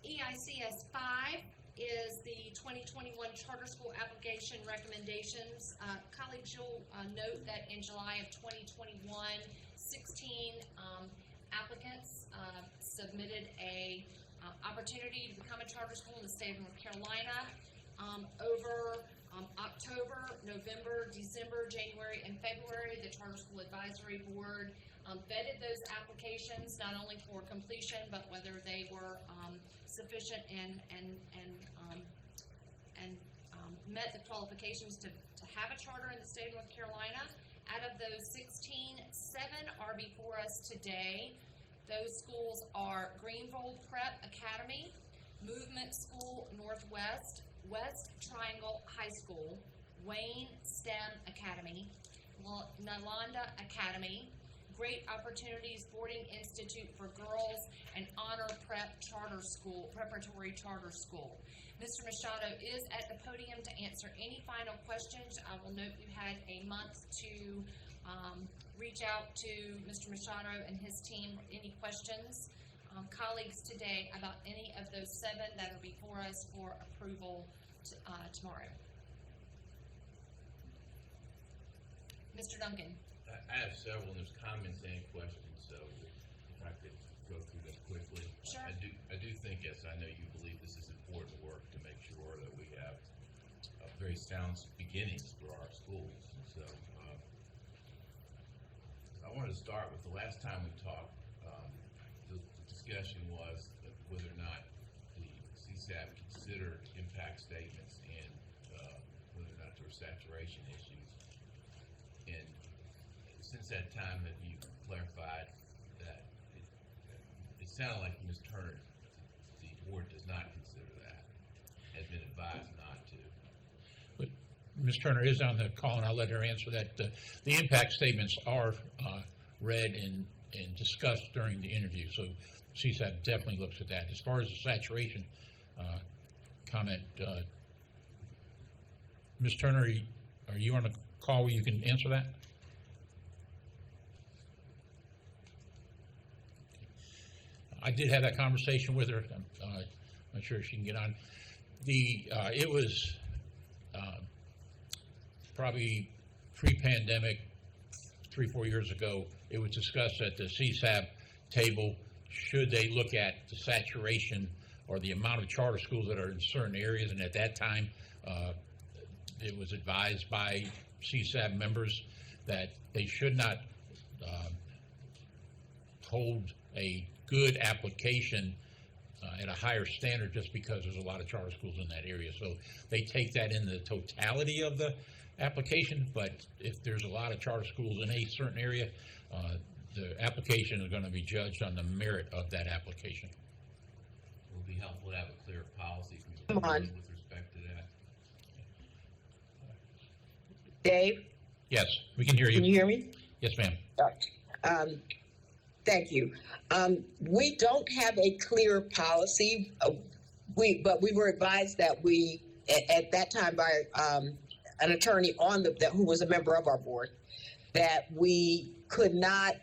EICS 5 is the 2021 Charter School Application Recommendations. Colleagues, you'll note that in July of 2021, 16 applicants submitted a opportunity to become a charter school in the state of North Carolina. Over October, November, December, January, and February, the Charter School Advisory Board vetted those applications, not only for completion, but whether they were sufficient and met the qualifications to have a charter in the state of North Carolina. Out of those 16, 7 are before us today. Those schools are Greenville Prep Academy, Movement School Northwest, West Triangle High School, Wayne STEM Academy, Nalanda Academy, Great Opportunities Boarding Institute for Girls, and Honor Prep Charter School, Preparatory Charter School. Mr. Machado is at the podium to answer any final questions. I will note you had a month to reach out to Mr. Machado and his team for any questions. Colleagues today about any of those 7 that are before us for approval tomorrow. Mr. Duncan. I have several, and there's comments and questions, so if I could go through them quickly. Sure. I do think, yes, I know you believe this is important work to make sure that we have very sound beginnings for our schools. And so I wanted to start with the last time we talked, the discussion was whether or not the CSAP considered impact statements and whether or not there were saturation issues. And since that time, have you clarified that it sounded like Ms. Turner, the board does not consider that, has been advised not to. But Ms. Turner is on the call, and I'll let her answer that. The impact statements are read and discussed during the interview, so CSAP definitely looks at that. As far as the saturation comment, Ms. Turner, are you on a call where you can answer that? I did have that conversation with her. I'm not sure if she can get on. It was probably pre-pandemic, 3-4 years ago. It was discussed at the CSAP table. Should they look at the saturation or the amount of charter schools that are in certain areas? And at that time, it was advised by CSAP members that they should not hold a good application at a higher standard just because there's a lot of charter schools in that area. So they take that in the totality of the application, but if there's a lot of charter schools in a certain area, the application is going to be judged on the merit of that application. It would be helpful to have a clear policy from the board with respect to that. Dave? Yes, we can hear you. Can you hear me? Yes, ma'am. Thank you. We don't have a clear policy, but we were advised that at that time by an attorney on who was a member of our board, that we couldn't not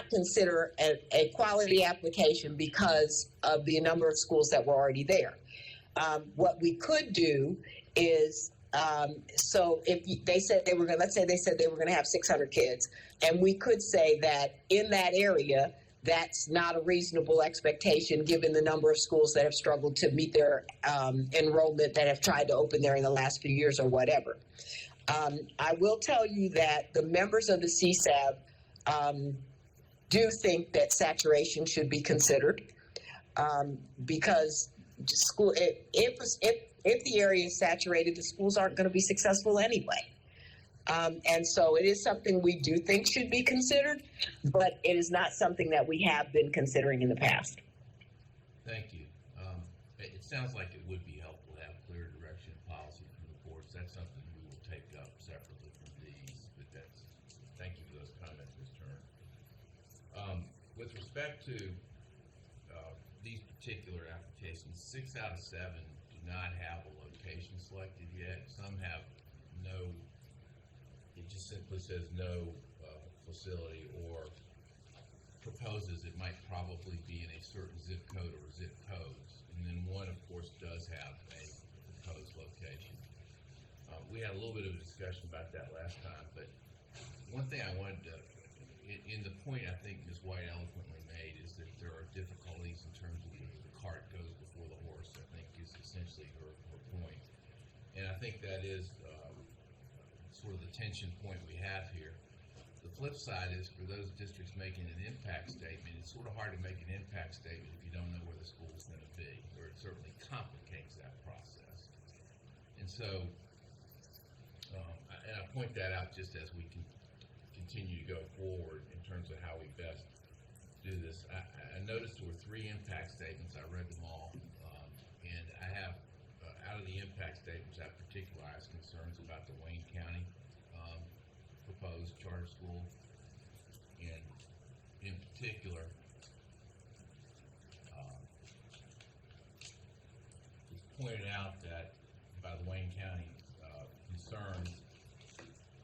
consider a quality application because of the number of schools that were already there. What we could do is, so if they said they were going, let's say they said they were going to have 600 kids, and we could say that in that area, that's not a reasonable expectation given the number of schools that have struggled to meet their enrollment, that have tried to open there in the last few years or whatever. I will tell you that the members of the CSAB do think that saturation should be considered, because school, if the area is saturated, the schools aren't going to be successful anyway. And so it is something we do think should be considered, but it is not something that we have been considering in the past. Thank you. It sounds like it would be helpful to have clear direction and policy from the boards. That's something we will take up separately from these, but thank you for those comments, Ms. Turner. With respect to these particular applications, 6 out of 7 do not have a location selected yet. Some have no, it just simply says no facility, or proposes it might probably be in a certain zip code or zip codes. And then one, of course, does have a proposed location. We had a little bit of a discussion about that last time, but one thing I wanted to, in the point I think Ms. White eloquently made, is that there are difficulties in terms of the cart goes before the horse, I think is essentially her point. And I think that is sort of the tension point we have here. The flip side is, for those districts making an impact statement, it's sort of hard to make an impact statement if you don't know where the school is going to be, or it certainly complicates that process. And so, and I point that out just as we can continue to go forward in terms of how we best do this. I noticed there were 3 impact statements. I read them all, and I have, out of the impact statements, I have particularized concerns about the Wayne County proposed charter school, and in particular, it's pointed out that by the Wayne County concerns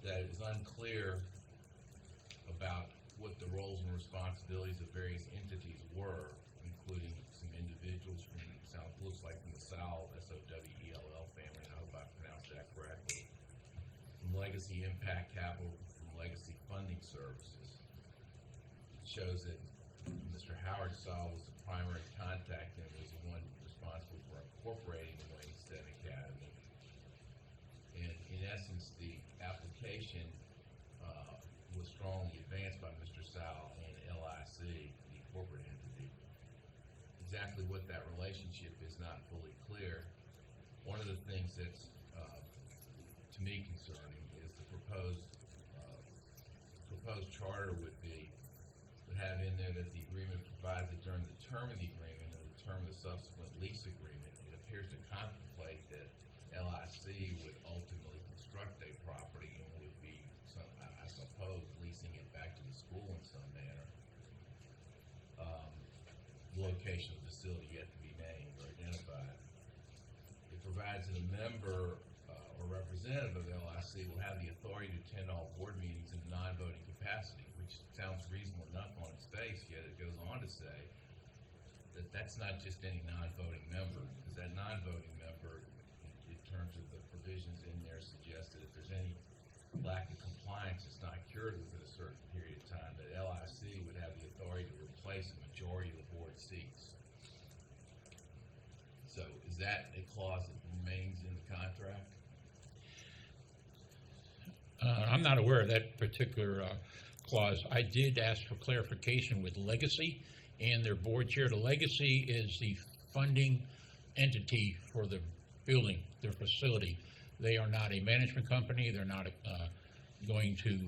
that it was unclear about what the roles and responsibilities of various entities were, including some individuals from, looks like from the Sowell, S-O-W-E-L-L family, I hope I pronounced that correctly, from Legacy Impact Capital, from Legacy Funding Services. It shows that Mr. Howard Sowell was the primary contact and was the one responsible for incorporating the Wayne STEM Academy. And in essence, the application was strongly advanced by Mr. Sowell and LIC, the corporate entity. Exactly what that relationship is not fully clear. One of the things that's to me concerning is the proposed charter would have in there that the agreement provides that during the term of the agreement or the term of the subsequent lease agreement, it appears to contemplate that LIC would ultimately construct a property and would be, I suppose, leasing it back to the school in some manner. The location of the facility yet to be named or identified. It provides that a member or representative of LIC will have the authority to attend all board meetings in a non-voting capacity, which sounds reasonable enough on its face, yet it goes on to say that that's not just any non-voting member, because that non-voting member, in terms of the provisions in there, suggests that if there's any lack of compliance, it's not cured within a certain period of time, that LIC would have the authority to replace a majority of the board seats. So is that a clause that remains in the contract? I'm not aware of that particular clause. I did ask for clarification with Legacy and their board chair. The Legacy is the funding entity for the building, their facility. They are not a management company. They're not going to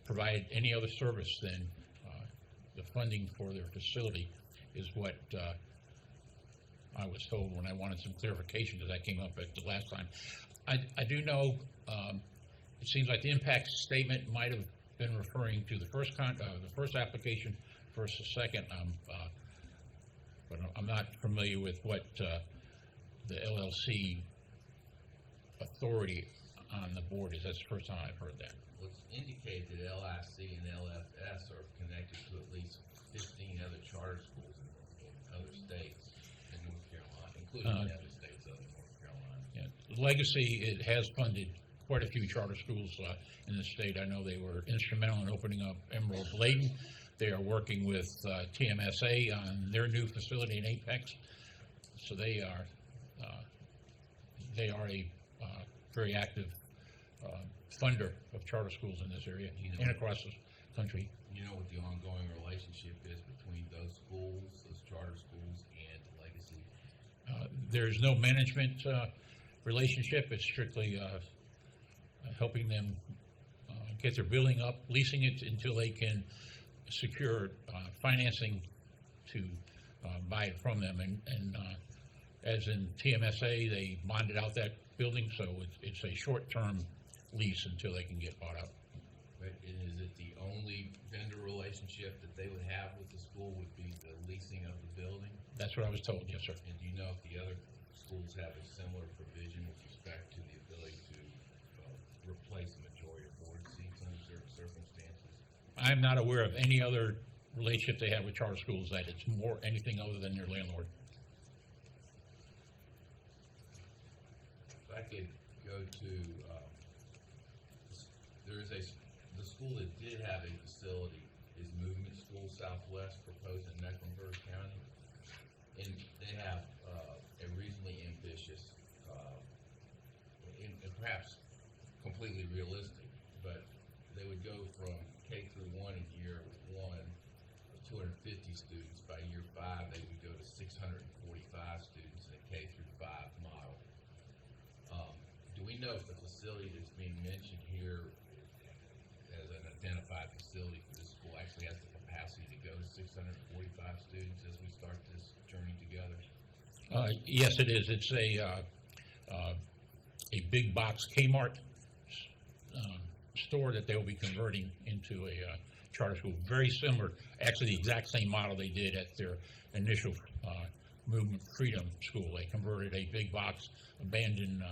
provide any other service than the funding for their facility is what I was told when I wanted some clarification, because that came up at the last time. I do know it seems like the impact statement might have been referring to the first application versus the second, but I'm not familiar with what the LLC authority on the board is. That's the first time I've heard that. Well, it's indicated that LIC and LFS are connected to at least 15 other charter schools in other states in North Carolina, including the other states other than North Carolina. Yeah. Legacy, it has funded quite a few charter schools in the state. I know they were instrumental in opening up Emerald Bladen. They are working with TMSA on their new facility in Apex. So they are a very active funder of charter schools in this area and across the country. You know what the ongoing relationship is between those schools, those charter schools, and Legacy? There's no management relationship. It's strictly helping them get their building up, leasing it until they can secure financing to buy it from them. And as in TMSA, they bonded out that building, so it's a short-term lease until they can get bought out. But is it the only vendor relationship that they would have with the school would be the leasing of the building? That's what I was told, yes, sir. And do you know if the other schools have a similar provision with respect to the ability to replace the majority of board seats under certain circumstances? I'm not aware of any other relationship they have with charter schools that it's more anything other than their landlord. If I could go to, the school that did have a facility is Movement School Southwest, proposed in Mecklenburg County. And they have a reasonably ambitious, and perhaps completely realistic, but they would go from K through 1 in year 1, 250 students. By year 5, they would go to 645 students in a K through 5 model. Do we know if the facility that's being mentioned here as an identified facility for this school actually has the capacity to go to 645 students as we start this journey together? Yes, it is. It's a big box Kmart store that they will be converting into a charter school. Very similar, actually the exact same model they did at their initial Movement Freedom School. They converted a big box abandoned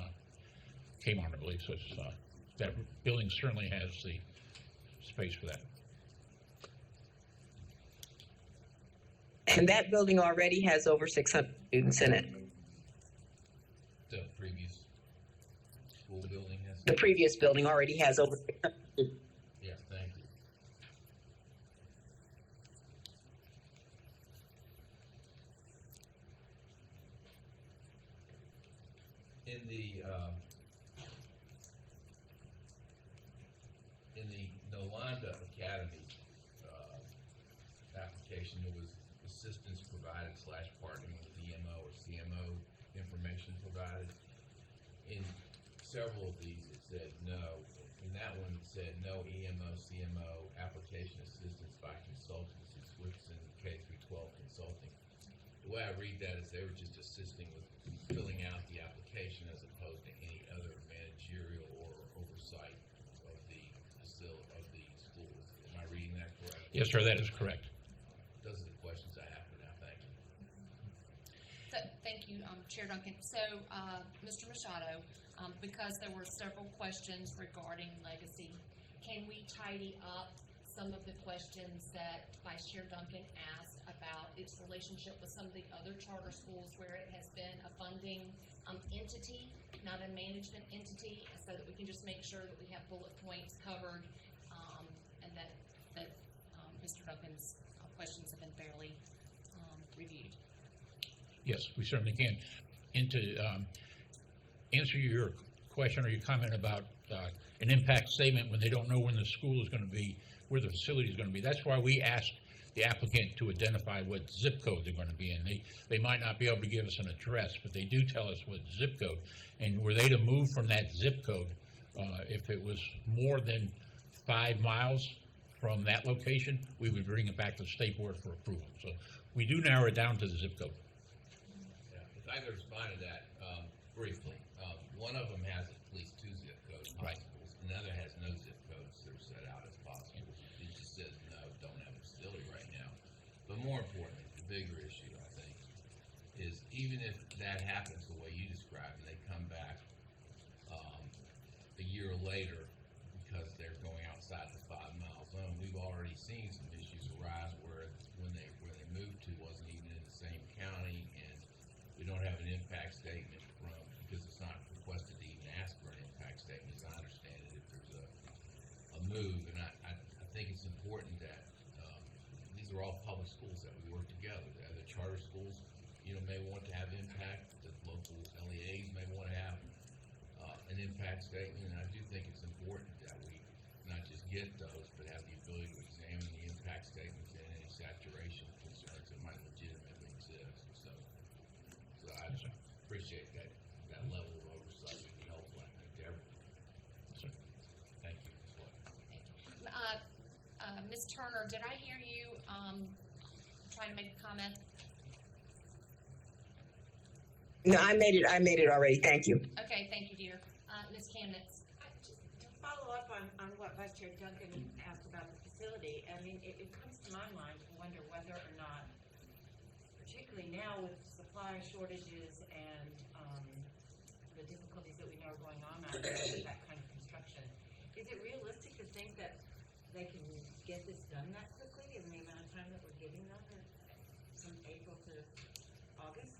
Kmart, I believe. So it's, that building certainly has the space for that. And that building already has over 600 students in it. The previous school building has? The previous building already has over 600 students. Yes, thank you. In the Nolanda Academy application, there was assistance provided / partnering with EMO or CMO information provided. In several of these, it said no. In that one, it said no EMO, CMO application assistance by consultants who switched in K through 12 consulting. The way I read that is they were just assisting with filling out the application as opposed to any other managerial or oversight of the facility of the schools. Am I reading that correctly? Yes, sir, that is correct. Those are the questions I have for now. Thank you. So, thank you, Chair Duncan. So, Mr. Machado, because there were several questions regarding legacy, can we tidy up some of the questions that Vice Chair Duncan asked about its relationship with some of the other charter schools where it has been a funding entity, not a management entity, so that we can just make sure that we have bullet points covered, and that Mr. Duncan's questions have been fairly reviewed. Yes, we certainly can. And to answer your question or your comment about an impact statement when they don't know when the school is going to be, where the facility is going to be, that's why we asked the applicant to identify what zip code they're going to be in. They might not be able to give us an address, but they do tell us what zip code. And were they to move from that zip code, if it was more than 5 miles from that location, we would bring it back to the state board for approval. So we do narrow it down to the zip code. Yeah, if I could respond to that briefly. One of them has at least 2 zip codes, Right. hospitals. Another has no zip codes that are set out as possible. It just says no, don't have a facility right now. But more importantly, the bigger issue, I think, is even if that happens the way you described, and they come back, a year later because they're going outside the 5 mile zone, we've already seen some issues arise where when they moved to wasn't even in the same county, and we don't have an impact statement from, because it's not requested to even ask for an impact statement, as I understand it, if there's a move. And I think it's important that, these are all public schools that we work together. The charter schools, may want to have impact, the local LEAs may want to have an impact statement, and I do think it's important that we not just get those, but have the ability to examine the impact statements and any saturation concerns that might legitimately exist. So I appreciate that level of oversight would be helpful, I think, to everyone. Thank you. Ms. Turner, did I hear you trying to make a comment? No, I made it already. Thank you. Okay, thank you, dear. Ms. Kamnitz? Just to follow up on what Vice Chair Duncan asked about the facility, I mean, it comes to my mind to wonder whether or not, particularly now with supply shortages and the difficulties that we know are going on out there with that kind of construction, is it realistic to think that they can get this done that quickly in the amount of time that we're giving them, from April to August?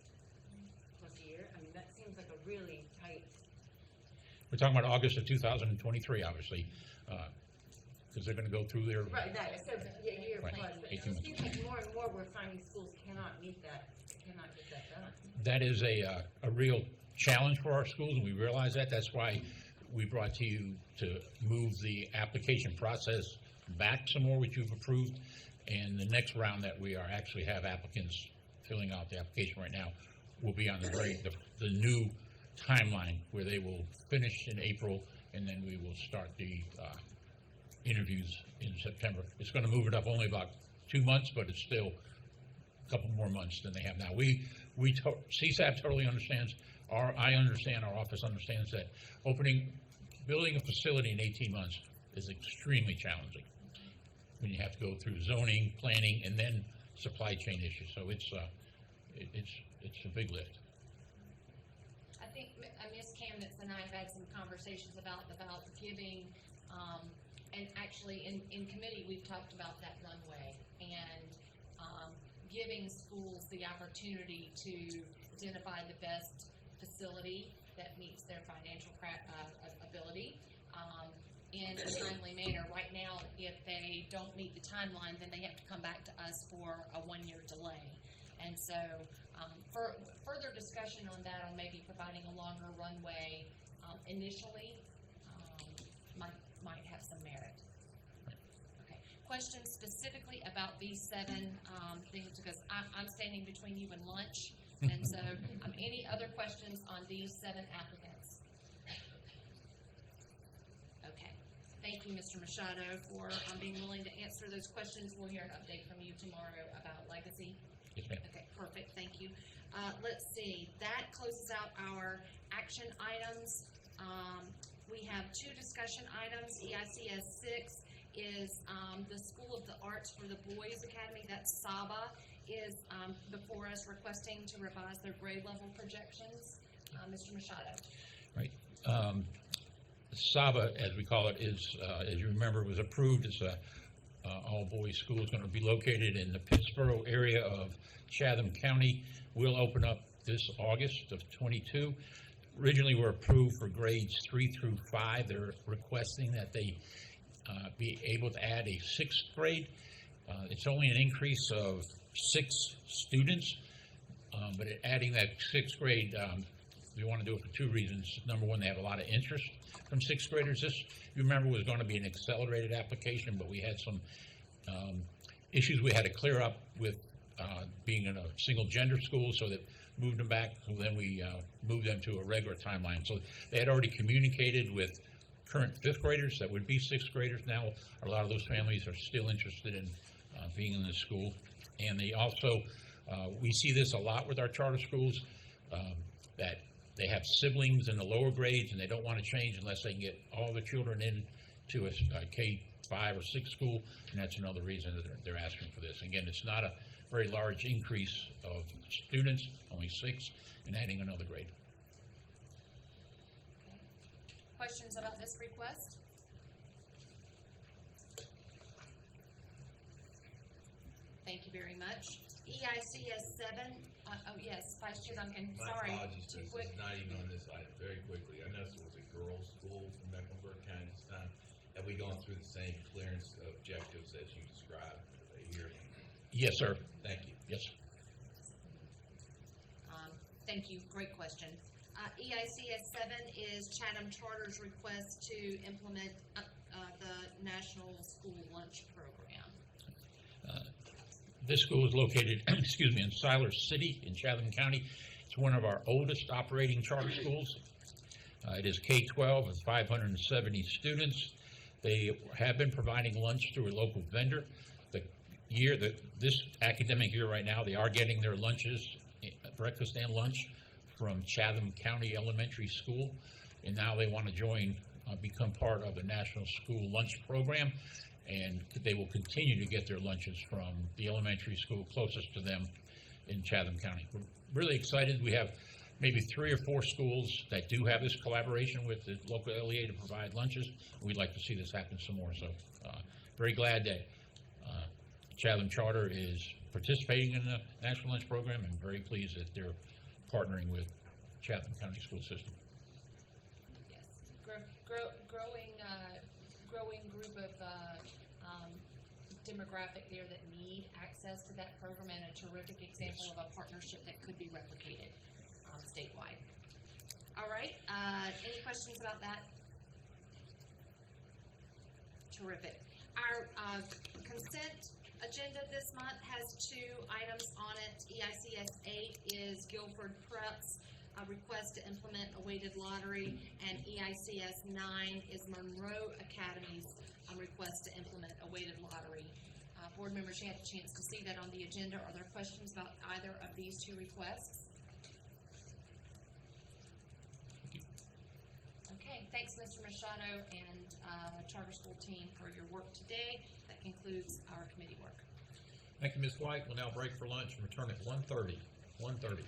Plus a year? I mean, that seems like a really tight. We're talking about August of 2023, obviously, because they're going to go through their. Right, that, so, year Right, plus, but it 18 months. seems like more and more we're finding schools cannot meet that, cannot get that done. That is a real challenge for our schools, and we realize that. That's why we brought to you to move the application process back some more, which you've approved. And the next round that we are actually have applicants filling out the application right now will be on the new timeline where they will finish in April, and then we will start the interviews in September. It's going to move it up only about 2 months, but it's still a couple more months than they have now. CSAP totally understands. I understand, our office understands that building a facility in 18 months is extremely challenging when you have to go through zoning, planning, and then supply chain issues. So it's a big lift. I think Ms. Kamnitz and I have had some conversations about giving, and actually in committee, we've talked about that runway and giving schools the opportunity to identify the best facility that meets their financial ability in a timely manner. Right now, if they don't meet the timeline, then they have to come back to us for a 1-year delay. And so for further discussion on that, on maybe providing a longer runway initially might have some merit. Okay. Questions specifically about these 7 things, because I'm standing between you and lunch. And so any other questions on these 7 applicants? Okay. Thank you, Mr. Machado, for being willing to answer those questions. We'll hear an update from you tomorrow about legacy. Yes, ma'am. Okay, perfect, thank you. Let's see, that closes out our action items. We have 2 discussion items. EICS 6 is the School of the Arts for the Boys Academy, that's SABA, is before us requesting to revise their grade level projections. Mr. Machado. Right. SABA, as we call it, is, as you remember, was approved as a all-boys school. It's going to be located in the Pittsboro area of Chatham County. Will open up this August of 22. Originally, were approved for grades 3 through 5. They're requesting that they be able to add a 6th grade. It's only an increase of 6 students, but adding that 6th grade, we want to do it for 2 reasons. Number one, they have a lot of interest from 6th graders. This, you remember, was going to be an accelerated application, but we had some issues we had to clear up with being in a single gender school, so that moved them back. So then we moved them to a regular timeline. So they had already communicated with current 5th graders that would be 6th graders. Now a lot of those families are still interested in being in the school. And they also, we see this a lot with our charter schools, that they have siblings in the lower grades and they don't want to change unless they can get all the children into a 5 or 6 school, and that's another reason that they're asking for this. Again, it's not a very large increase of students, only 6, and adding another grade. Questions about this request? Thank you very much. EICS 7, oh yes, Vice Chair Duncan, sorry. My apologies, Too this quick. is not even on this item, very quickly. I know this was a girls' school from Mecklenburg County this time. Have we gone through the same clearance objectives as you described here? Yes, sir. Thank you. Yes. Thank you, great question. EICS 7 is Chatham Charter's request to implement the National School Lunch Program. This school is located, excuse me, in Siler City in Chatham County. It's one of our oldest operating charter schools. It is K-12 with 570 students. They have been providing lunch through a local vendor. This academic year right now, they are getting their lunches, breakfast and lunch, from Chatham County Elementary School. And now they want to join, become part of the National School Lunch Program. And they will continue to get their lunches from the elementary school closest to them in Chatham County. We're really excited. We have maybe 3 or 4 schools that do have this collaboration with the local LEA to provide lunches. We'd like to see this happen some more. So very glad that Chatham Charter is participating in the National Lunch Program, and very pleased that they're partnering with Chatham County School System. Yes, growing group of demographic there that need access to that program, and a terrific example of a partnership that could be replicated statewide. All right, any questions about that? Terrific. Our consent agenda this month has 2 items on it. EICS 8 is Guilford Prep's request to implement a weighted lottery, and EICS 9 is Monroe Academy's request to implement a weighted lottery. Board members, you had a chance to see that on the agenda. Are there questions about either of these 2 requests? Okay, thanks, Mr. Machado and Charter School team for your work today. That concludes our committee work. Thank you, Ms. White. We'll now break for lunch and return at 1:30. 1:30.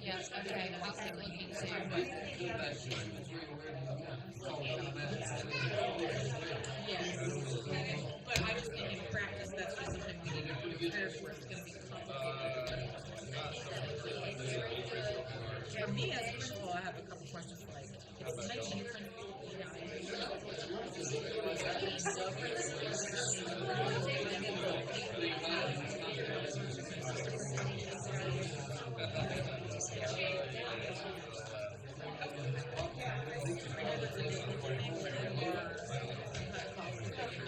Yes, okay, I'll take a look into Yes, but I was thinking in practice, that's just something we need to prepare for, it's gonna be complicated. For me as a principal, I have a couple questions, like, it's nice you